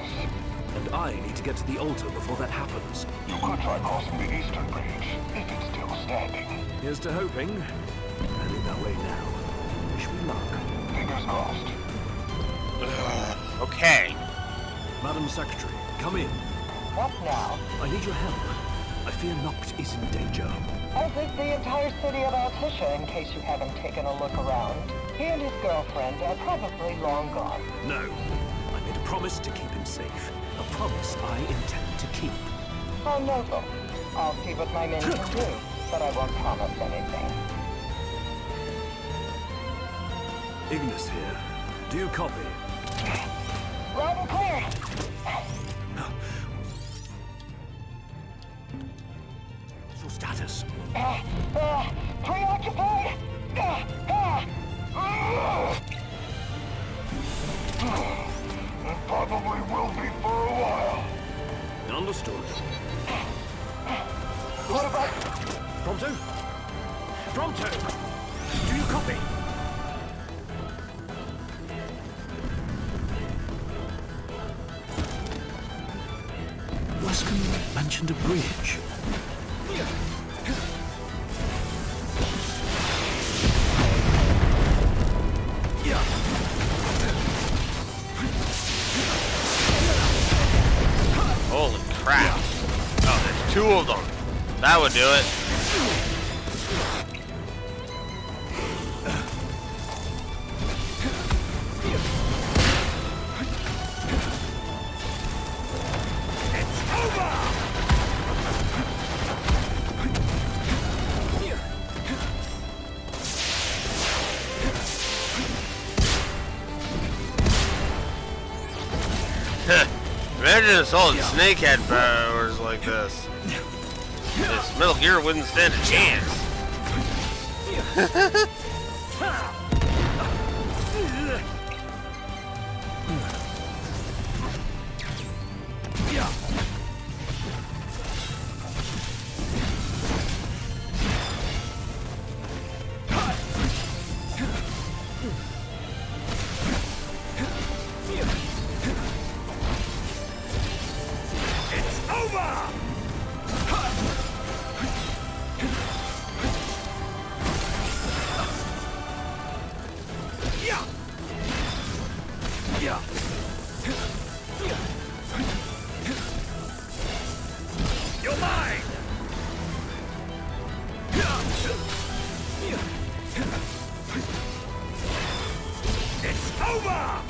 And I need to get to the altar before that happens. You could try crossing the eastern bridge, if it's still standing. Here's to hoping. Heading that way now. Wish me luck. Fingers crossed. Okay. Madam Secretary, come in. What now? I need your help. I fear Noct is in danger. As is the entire city of Altissia, in case you haven't taken a look around. He and his girlfriend are probably long gone. No. I made a promise to keep him safe. A promise I intend to keep. How noble. I'll see what my men can do, but I won't promise anything. Ignis here. Do you copy? Loud and clear. status? Preoccupied? It probably will be for a while. Understood. What about... Prompto? Prompto! Do you copy? Luskan mentioned a bridge. Holy crap. Oh, there's two of them. That would do it. Imagine if Solid Snake had powers like this. This Metal Gear wouldn't stand a chance. You're mine! It's over!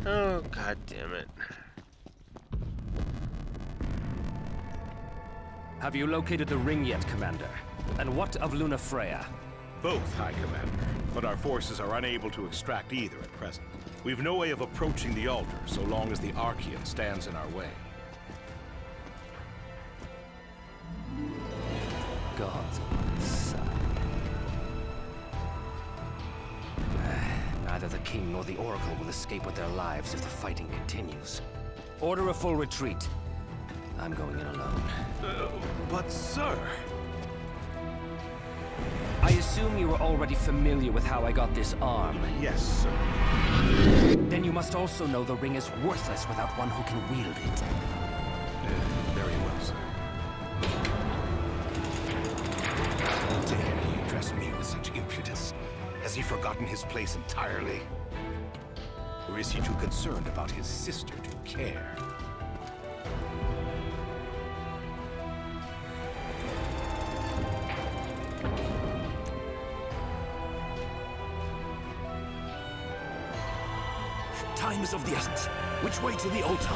Oh, god damn it. Have you located the ring yet, Commander? And what of Luna Freya? Both, High Commander. But our forces are unable to extract either at present. We've no way of approaching the altar so long as the Archean stands in our way. God's son. Neither the King nor the Oracle will escape with their lives if the fighting continues. Order a full retreat. I'm going in alone. But sir... I assume you are already familiar with how I got this arm. Yes, sir. Then you must also know the ring is worthless without one who can wield it. Very well, sir. How dare he address me with such impudence? Has he forgotten his place entirely? Or is he too concerned about his sister to care? Time is of the essence. Which way to the altar?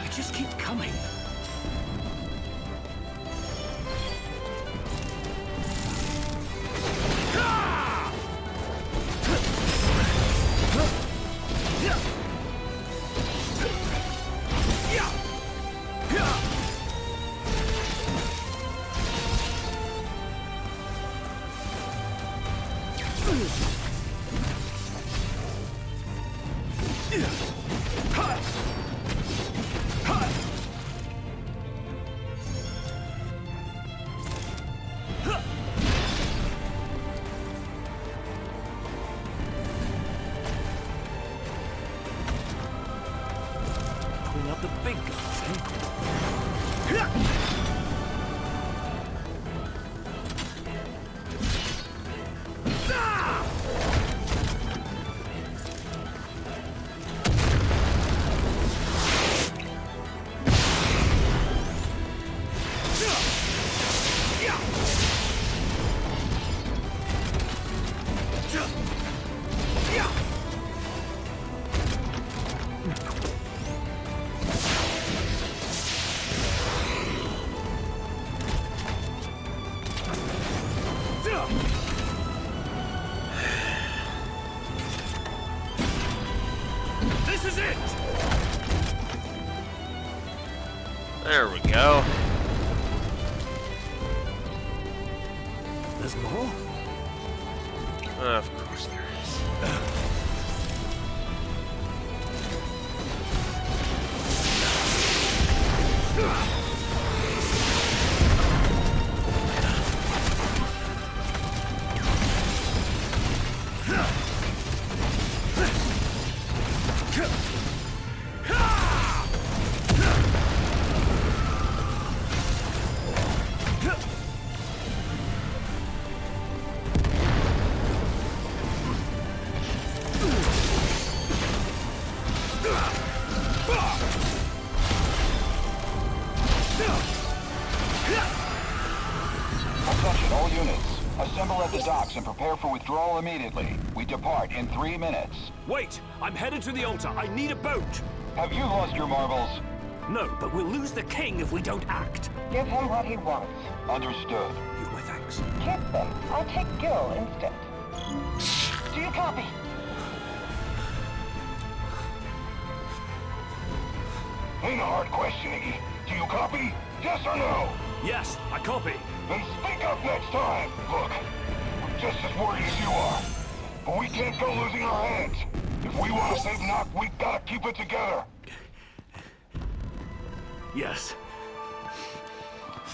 They just keep coming. Pulling out the big guns, eh? This is it! There we go. There's more? Of course there is. Attention, all units. Assemble at the docks and prepare for withdrawal immediately. We depart in 3 minutes. Wait! I'm headed to the altar. I need a boat! Have you lost your marbles? No, but we'll lose the king if we don't act. Give him what he wants. Understood. You've my thanks. Keep them. I'll take Gil instead. Do you copy? Ain't a hard question, Iggy. Do you copy? Yes or no? Yes, I copy. Then speak up next time. Look, I'm just as worried as you are. But we can't go losing our heads. If we want to save Noct, we gotta keep it together. Yes.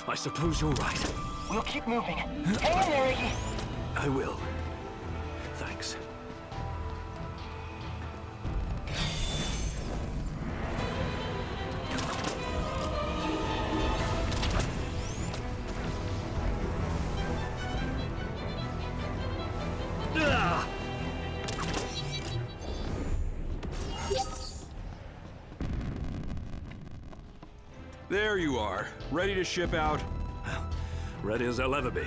I suppose you're right. We'll keep moving. Hang in there, Iggy. I will. Thanks. There you are, ready to ship out. Ready as I'll ever be.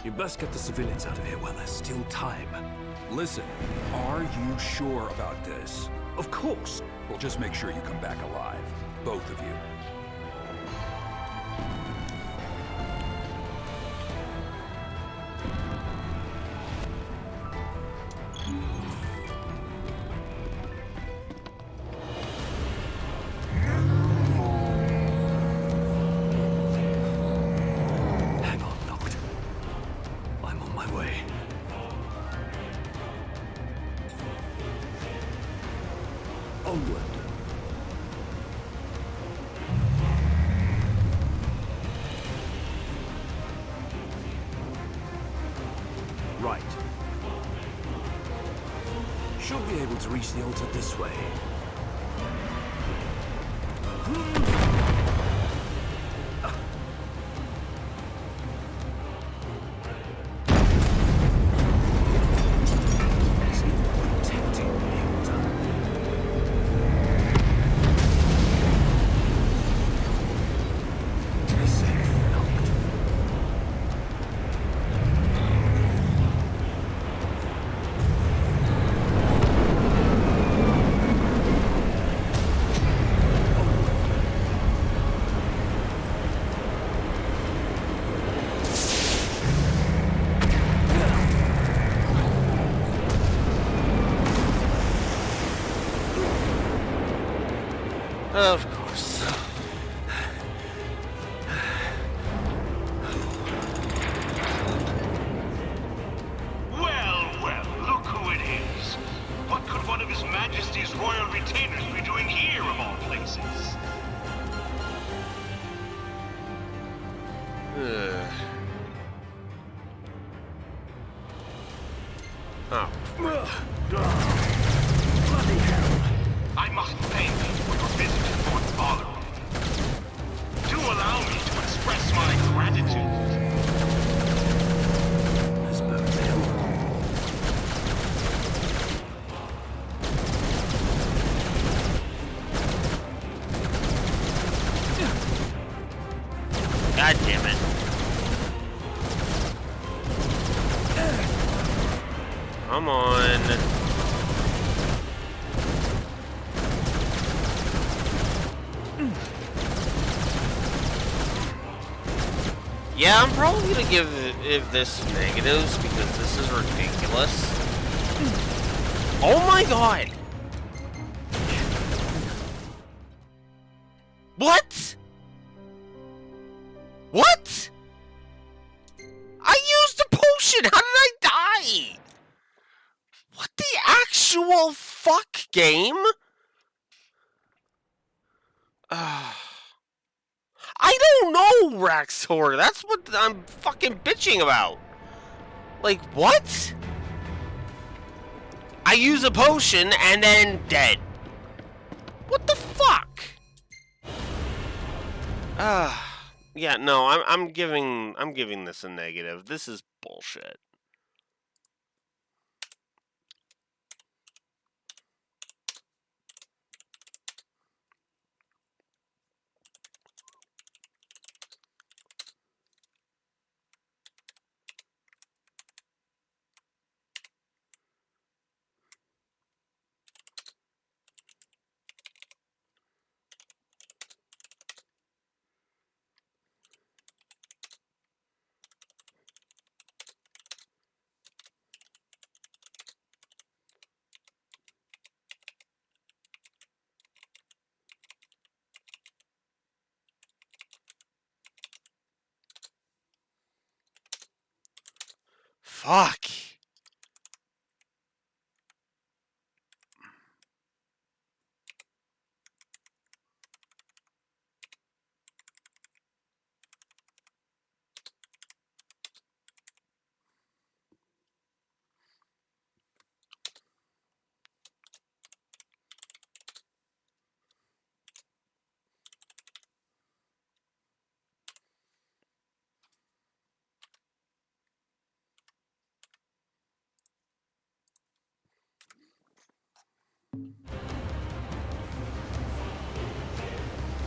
You best get the civilians out of here while there's still time. Listen, are you sure about this? Of course. Well, just make sure you come back alive. Both of you. Hang on, Noct. I'm on my way. Onward. Right. Should be able to reach the altar this way. Of course. Well, royal retainers be doing here, of all places? Oh. Bloody hell! I must thank you for your visit to Fort Ballery. Do allow me to express my gratitude. God damn it. Come on. Yeah, I'm probably gonna give this negatives because this is ridiculous. Oh my god! What? What? I used a potion! How did I die? What the actual fuck, game? I don't know, Raxor. That's what I'm fucking bitching about. Like, what? I use a potion and then dead. What the fuck? Yeah, no, I'm giving this a negative. This is bullshit. Fuck.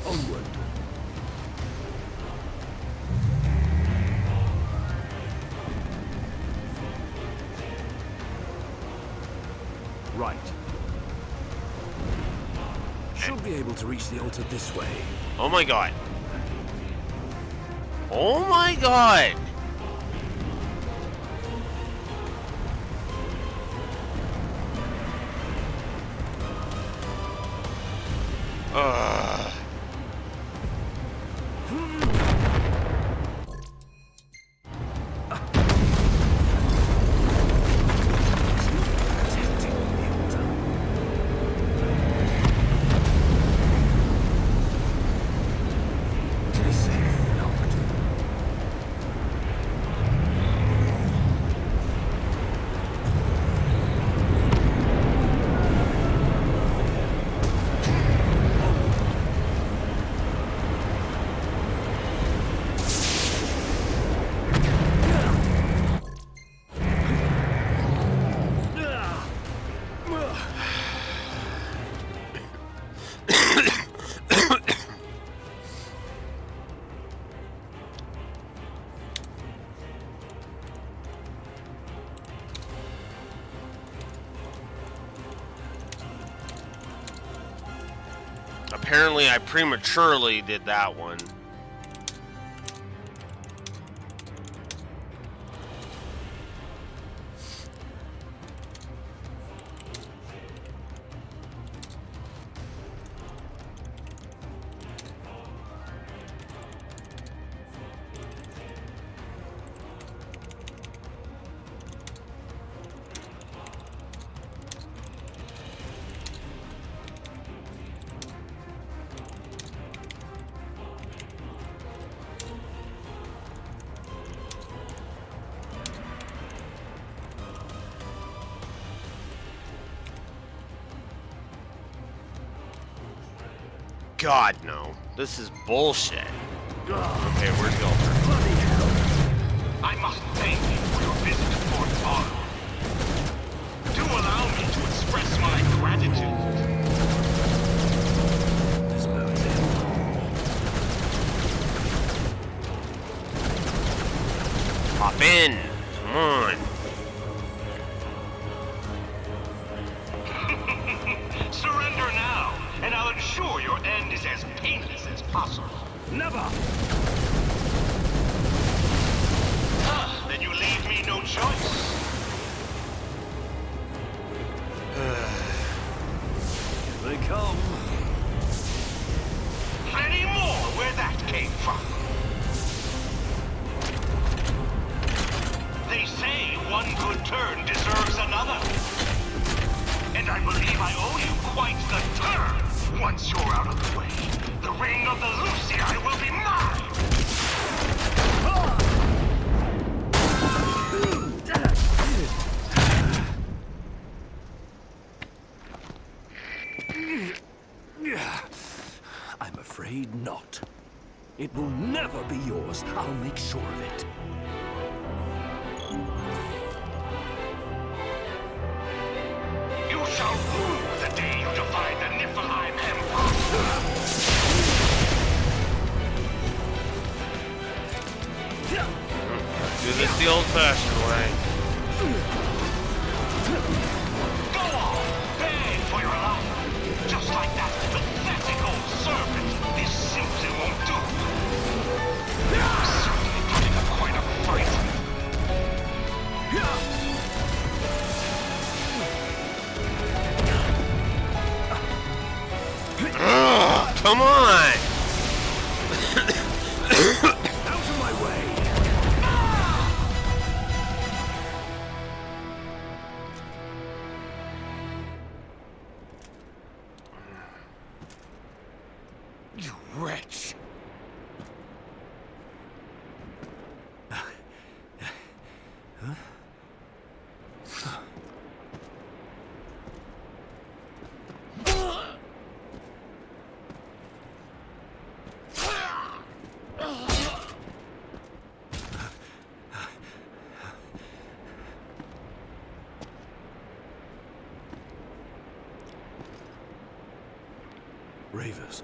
Onward. Right. Should be able to reach the altar this way. Oh my god. Oh my god. Apparently, I prematurely did that one. God, no. This is bullshit. Okay, where's Gulper? I must thank you for your visit to Fort Farm. Do allow me to express my gratitude. Hop in. Come on. Surrender now, and I'll ensure your end is as painless as possible. Never! Then you leave me no choice. They come. Plenty more where that came from. They say one good turn deserves another. And I believe I owe you quite the turn. Once you're out of the way, the ring of the Lucii will be mine! I'm afraid not. It will never be yours. I'll make sure of it. You shall rue the day you defy the Niflheim Empire! Do this the old-fashioned way. Go on! Beg for your life! Just like that pathetic old servant, this simply won't do. You're certainly putting up quite a fight. Ugh, come on! Out of my way! You wretch! Ravers.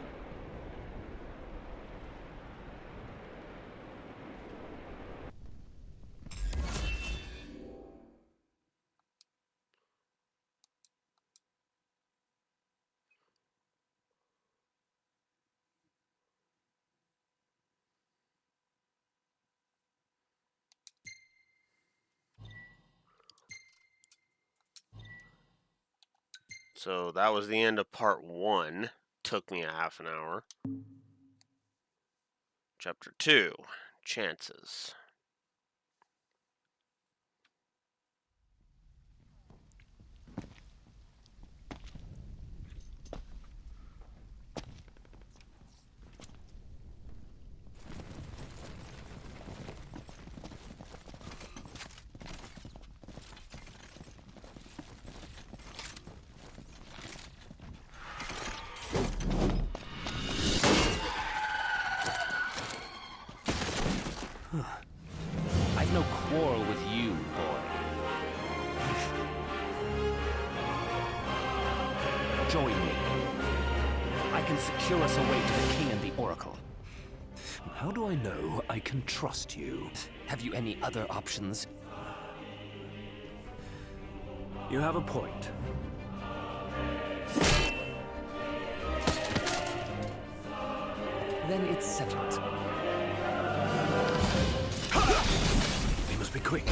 So that was the end of part 1. Took me a half an hour. Chapter 2, Chances. I've no quarrel with you, boy. Join me. I can secure us a way to the King and the Oracle. How do I know I can trust you? Have you any other options? You have a point. Then it's settled. We must be quick.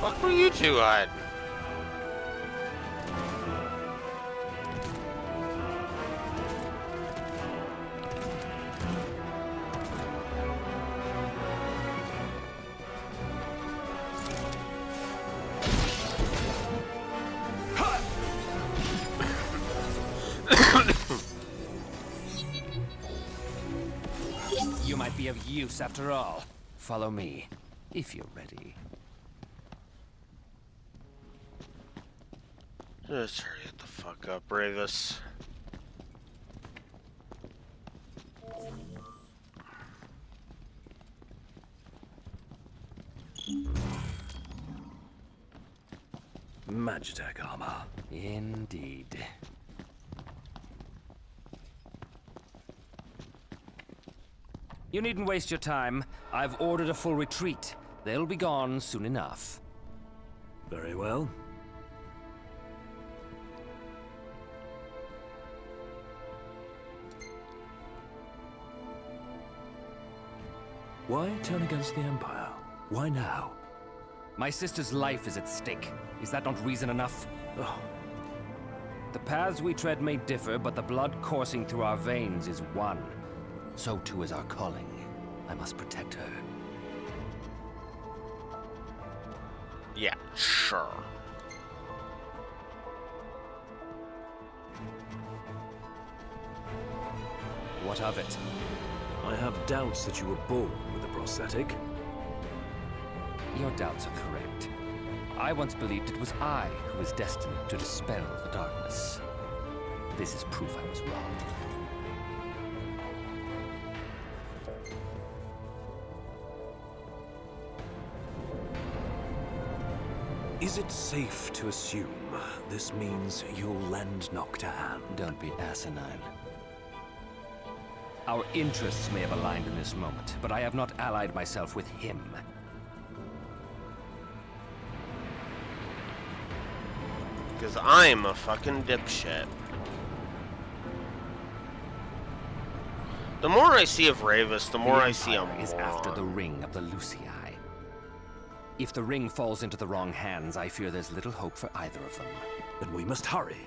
Fuck were you two at? You might be of use after all. Follow me, if you're ready. Just hurry the fuck up, Ravis. Magitech armor. Indeed. You needn't waste your time. I've ordered a full retreat. They'll be gone soon enough. Very well. Why turn against the Empire? Why now? My sister's life is at stake. Is that not reason enough? Oh. The paths we tread may differ, but the blood coursing through our veins is one. So too is our calling. I must protect her. Yeah, sure. What of it? I have doubts that you were born with a prosthetic. Your doubts are correct. I once believed it was I who was destined to dispel the darkness. This is proof I was wrong. Is it safe to assume this means you'll lend Noct a hand? Don't be asinine. Our interests may have aligned in this moment, but I have not allied myself with him. Because I'm a fucking dipshit. The more I see of Ravis, the more I see him is after the ring of the Lucii. If the ring falls into the wrong hands, I fear there's little hope for either of them. Then we must hurry.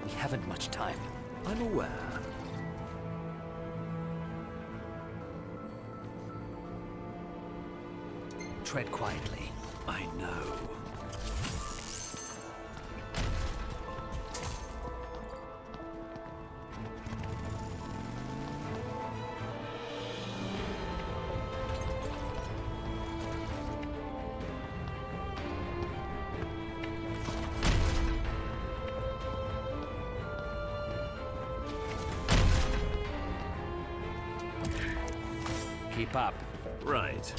We haven't much time. I'm aware. Tread quietly. I know. Keep up. Right.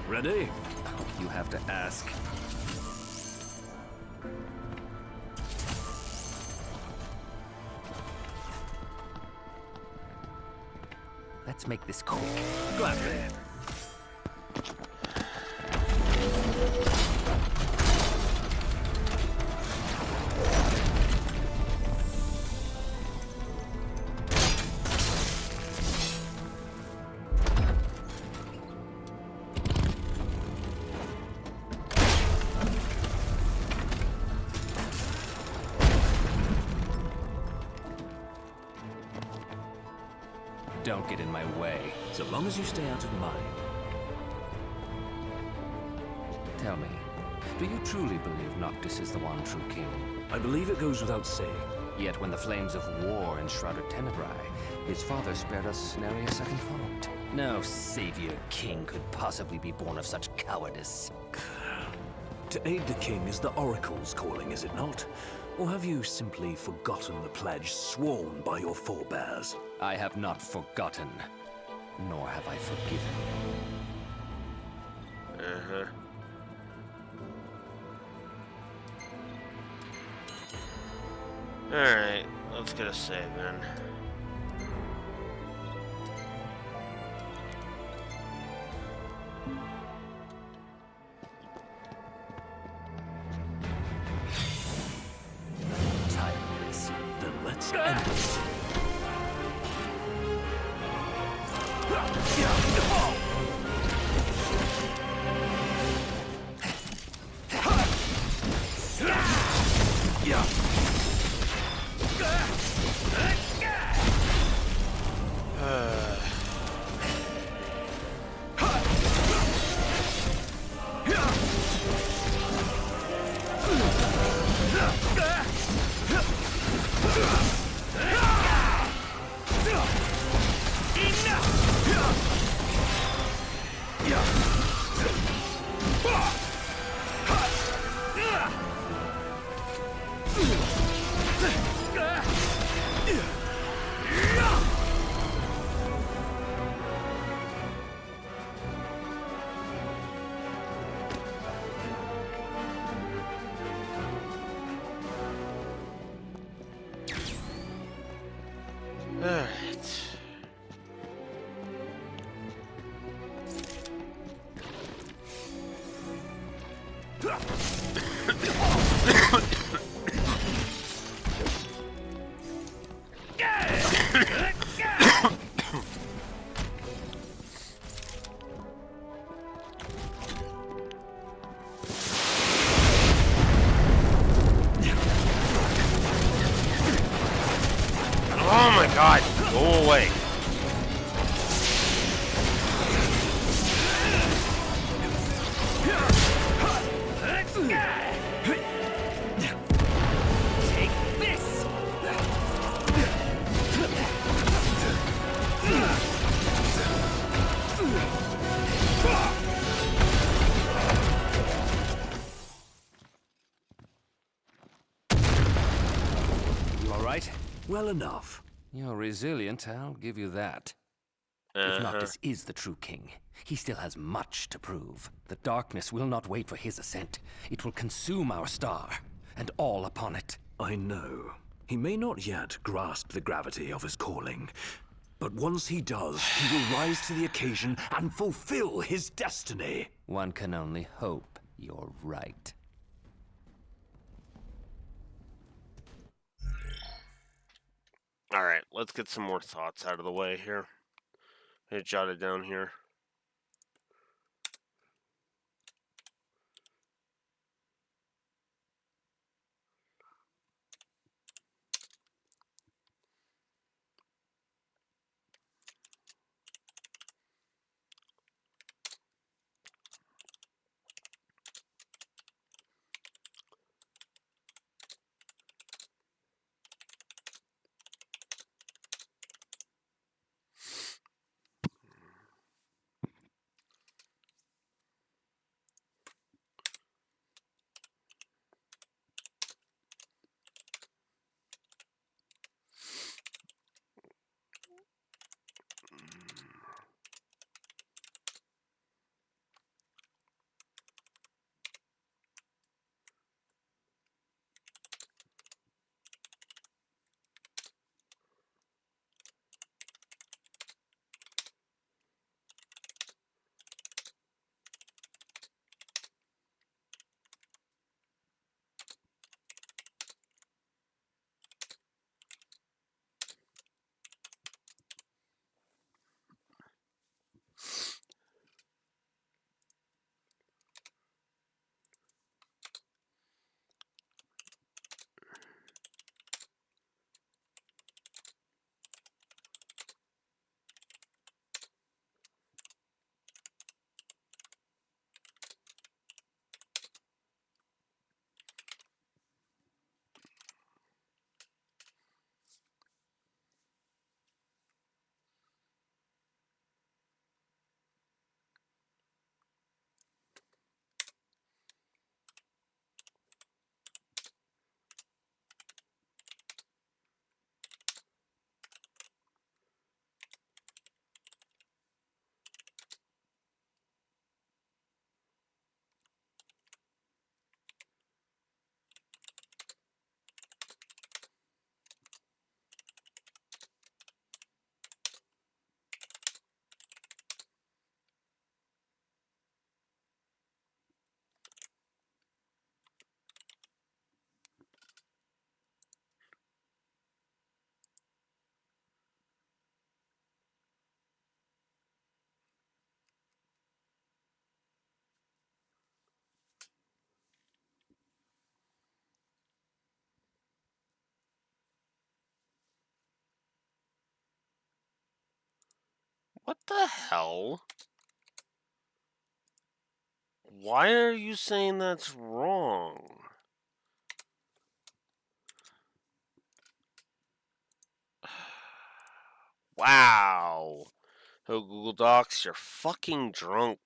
Ready? You have to ask. Let's make this quick. Gladly. Don't get in my way. So long as you stay out of mine. Tell me, do you truly believe Noctis is the one true king? I believe it goes without saying. Yet when the flames of war enshrouded Tenebrae, his father spared us nary a second thought. No savior king could possibly be born of such cowardice. To aid the king is the Oracle's calling, is it not? Or have you simply forgotten the pledge sworn by your forebears? I have not forgotten, nor have I forgiven. Uh-huh. Alright. let's get a save then. Timeless. Then let's end this. Alright. Oh my god, go away. Take this! You all right? Well enough. You're resilient, I'll give you that. If Noctis is the true king, he still has much to prove. The darkness will not wait for his ascent. It will consume our star, and all upon it. I know. He may not yet grasp the gravity of his calling, but once he does, he will rise to the occasion and fulfill his destiny. One can only hope you're right. Alright, let's get some more thoughts out of the way here. I jotted down here. What the hell? Why are you saying that's wrong? Wow. Oh, Google Docs, you're fucking drunk.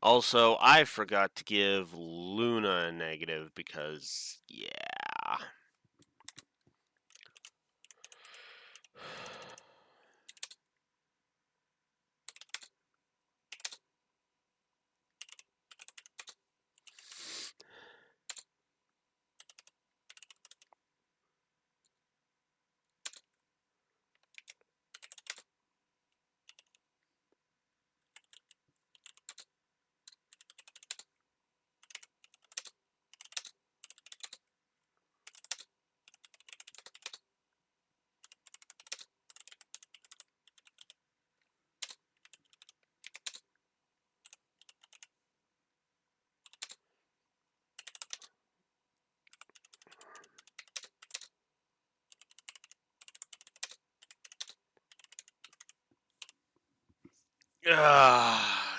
Also, I forgot to give Luna a negative because, yeah.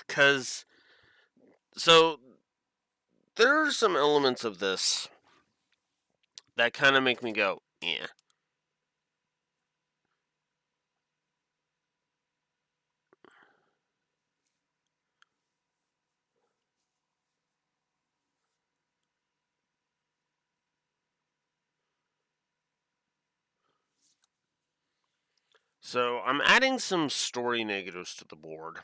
Because, so, there are some elements of this that kind of make me go, yeah. So, I'm adding some story negatives to the board.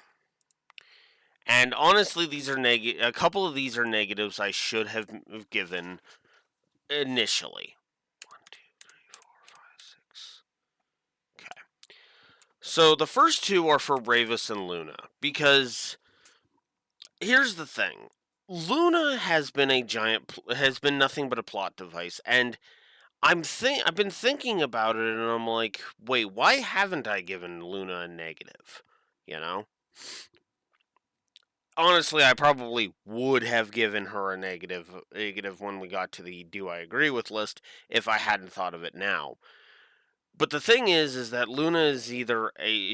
And honestly, these are a couple of these are negatives I should have given initially. 1, 2, 3, 4, 5, 6. Okay. So the first two are for Rayvis and Luna, because here's the thing. Luna has been nothing but a plot device, and I've been thinking about it, and I'm like, wait, why haven't I given Luna a negative? You know? Honestly, I probably would have given her a negative when we got to the do I agree with list if I hadn't thought of it now. But the thing is that Luna is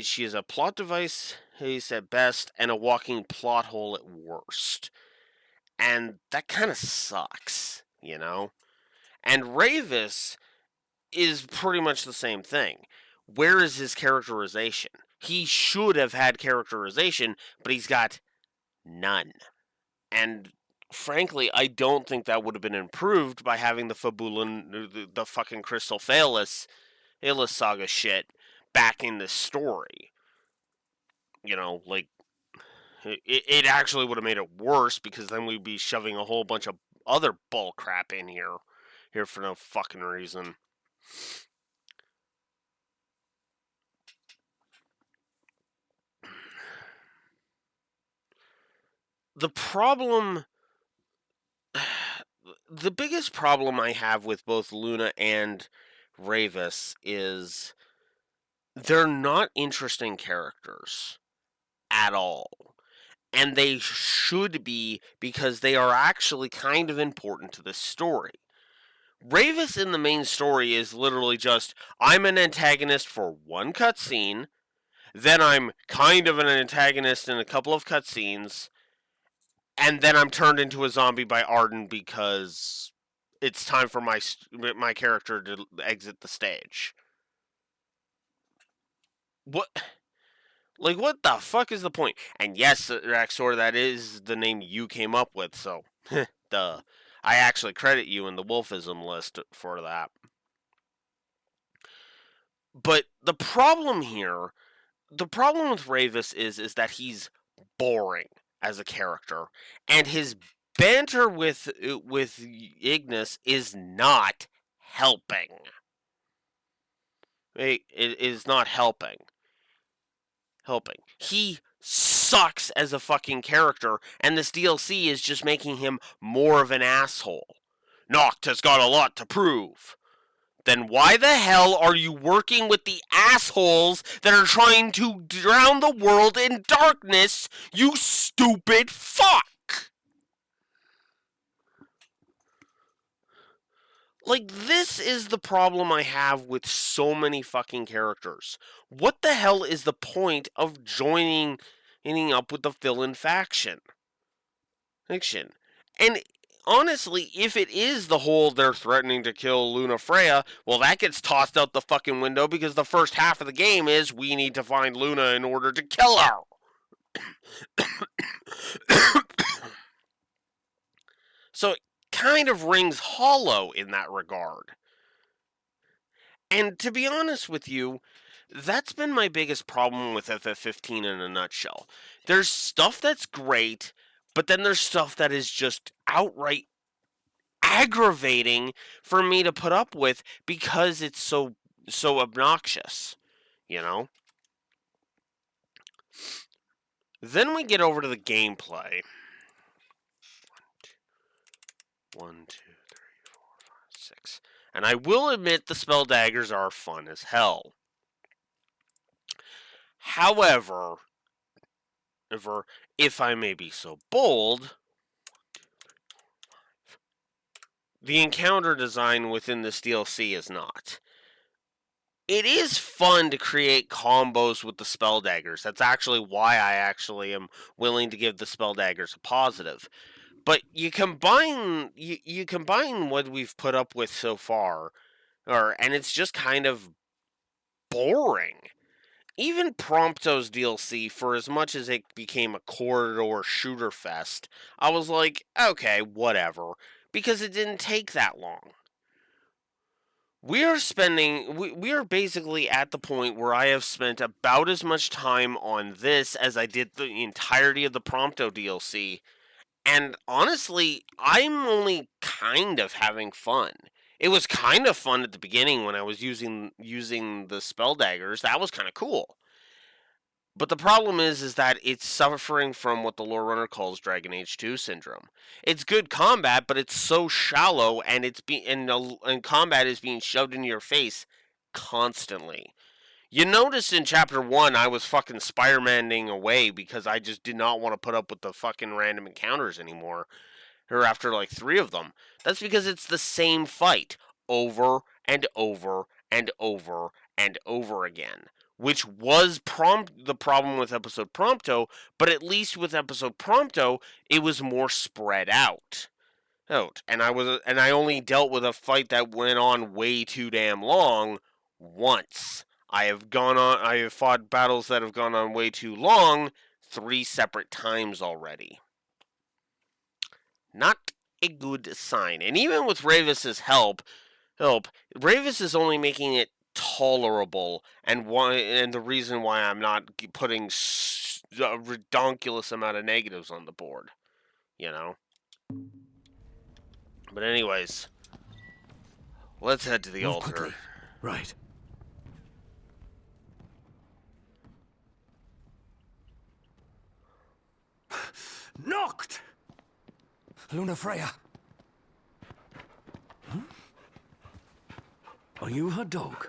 she is a plot device, at best, and a walking plot hole at worst. And that kind of sucks, you know? And Rayvis is pretty much the same thing. Where is his characterization? He should have had characterization, but he's got none. And frankly, I don't think that would have been improved by having the Fabulin, the fucking Crystal Phallus saga shit back in the story. You know, like, it actually would have made it worse, because then we'd be shoving a whole bunch of other bull crap in here for no fucking reason. The biggest problem I have with both Luna and Rayvis is they're not interesting characters at all. And they should be, because they are actually kind of important to this story. Rayvis in the main story is literally just, I'm an antagonist for one cutscene, Then I'm kind of an antagonist in a couple of cutscenes, and then I'm turned into a zombie by Arden because it's time for my character to exit the stage. What? Like, what the fuck is the point? And yes, Raxor, that is the name you came up with, so, duh. I actually credit you in the Wolfism list for that. But the problem here, the problem with Rayvis is that he's boring as a character, and his banter with Ignis is not helping. It is not helping. He sucks as a fucking character, and this DLC is just making him more of an asshole. Noct has got a lot to prove. Then why the hell are you working with the assholes that are trying to drown the world in darkness, you stupid fuck? Like, this is the problem I have with so many fucking characters. What the hell is the point of joining up with the villain faction? And honestly, if it is the whole they're threatening to kill Lunafreya, well, that gets tossed out the fucking window because the first half of the game is we need to find Luna in order to kill her. So it kind of rings hollow in that regard. And to be honest with you, that's been my biggest problem with FF15 in a nutshell. There's stuff that's great, but then there's stuff that is just outright aggravating for me to put up with because it's so obnoxious, you know? Then we get over to the gameplay. 1, 2, 3, 4, 5, 6. And I will admit the spell daggers are fun as hell. However, if I may be so bold, the encounter design within this DLC is not. It is fun to create combos with the spell daggers. That's actually why I actually am willing to give the spell daggers a positive. But you combine what we've put up with so far, and it's just kind of boring. Even Prompto's DLC, for as much as it became a corridor shooter fest, I was like, okay, whatever, because it didn't take that long. We are basically at the point where I have spent about as much time on this as I did the entirety of the Prompto DLC, and honestly, I'm only kind of having fun. It was kind of fun at the beginning when I was using the spell daggers. That was kind of cool. But the problem is that it's suffering from what the lore runner calls Dragon Age 2 syndrome. It's good combat, but it's so shallow, and and combat is being shoved into your face constantly. You noticed in Chapter 1, I was fucking Spider-Man-ing away because I just did not want to put up with the fucking random encounters anymore. Or after like 3 of them. That's because it's the same fight over and over and over and over again. Which was the problem with Episode Prompto, but at least with Episode Prompto, it was more spread out. And I only dealt with a fight that went on way too damn long once. I have fought battles that have gone on way too long 3 separate times already. Not a good sign. And even with Rayvis's help, Rayvis is only making it tolerable, and the reason why I'm not putting a redonkulous amount of negatives on the board, you know? But anyways, let's head to the altar. Quickly. Right. Noct! Lunafreya. Are you her dog?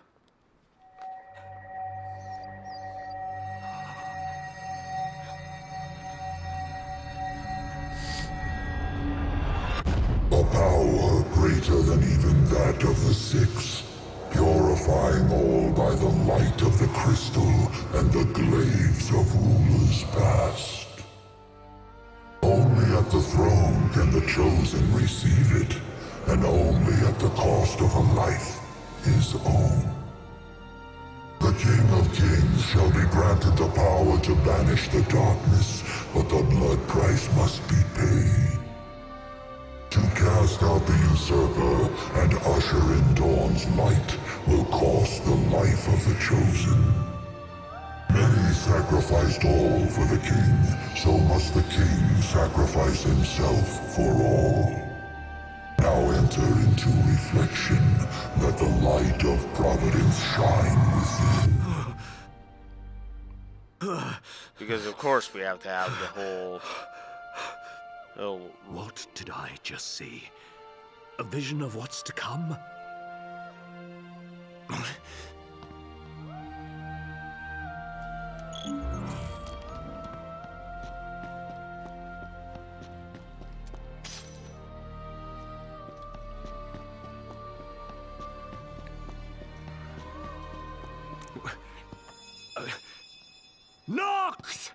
A power greater than even that of the Six. Purify purifying all by the light of the crystal and the glaives of rulers past. Only at the throne can the chosen receive it, and only at the cost of a life his own. The King of Kings shall be granted the power to banish the darkness, but the blood price must be paid. To cast out the usurper and usher in dawn's light will cost the life of the chosen. Many sacrificed all for the king, so must the king sacrifice himself for all. Now enter into reflection, let the light of providence shine within. Because of course we have to have the whole... What did I just see? A vision of what's to come? Noct!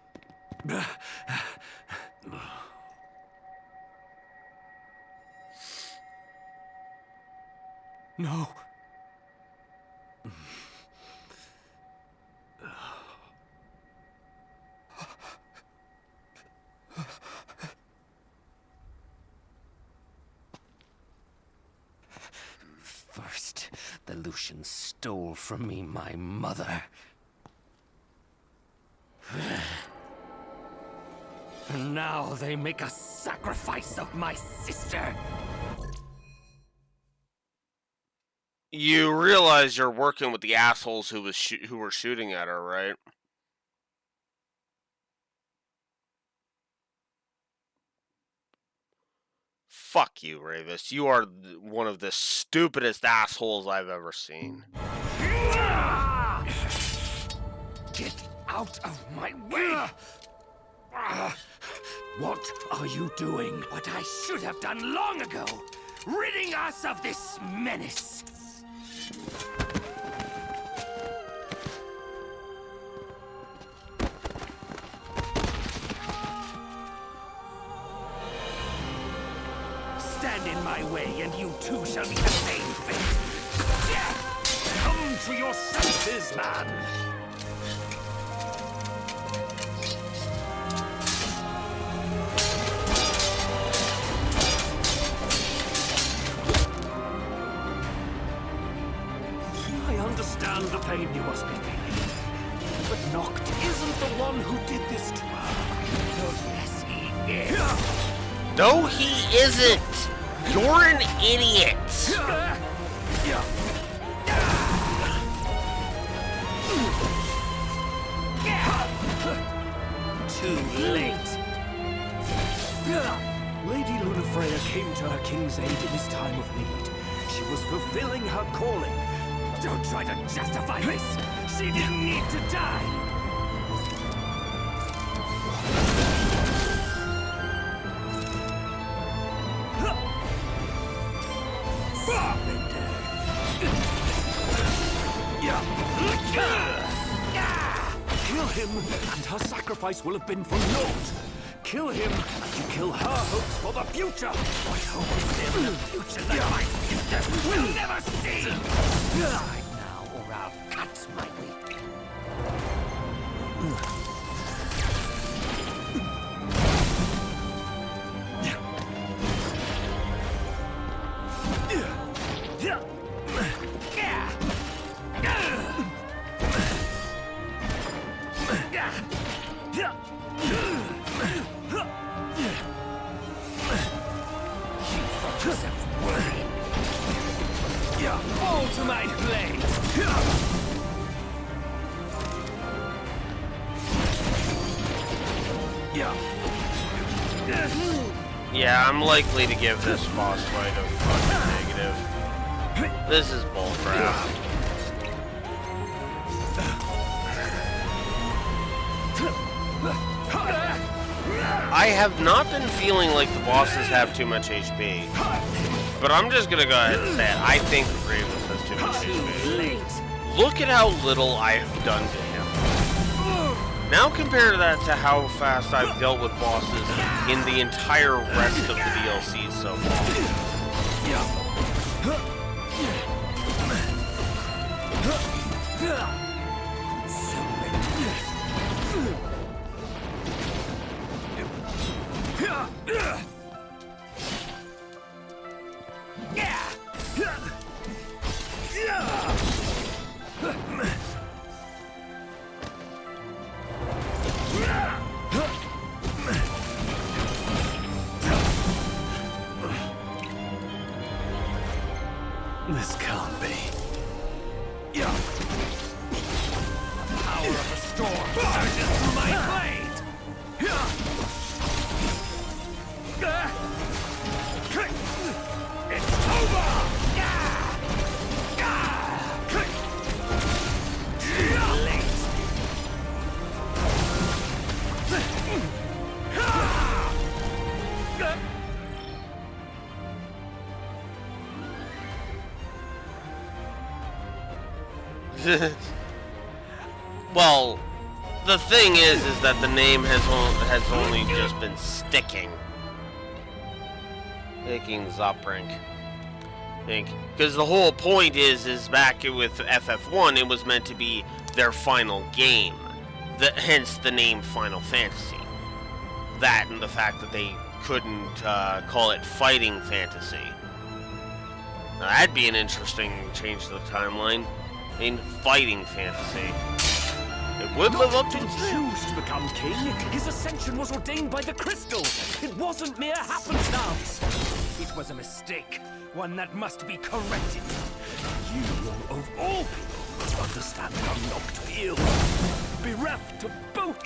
No. First, the Lucians stole from me my mother. And now they make a sacrifice of my sister. You realize you're working with the assholes who were shooting at her, right? Fuck you, Ravis. You are one of the stupidest assholes I've ever seen. Get out of my way! What are you doing? What I should have done long ago! Ridding us of this menace! Stand in my way, and you too shall meet the same fate! Come to your senses, man! I understand the pain you must be feeling. But Noct isn't the one who did this to her. Yes, he is. No, he isn't! You're an idiot! Too late. Lady Lunafreya came to her king's aid in his time of need. She was fulfilling her calling. Don't try to justify this! She didn't need to die! Kill him, and her sacrifice will have been for naught. Kill him, and you kill her hopes for the future. What hope is there in the future that my sister will never see? Die now, or I'll cut my week. Fall to my blade! Yeah, I'm likely to give this boss fight a fucking negative. This is bullcrap. I have not been feeling like the bosses have too much HP. But I'm just gonna go ahead and say it. I think Grievous has too much HP. Look at how little I have done to him. Now compare that to how fast I've dealt with bosses in the entire rest of the DLCs so far. This can't be. The power of the storm surges through my blade! It's over! Well, the thing is that the name has only just been sticking. Zoprank. I think because the whole point is back with FF1, it was meant to be their final game. Hence the name Final Fantasy. That and the fact that they couldn't call it Fighting Fantasy. Now, that'd be an interesting change to the timeline. I mean, Fighting Fantasy. It would live up to its name. Choose to become king. His ascension was ordained by the crystal. It wasn't mere happenstance. It was a mistake, one that must be corrected. You, of all people, must understand how Noct feels. Bereft of both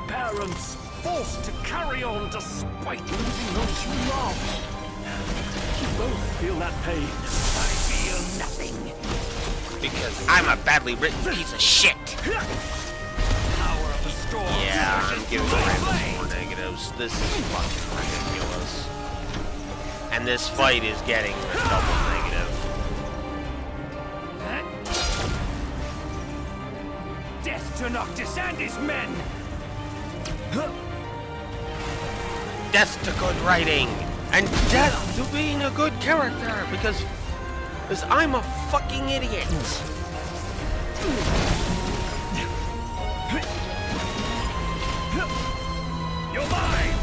parents, forced to carry on despite losing those you love. You both feel that pain. I feel nothing. Because I'm a badly written piece of shit. Power of the storm. Yeah, I'm giving Randall more negatives. This is fucking ridiculous. And this fight is getting a double negative. Death to Noctis and his men. Death to good writing. And death to being a good character. Because I'm a fucking idiot. You're mine.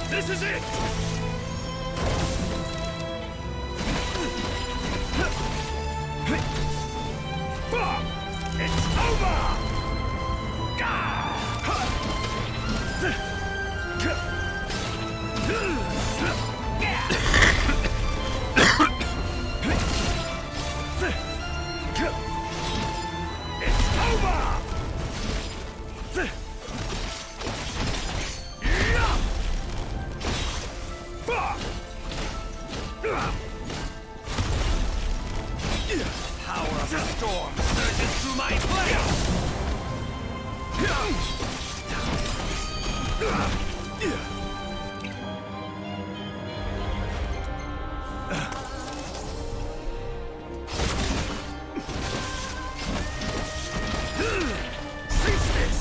This is it. It's over. Power of the storm surges through my blade. Cease this.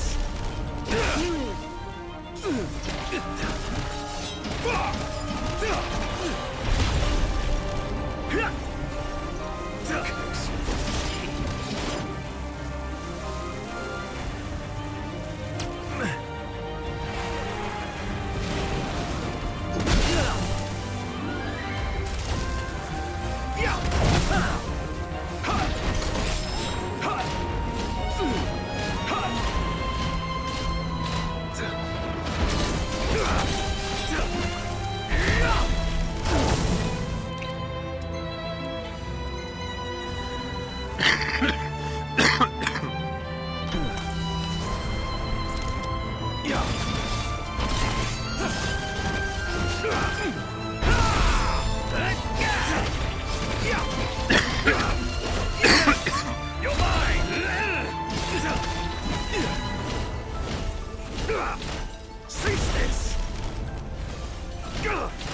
You're mine! Cease this!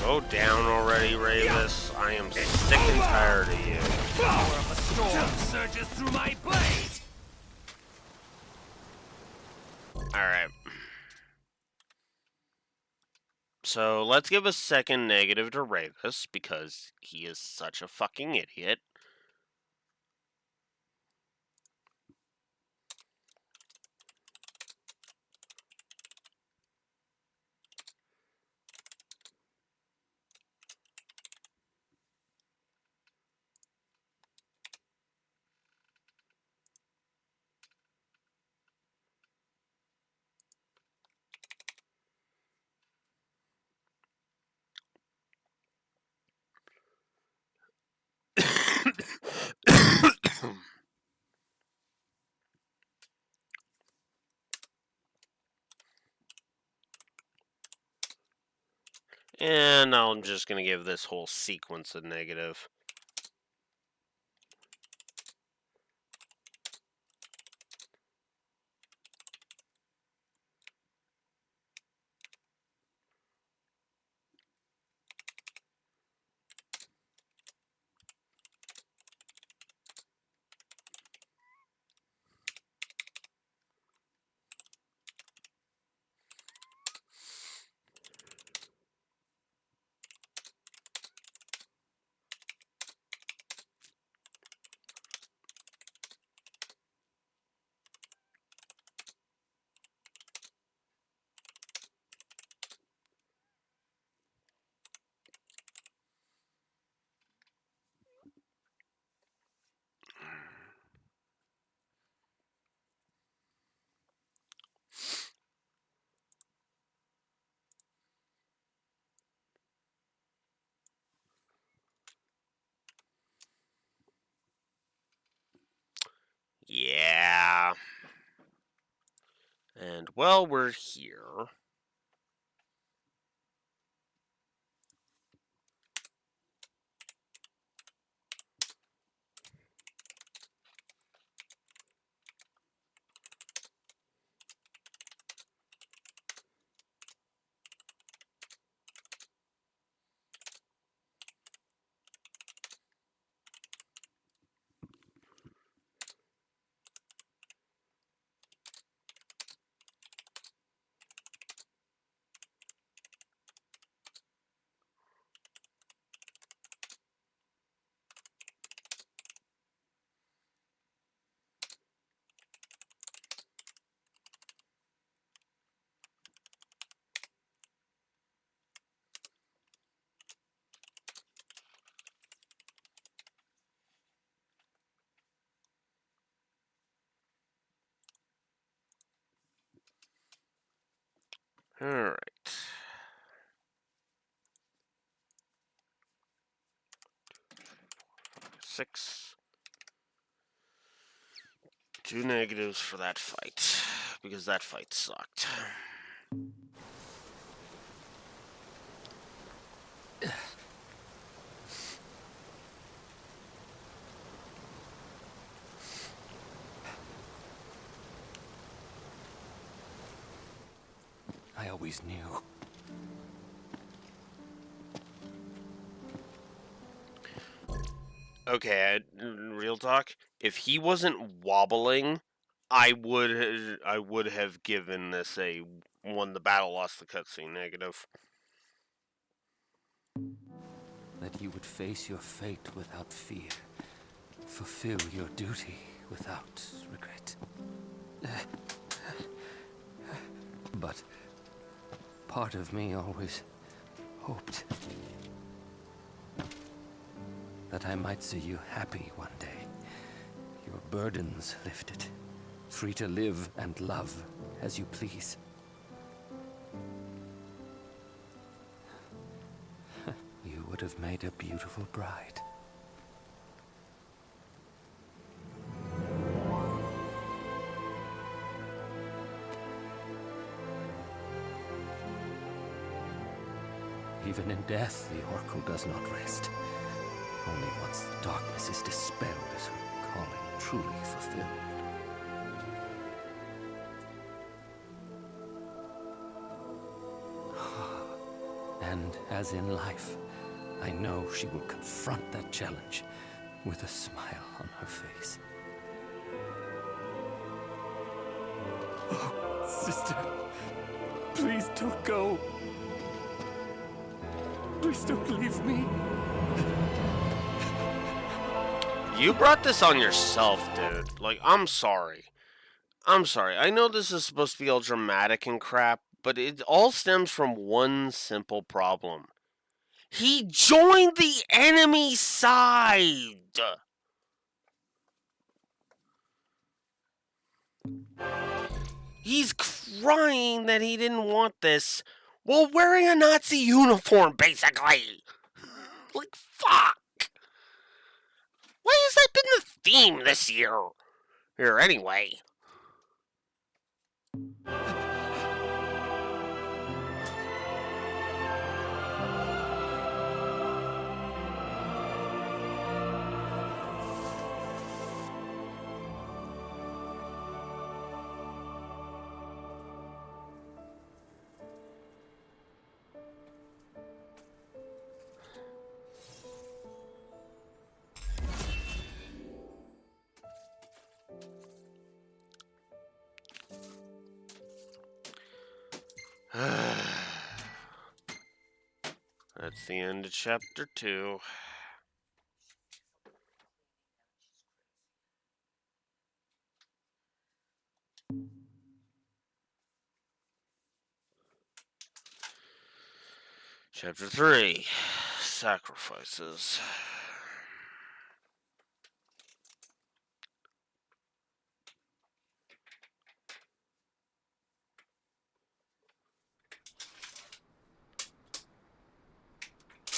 Go down already, Ravis. I am sick and tired of you. The power of the storm surges through my blade! Alright. So, let's give a second negative to Ravis, because he is such a fucking idiot. And I'm just going to give this whole sequence a negative. Yeah. And, well, we're here. Alright. Six. 2 negatives for that fight, because that fight sucked. I always knew. Okay, real talk. If he wasn't wobbling, I would have given this a won the battle, lost the cutscene negative. That you would face your fate without fear. Fulfill your duty without regret. But part of me always hoped that I might see you happy one day. Your burdens lifted, free to live and love as you please. You would have made a beautiful bride. Even in death, the Oracle does not rest. Only once the darkness is dispelled is her calling truly fulfilled. And as in life, I know she will confront that challenge with a smile on her face. Oh, sister, please don't go. Please don't leave me. You brought this on yourself, dude. Like, I'm sorry. I'm sorry. I know this is supposed to be all dramatic and crap, but it all stems from one simple problem. He joined the enemy side! He's crying that he didn't want this while wearing a Nazi uniform, basically. Like, fuck. Why has that been the theme this year? Here, anyway. That's the end of chapter 2. Chapter 3, Sacrifices.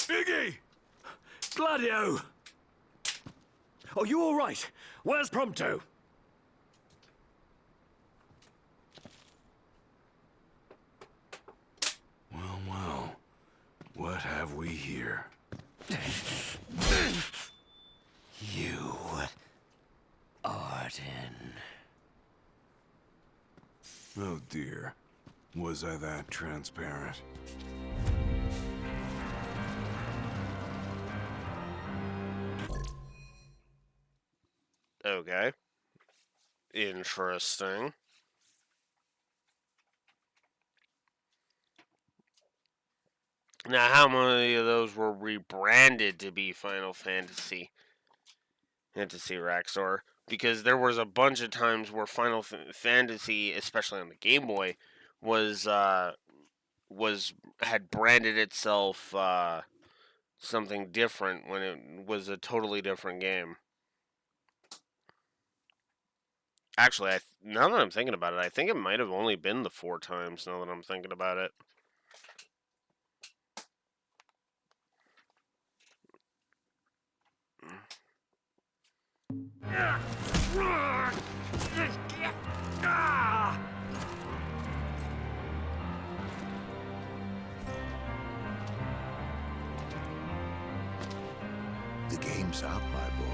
Iggy! Gladio! Are you all right? Where's Prompto? Well, well. What have we here? You, Arden. Oh dear. Was I that transparent? Okay. Interesting. Now, how many of those were rebranded to be Final Fantasy Raxor? Because there was a bunch of times where Final Fantasy, especially on the Game Boy, had branded itself something different when it was a totally different game. Actually, now that I'm thinking about it, I think it might have only been the 4 times, now that I'm thinking about it. The game's up, my boy.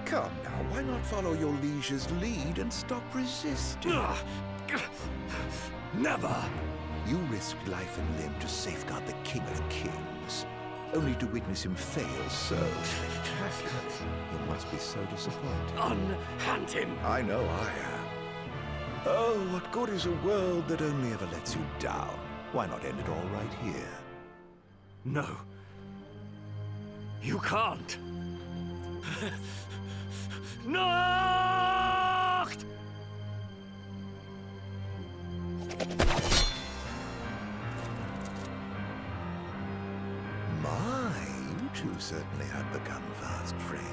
Come now, why not follow your liege's lead and stop resisting? Never! You risked life and limb to safeguard the King of Kings, only to witness him fail so. You must be so disappointed. Unhand him! I know I am. Oh, what good is a world that only ever lets you down? Why not end it all right here? No. You can't. Nacht! My, you two certainly have become fast friends.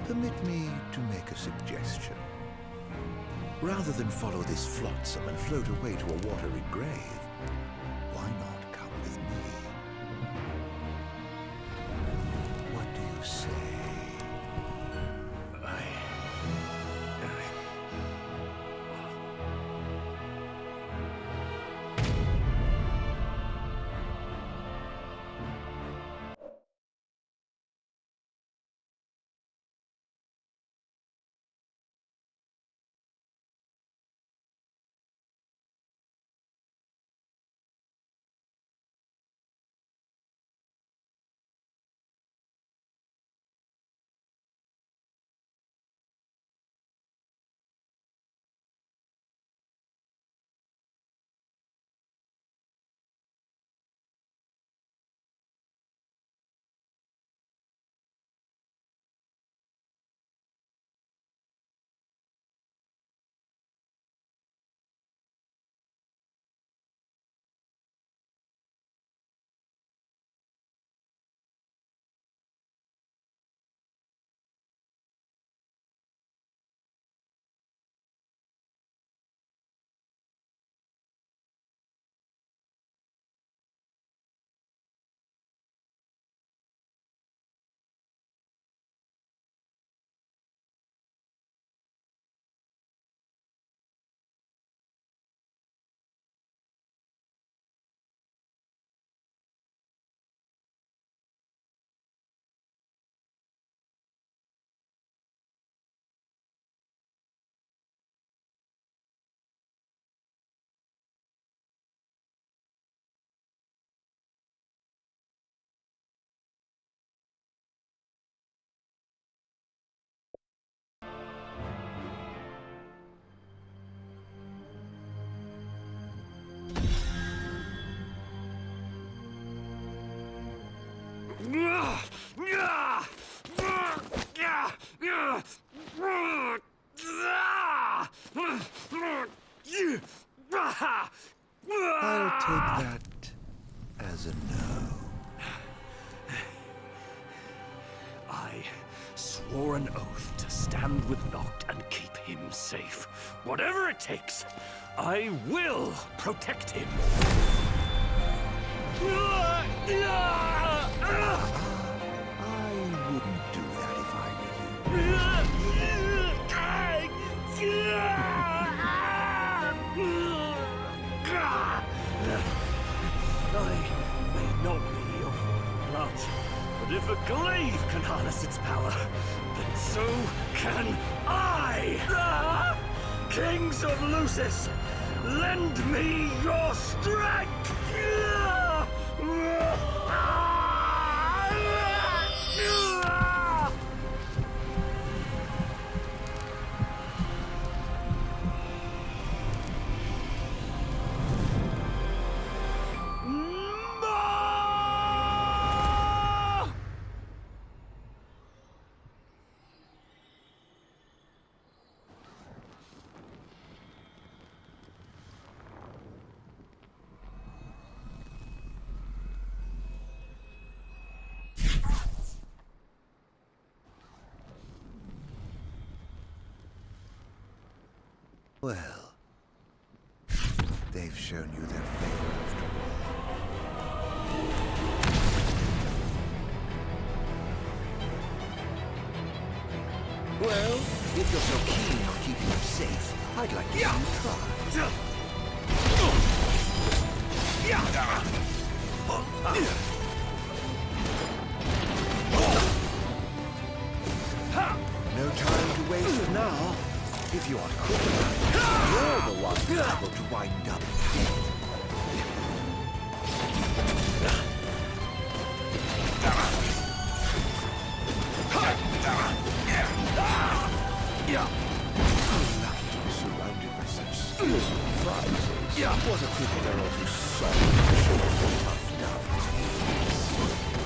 Permit me to make a suggestion. Rather than follow this flotsam and float away to a watery grave, why not come with me? What do you say? I'll take that as a no. I swore an oath to stand with Noct and keep him safe. Whatever it takes, I will protect him. I wouldn't do that if I were I may not be of blood, but if a glaive can harness its power, then so can I! Kings of Lucis, lend me your strength! Well, they've shown you their favor after all. Well, if you're so keen on keeping them safe, I'd like to see you try. No time to waste now. If you aren't quick enough, you're the one liable to wind up dead. Lucky to be surrounded by such skilled prizes. What a pity they're all too soft and puffed up.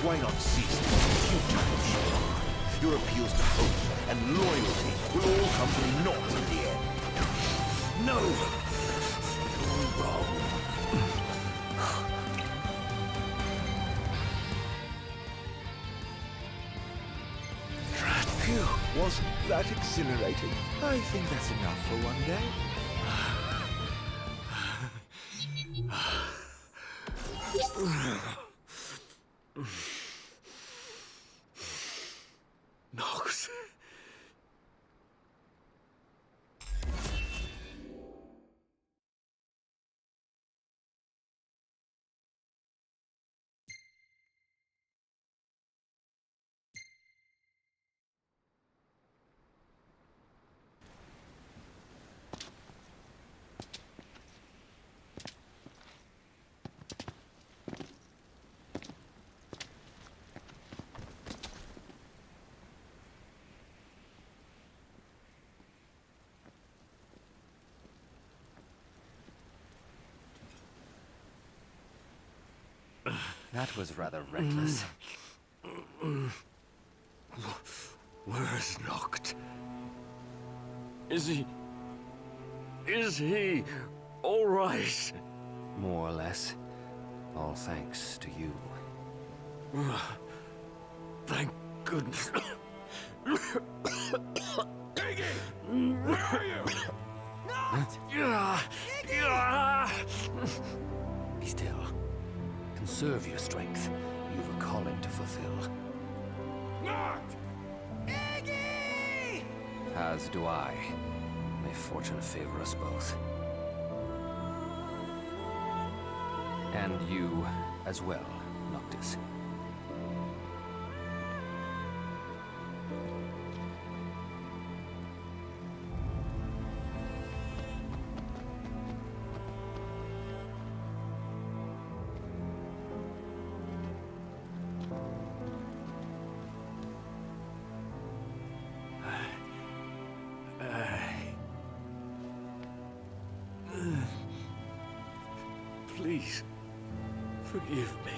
Why not seize this futile charade? Your appeals to hope and loyalty will all come to naught in the end. No! You're wrong. Phew. Wasn't that exhilarating? I think that's enough for one day. Nox. That was rather reckless. Where's Noct? Is he all right? More or less. All thanks to you. Thank goodness. Iggy! Where are you? Be still. Conserve your strength. You've a calling to fulfill. Noct! Iggy! As do I. May fortune favor us both. And you as well, Noctis. Please, forgive me.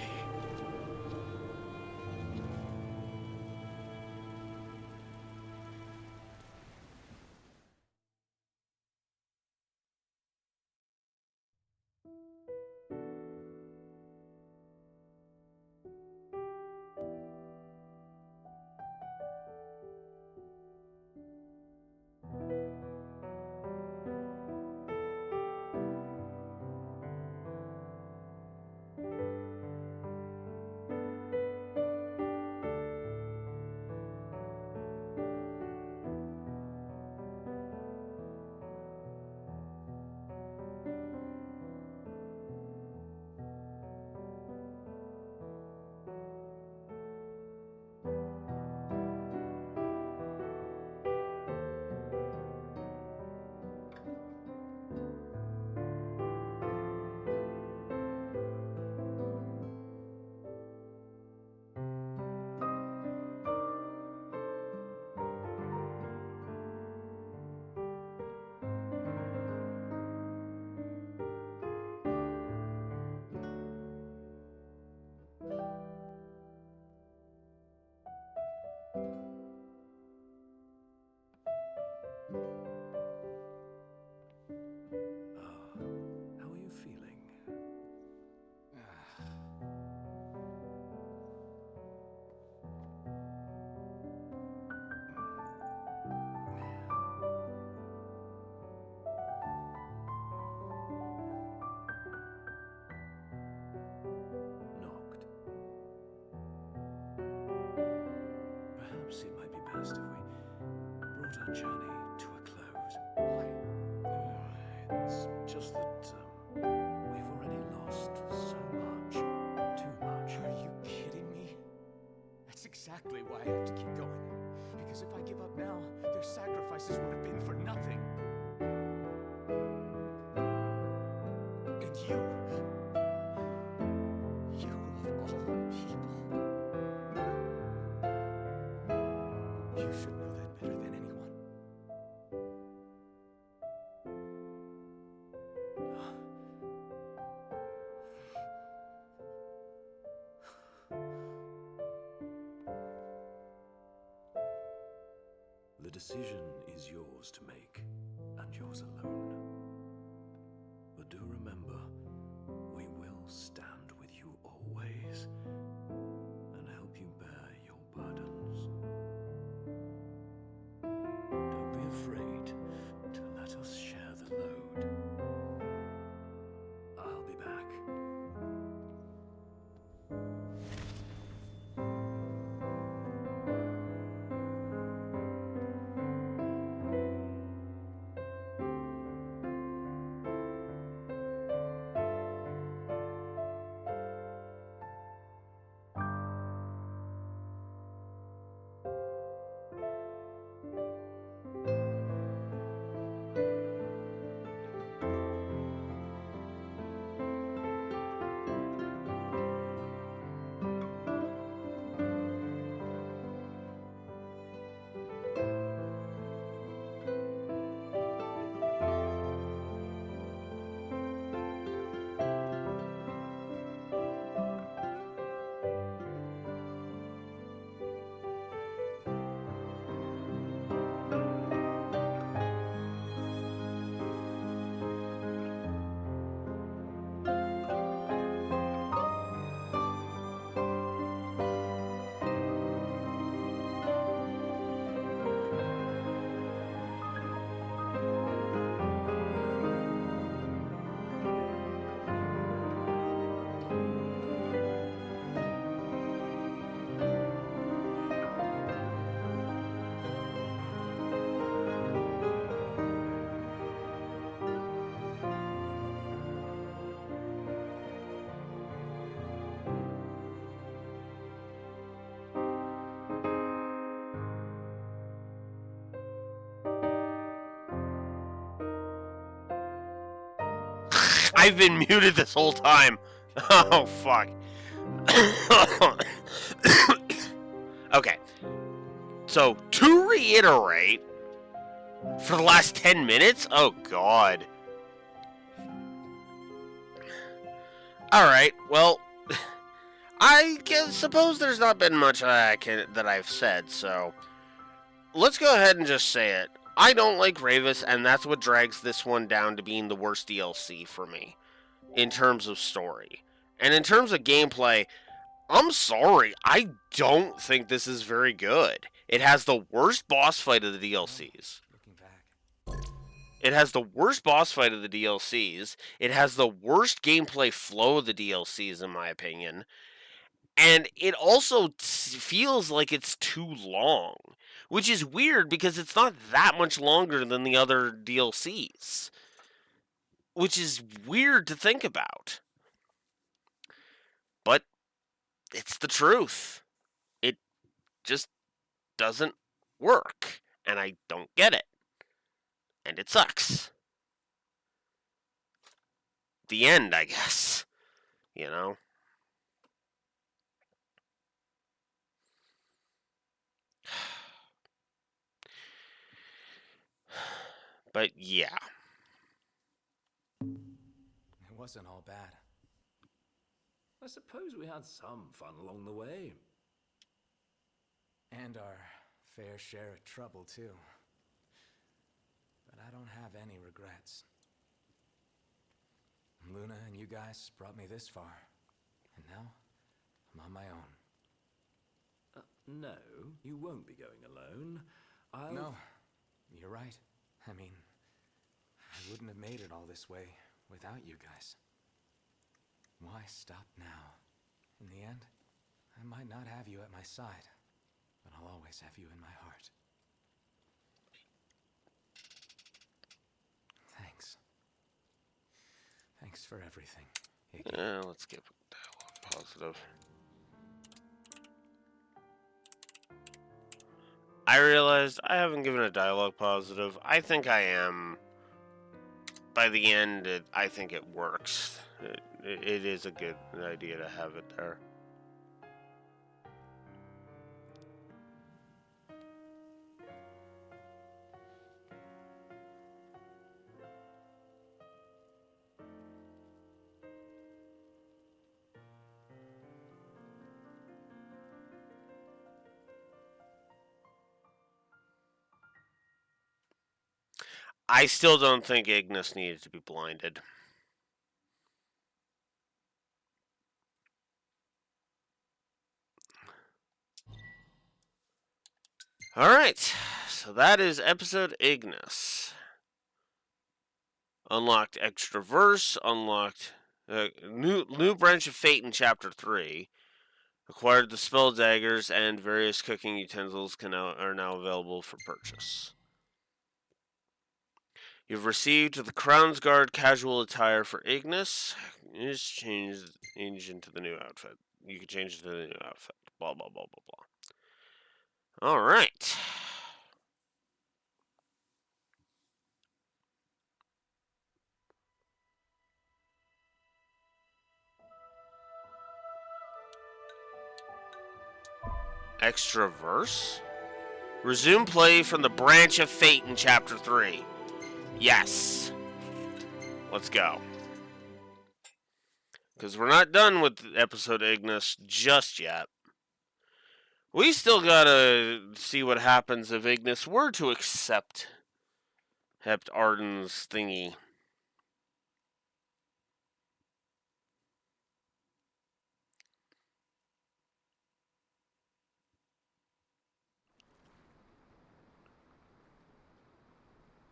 How are you feeling? Noct. Perhaps it might be best if we brought our journey to a close. Why? It's just that we've already lost so much. Too much. Are you kidding me? That's exactly why I have to keep going. Because if I give up now, their sacrifices would have been for nothing. And you of all people. You should know that better than anyone. The decision is yours to make, and yours alone. But do remember, we will stand with you always, and help you bear your burdens. I've been muted this whole time. Oh, fuck. Okay. So, to reiterate, for the last 10 minutes? Oh, God. Alright, well, I suppose there's not been much that I've said, so let's go ahead and just say it. I don't like Ravus, and that's what drags this one down to being the worst DLC for me, in terms of story. And in terms of gameplay, I'm sorry, I don't think this is very good. It has the worst boss fight of the DLCs. It has the worst boss fight of the DLCs. It has the worst gameplay flow of the DLCs, in my opinion. And it also feels like it's too long. Which is weird, because it's not that much longer than the other DLCs. Which is weird to think about. But it's the truth. It just doesn't work. And I don't get it. And it sucks. The end, I guess. You know? But yeah. It wasn't all bad. I suppose we had some fun along the way. And our fair share of trouble, too. But I don't have any regrets. Luna and you guys brought me this far. And now, I'm on my own. No, you won't be going alone. No, you're right. I mean, I wouldn't have made it all this way without you guys. Why stop now? In the end, I might not have you at my side, but I'll always have you in my heart. Thanks. Thanks for everything, Iggy. Let's get dialogue positive. I realized I haven't given a dialogue positive. I think I am. By the end, I think it works. It is a good idea to have it there. I still don't think Ignis needed to be blinded. Alright, so that is episode Ignis. Unlocked extra verse, unlocked new branch of fate in chapter 3. Acquired the spell daggers, and various cooking utensils are now available for purchase. You've received the Crown's Guard casual attire for Ignis. You just change into the new outfit. You can change into the new outfit. Blah, blah, blah, blah, blah. Alright. Extra verse? Resume play from the Branch of Fate in Chapter 3. Yes. Let's go. Because we're not done with episode Ignis just yet. We still gotta see what happens if Ignis were to accept Hept Arden's thingy.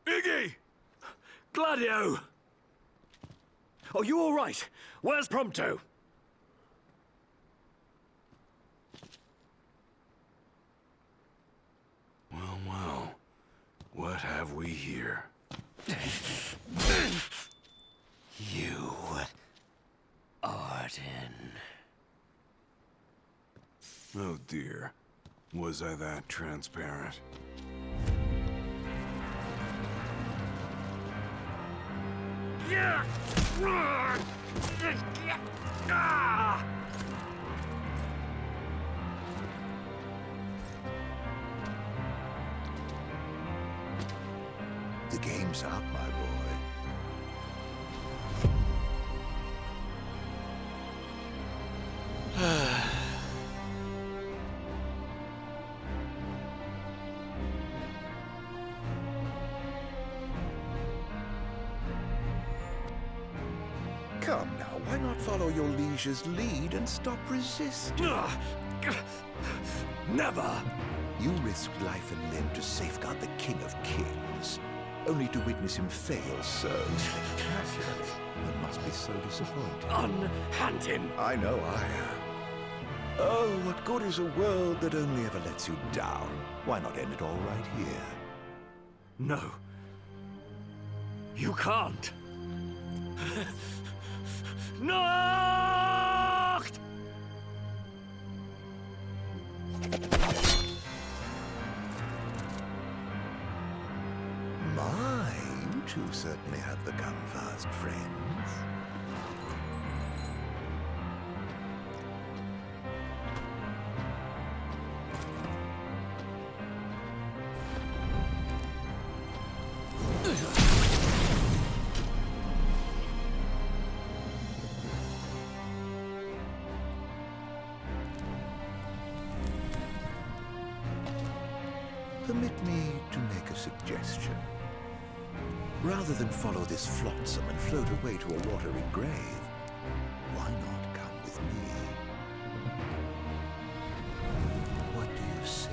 Iggy! Gladio! Are you all right? Where's Prompto? Well, well. What have we here? You... Arden... Oh dear. Was I that transparent? The game's up, my boy. Come now, why not follow your liege's lead and stop resisting? Never! You risked life and limb to safeguard the King of Kings, only to witness him fail so. That must be so disappointing. Unhand him! I know I am. Oh, what good is a world that only ever lets you down? Why not end it all right here? No. You can't. Nacht! My, you two certainly have become fast friends. Permit me to make a suggestion. Rather than follow this flotsam and float away to a watery grave, why not come with me? What do you say?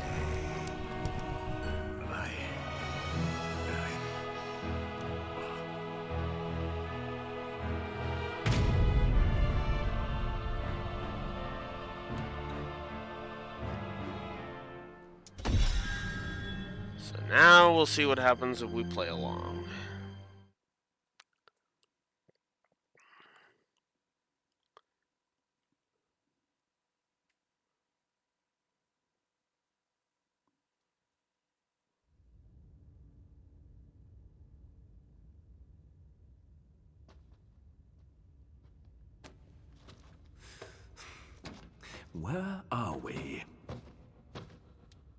Now we'll see what happens if we play along. Where are we?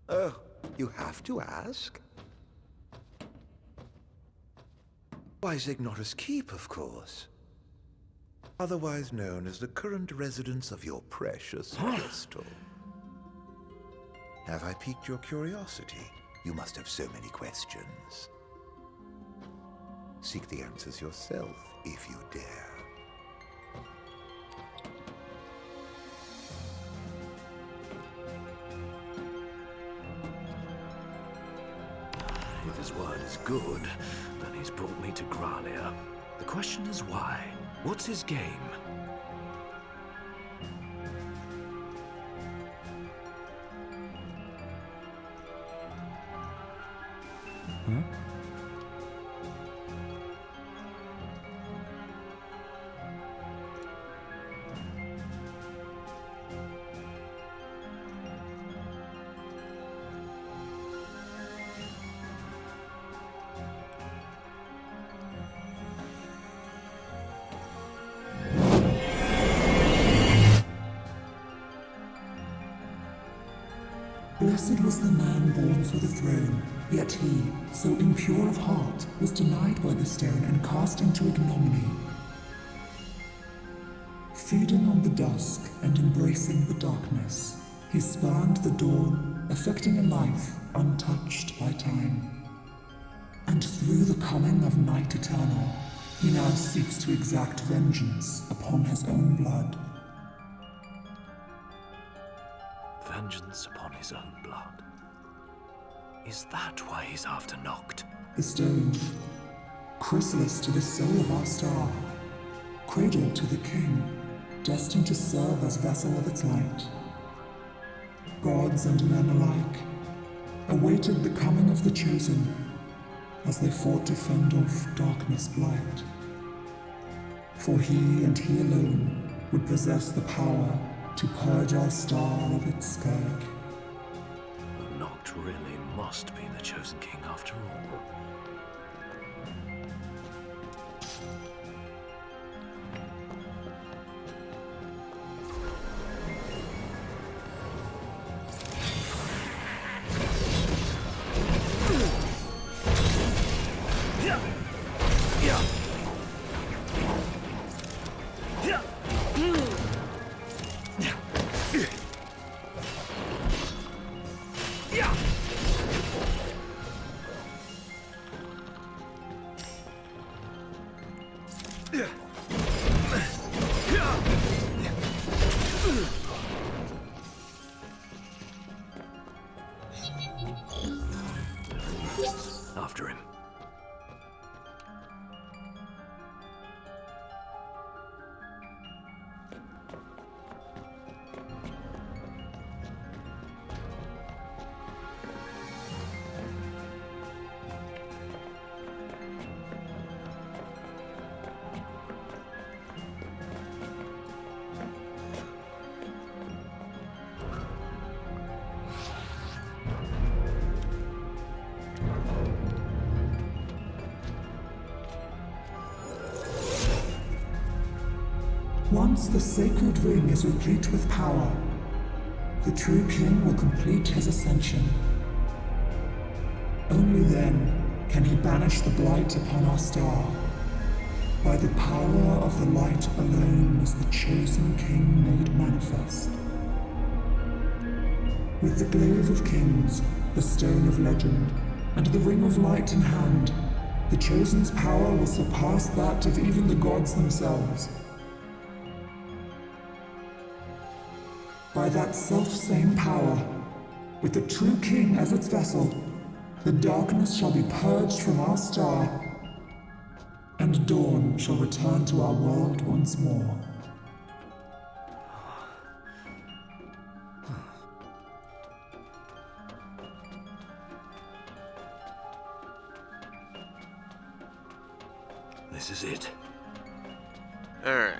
Oh, you have to ask? Why, Zignotus Keep, of course. Otherwise known as the current residence of your precious crystal. Have I piqued your curiosity? You must have so many questions. Seek the answers yourself, if you dare. If his word is good, then he's brought me to Gralia. The question is why? What's his game? Huh? Blessed was the man born for the throne, yet he, so impure of heart, was denied by the stone and cast into ignominy. Feeding on the dusk and embracing the darkness, he spurned the dawn, affecting a life untouched by time. And through the coming of night eternal, he now seeks to exact vengeance upon his own blood. Vengeance upon his own blood. Is that why he's after Noct? The stone, chrysalis to the soul of our star, cradle to the king, destined to serve as vessel of its light. Gods and men alike awaited the coming of the chosen as they fought to fend off darkness' blight. For he and he alone would possess the power to purge our star of its scourge. Noct really must be the chosen king after all. After him. Once the sacred ring is replete with power, the true king will complete his ascension. Only then can he banish the blight upon our star. By the power of the light alone is the chosen king made manifest. With the glaive of kings, the stone of legend, and the ring of light in hand, the chosen's power will surpass that of even the gods themselves. By that self-same power, with the true king as its vessel, the darkness shall be purged from our star, and dawn shall return to our world once more. This is it. All right.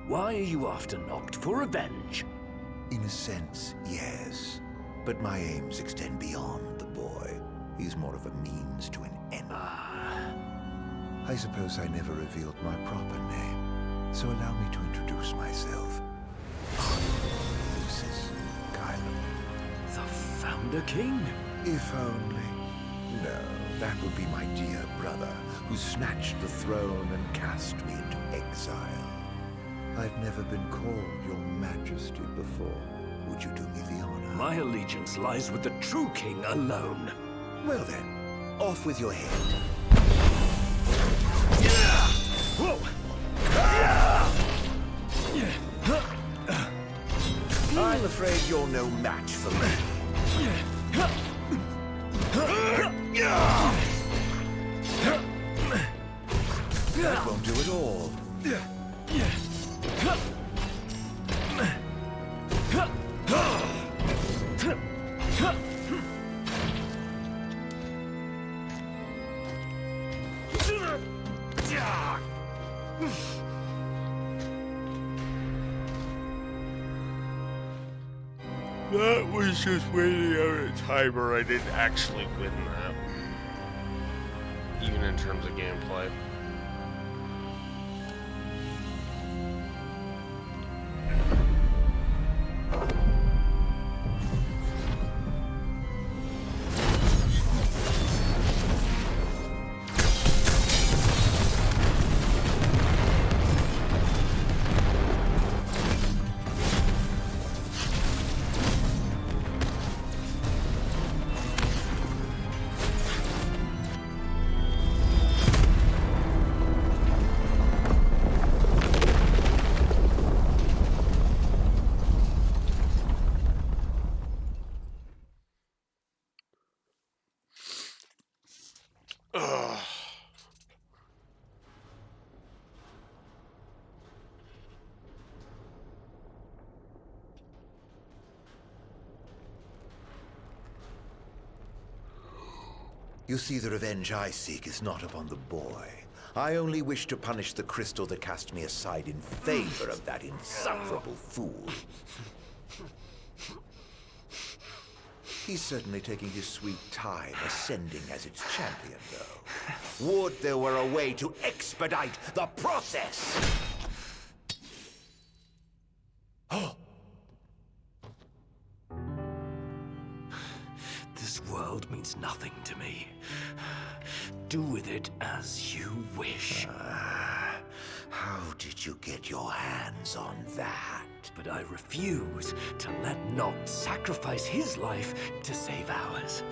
Why are you after Noct? For revenge? In a sense, yes. But my aims extend beyond the boy. He's more of a means to an end. I suppose I never revealed my proper name, so allow me to introduce myself. Lucis Kylo. The Founder King? If only. No, that would be my dear brother, who snatched the throne and cast me into exile. I've never been called your majesty before. Would you do me the honor? My allegiance lies with the true king alone. Well then, off with your head. Whoa! I'm afraid you're no match for me. That won't do at all. That was just waiting out a timer. I didn't actually win that. Even in terms of gameplay. You see, the revenge I seek is not upon the boy. I only wish to punish the crystal that cast me aside in favor of that insufferable fool. He's certainly taking his sweet time ascending as its champion, though. Would there were a way to expedite the process! This world means nothing to me. Do with it as you wish. How did you get your hands on that? But I refuse to let Noct sacrifice his life to save ours.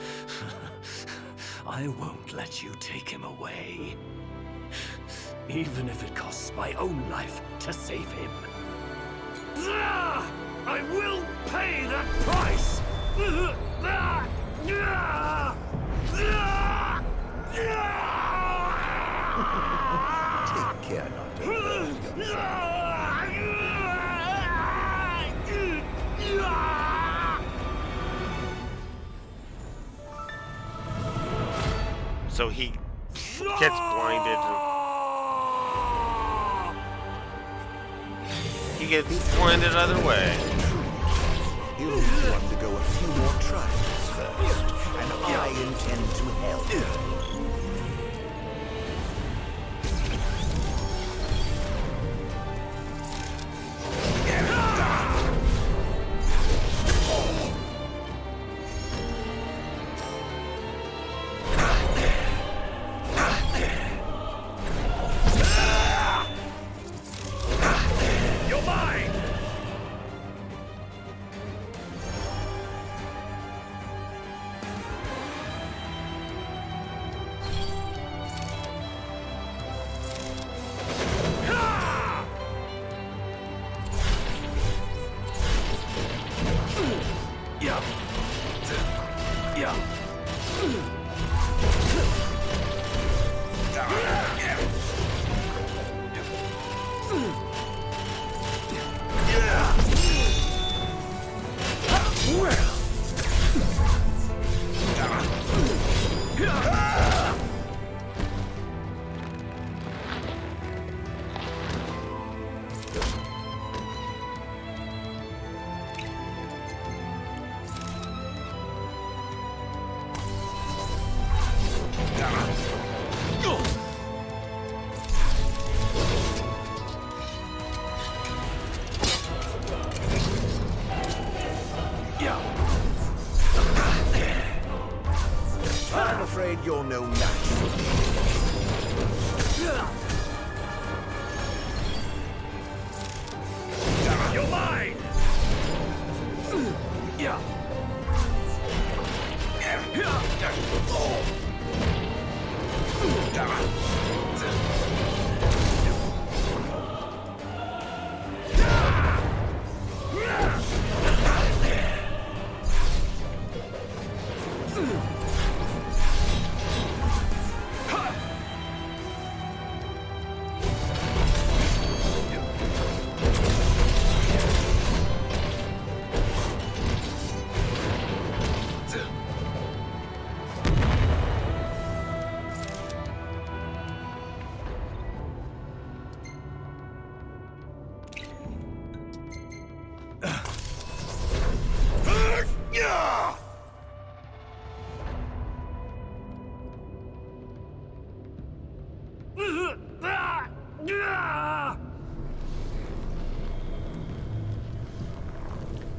I won't let you take him away. Even if it costs my own life to save him. I will pay that price! Take care not to hurt yourself. So he gets blinded. He gets blinded either way. You'll need to undergo a few more trials first, and I intend to help. I'm afraid you're no match for me. You're mine! Yeah.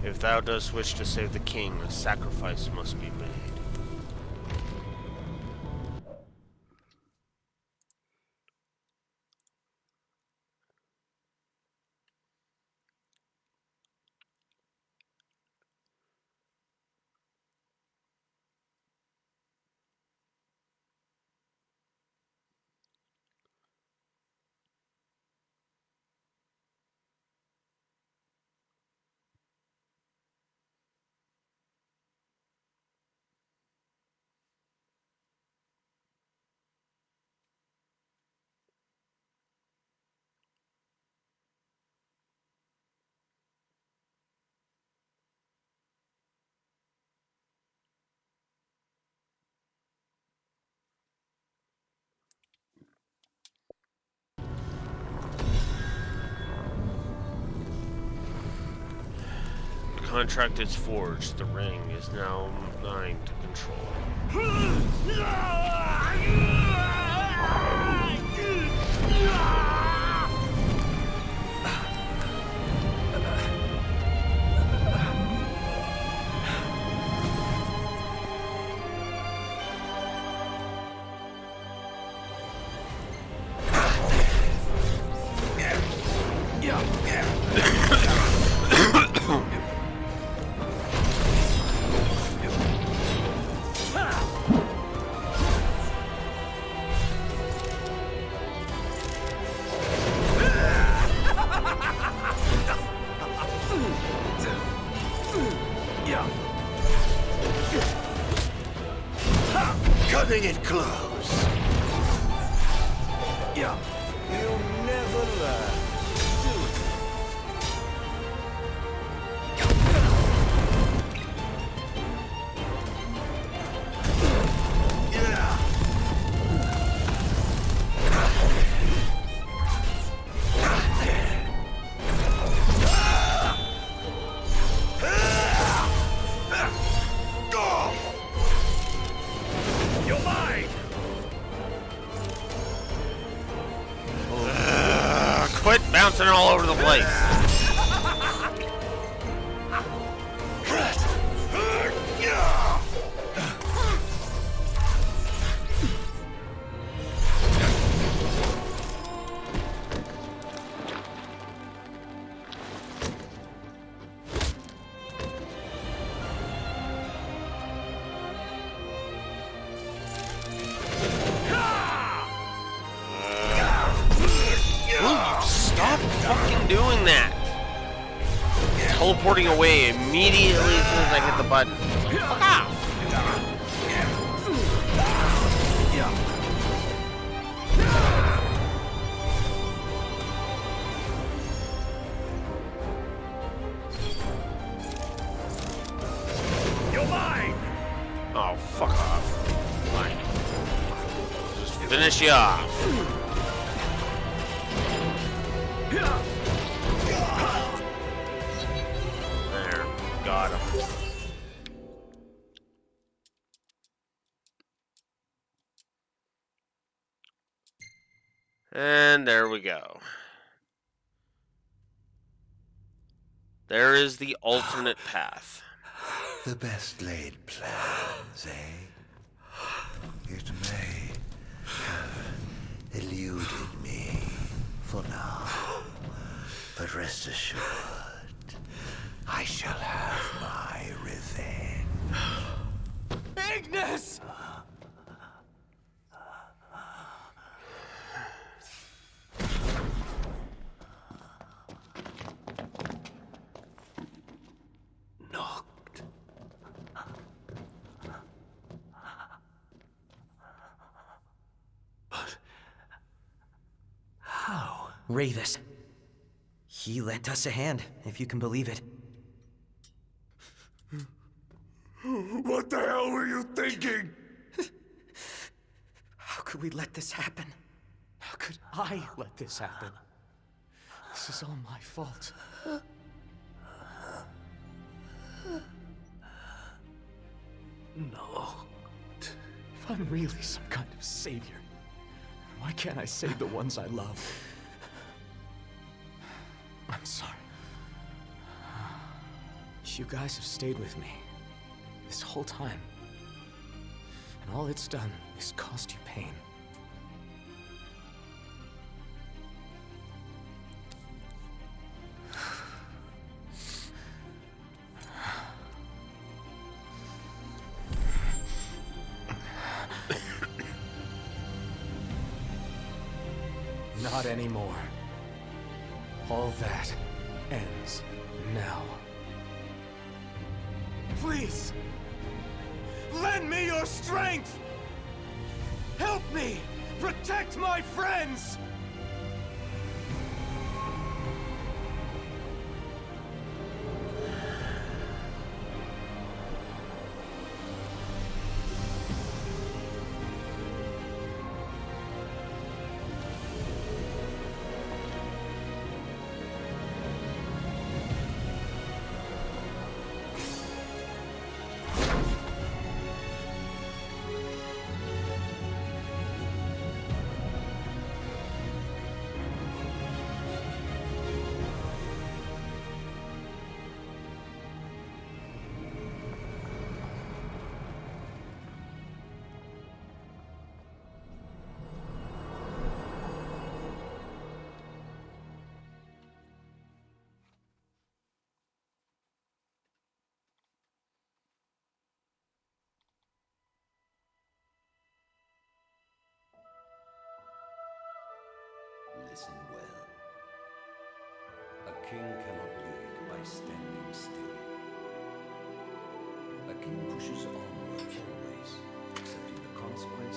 If thou dost wish to save the king, a sacrifice must be made. The contract is forged. The ring is now mine to control. having it close. Yeah. You'll never learn. Quit bouncing all over the place. Stop fucking doing that. Teleporting away immediately as soon as I hit the button. Fuck off. You're mine! Oh, fuck off. Fine. Just finish you off. There, got him. And there we go. There is the alternate path. The best laid plans, eh? It may have eluded me for now, but rest assured, I shall have my revenge. Ignis! Knocked. But how? Ravis. He lent us a hand, if you can believe it. What the hell were you thinking? How could we let this happen? How could I let this happen? This is all my fault. No. If I'm really some kind of savior, why can't I save the ones I love? I'm sorry. You guys have stayed with me this whole time. And all it's done is caused you pain. Not anymore. All that ends now. Please! Lend me your strength! Help me! Protect my friends! Listen well. A king cannot lead by standing still. A king pushes onward always, accepting the consequences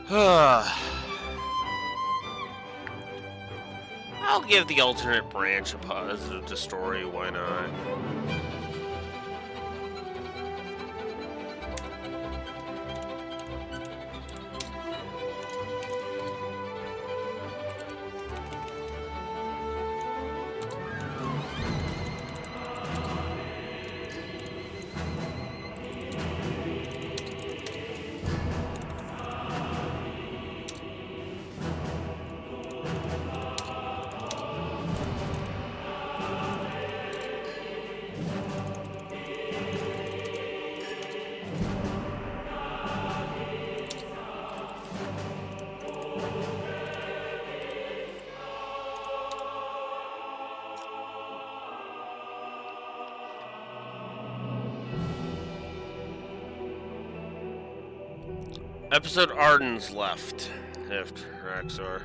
I'll give the alternate branch a positive to story, why not? Episode Arden's left. After Raxor.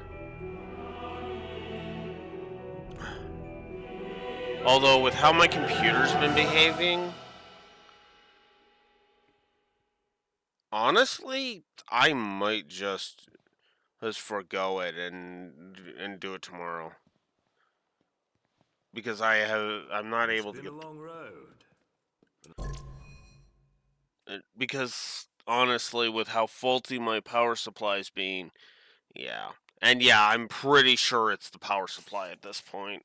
Although, with how my computer's been behaving, honestly, I might just forego it and do it tomorrow. Because I'm not able to get. It's been a long road. Because honestly, with how faulty my power supply's being, yeah. And yeah, I'm pretty sure it's the power supply at this point.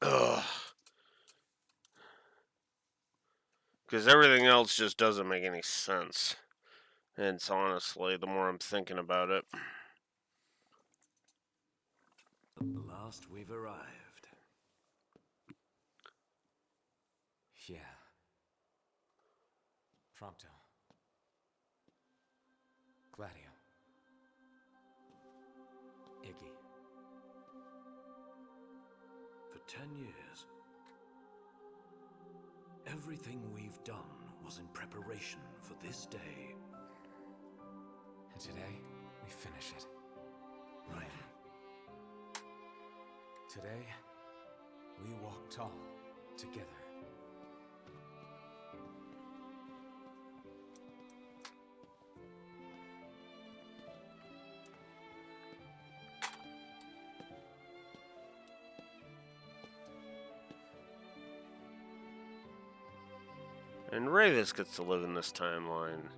Ugh. Because everything else just doesn't make any sense. And it's honestly, the more I'm thinking about it. At last we've arrived. Yeah. Prompto. Gladio. Iggy. For 10 years, everything we've done was in preparation for this day. And today, we finish it. Right. Today, we walk tall together. And Ravis gets to live in this timeline.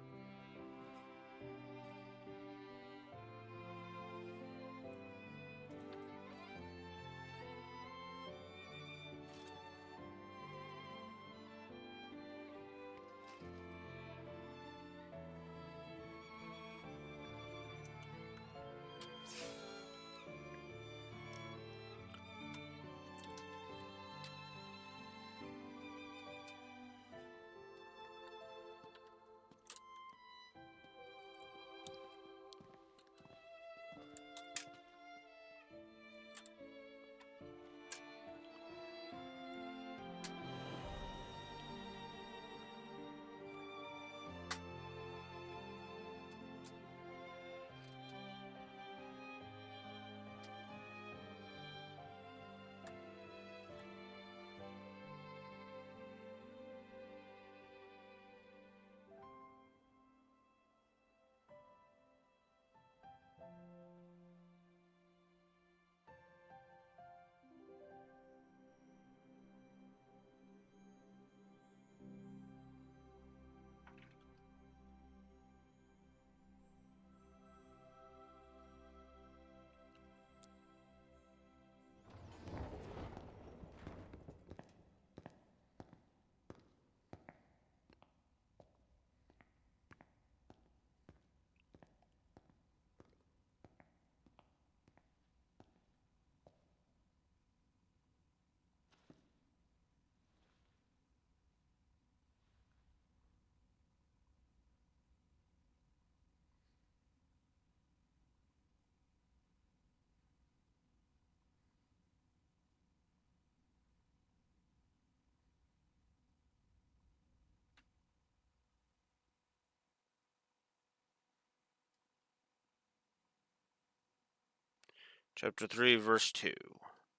Chapter 3, verse 2.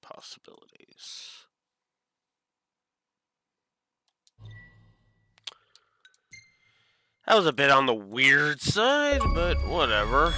Possibilities. That was a bit on the weird side, but whatever.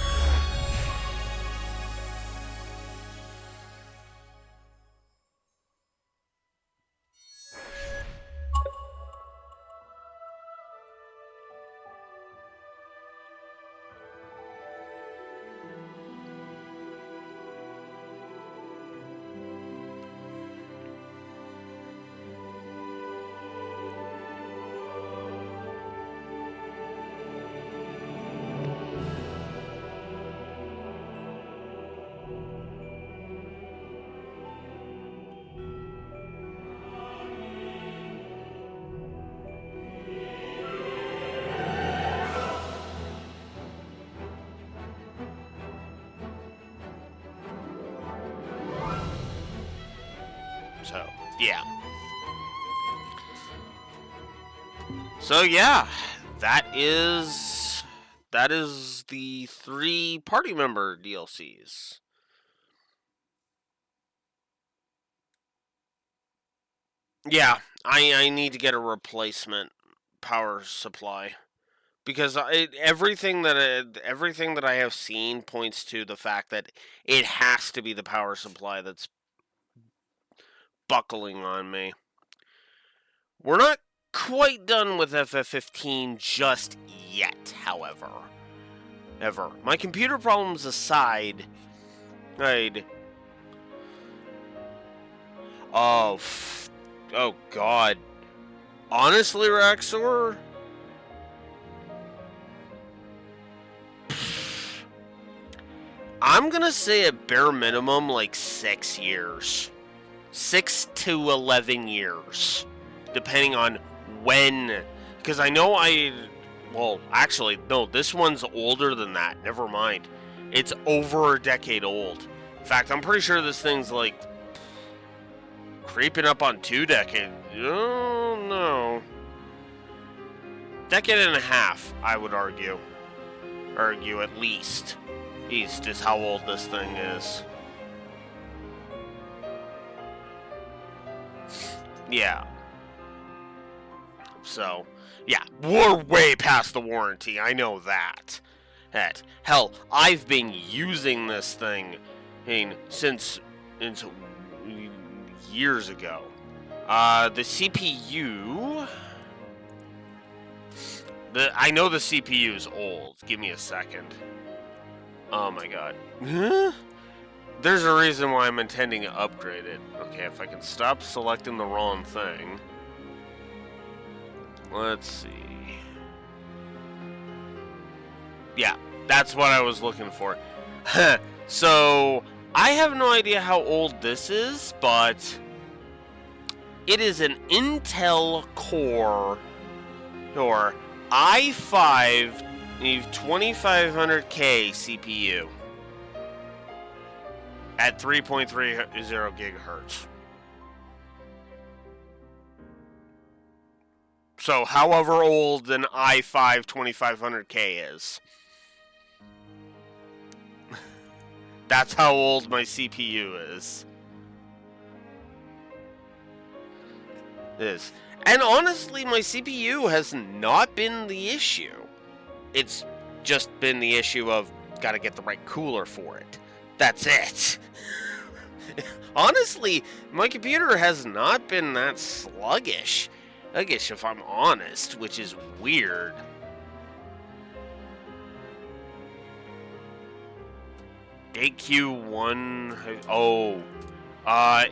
So, yeah. So, yeah, that is the 3 party member DLCs. Yeah, I need to get a replacement power supply because everything that I have seen points to the fact that it has to be the power supply that's buckling on me. We're not quite done with FF15 just yet, however. My computer problems aside, oh god. Honestly, Raxor, I'm gonna say at bare minimum like 6 years. 6 to 11 years. Depending on when. Because I know well, actually, no, this one's older than that. Never mind. It's over a decade old. In fact, I'm pretty sure this thing's like creeping up on 2 decades. Oh, no. Decade and a half, I would argue. Argue at least. East is how old this thing is. Yeah. So, yeah, we're way past the warranty. I know that. Hell, I've been using this thing since years ago. The CPU... I know the CPU is old. Give me a second. Oh my god. There's a reason why I'm intending to upgrade it. Okay, if I can stop selecting the wrong thing. Let's see. Yeah, that's what I was looking for. So, I have no idea how old this is, but it is an Intel Core or i5 2500K CPU at 3.30 gigahertz. So, however old an i5 2500K is. That's how old my CPU is. And honestly, my CPU has not been the issue. It's just been the issue of gotta get the right cooler for it. That's it. Honestly, my computer has not been that sluggish. If I'm honest, which is weird. AQ1... Oh.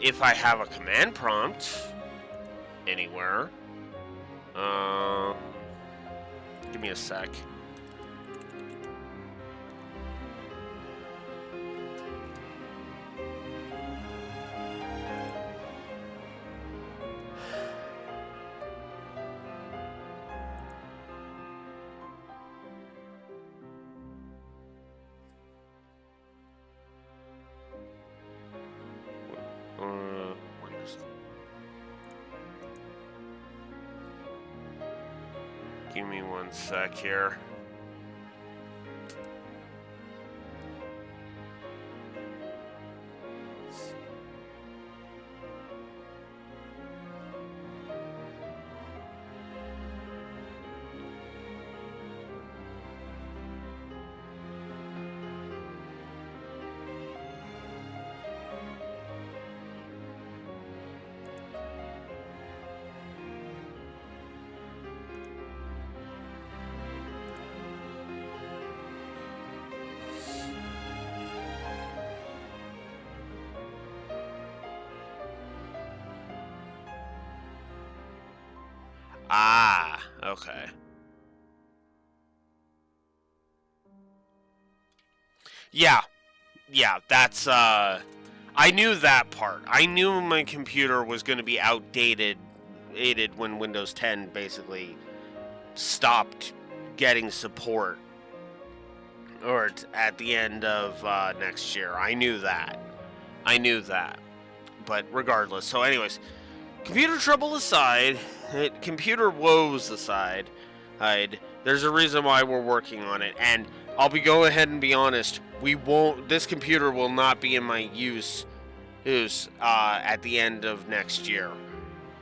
If I have a command prompt anywhere. Give me a sec. Give me one sec here. Okay. Yeah, that's, I knew that part. I knew my computer was going to be outdated when Windows 10 basically stopped getting support, or at the end of next year. I knew that. But regardless, so anyways, computer trouble aside, computer woes aside, there's a reason why we're working on it, and I'll go ahead and be honest, this computer will not be in my use at the end of next year.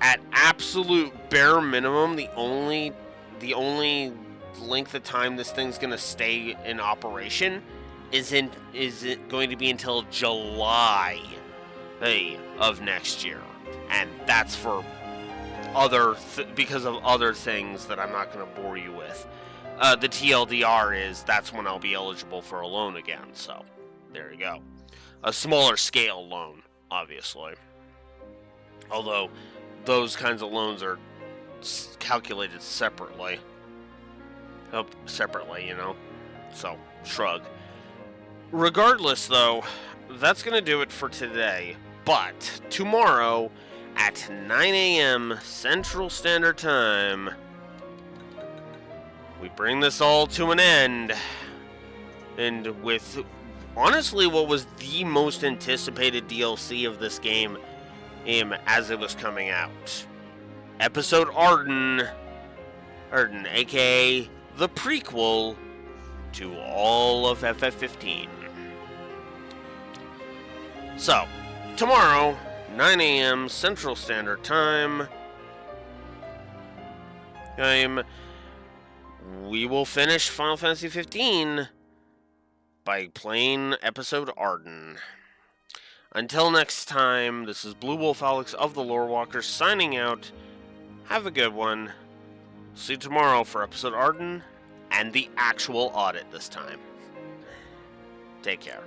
At absolute bare minimum, the only length of time this thing's gonna stay in operation is it going to be until July of next year, and that's for because of other things that I'm not going to bore you with. The TLDR is that's when I'll be eligible for a loan again, so there you go. A smaller scale loan, obviously. Although those kinds of loans are calculated separately. You know? So, shrug. Regardless, though, that's going to do it for today. But tomorrow at 9 a.m. Central Standard Time, we bring this all to an end. And with, honestly, what was the most anticipated DLC of this game as it was coming out. Episode Arden, aka the prequel to all of FF15. So, tomorrow, 9 a.m. Central Standard Time, we will finish Final Fantasy 15 by playing episode Arden. Until next time, this is Blue Wolf Alex of the Lore Walkers signing out. Have a good one. See you tomorrow for episode Arden and the actual audit this time. Take care.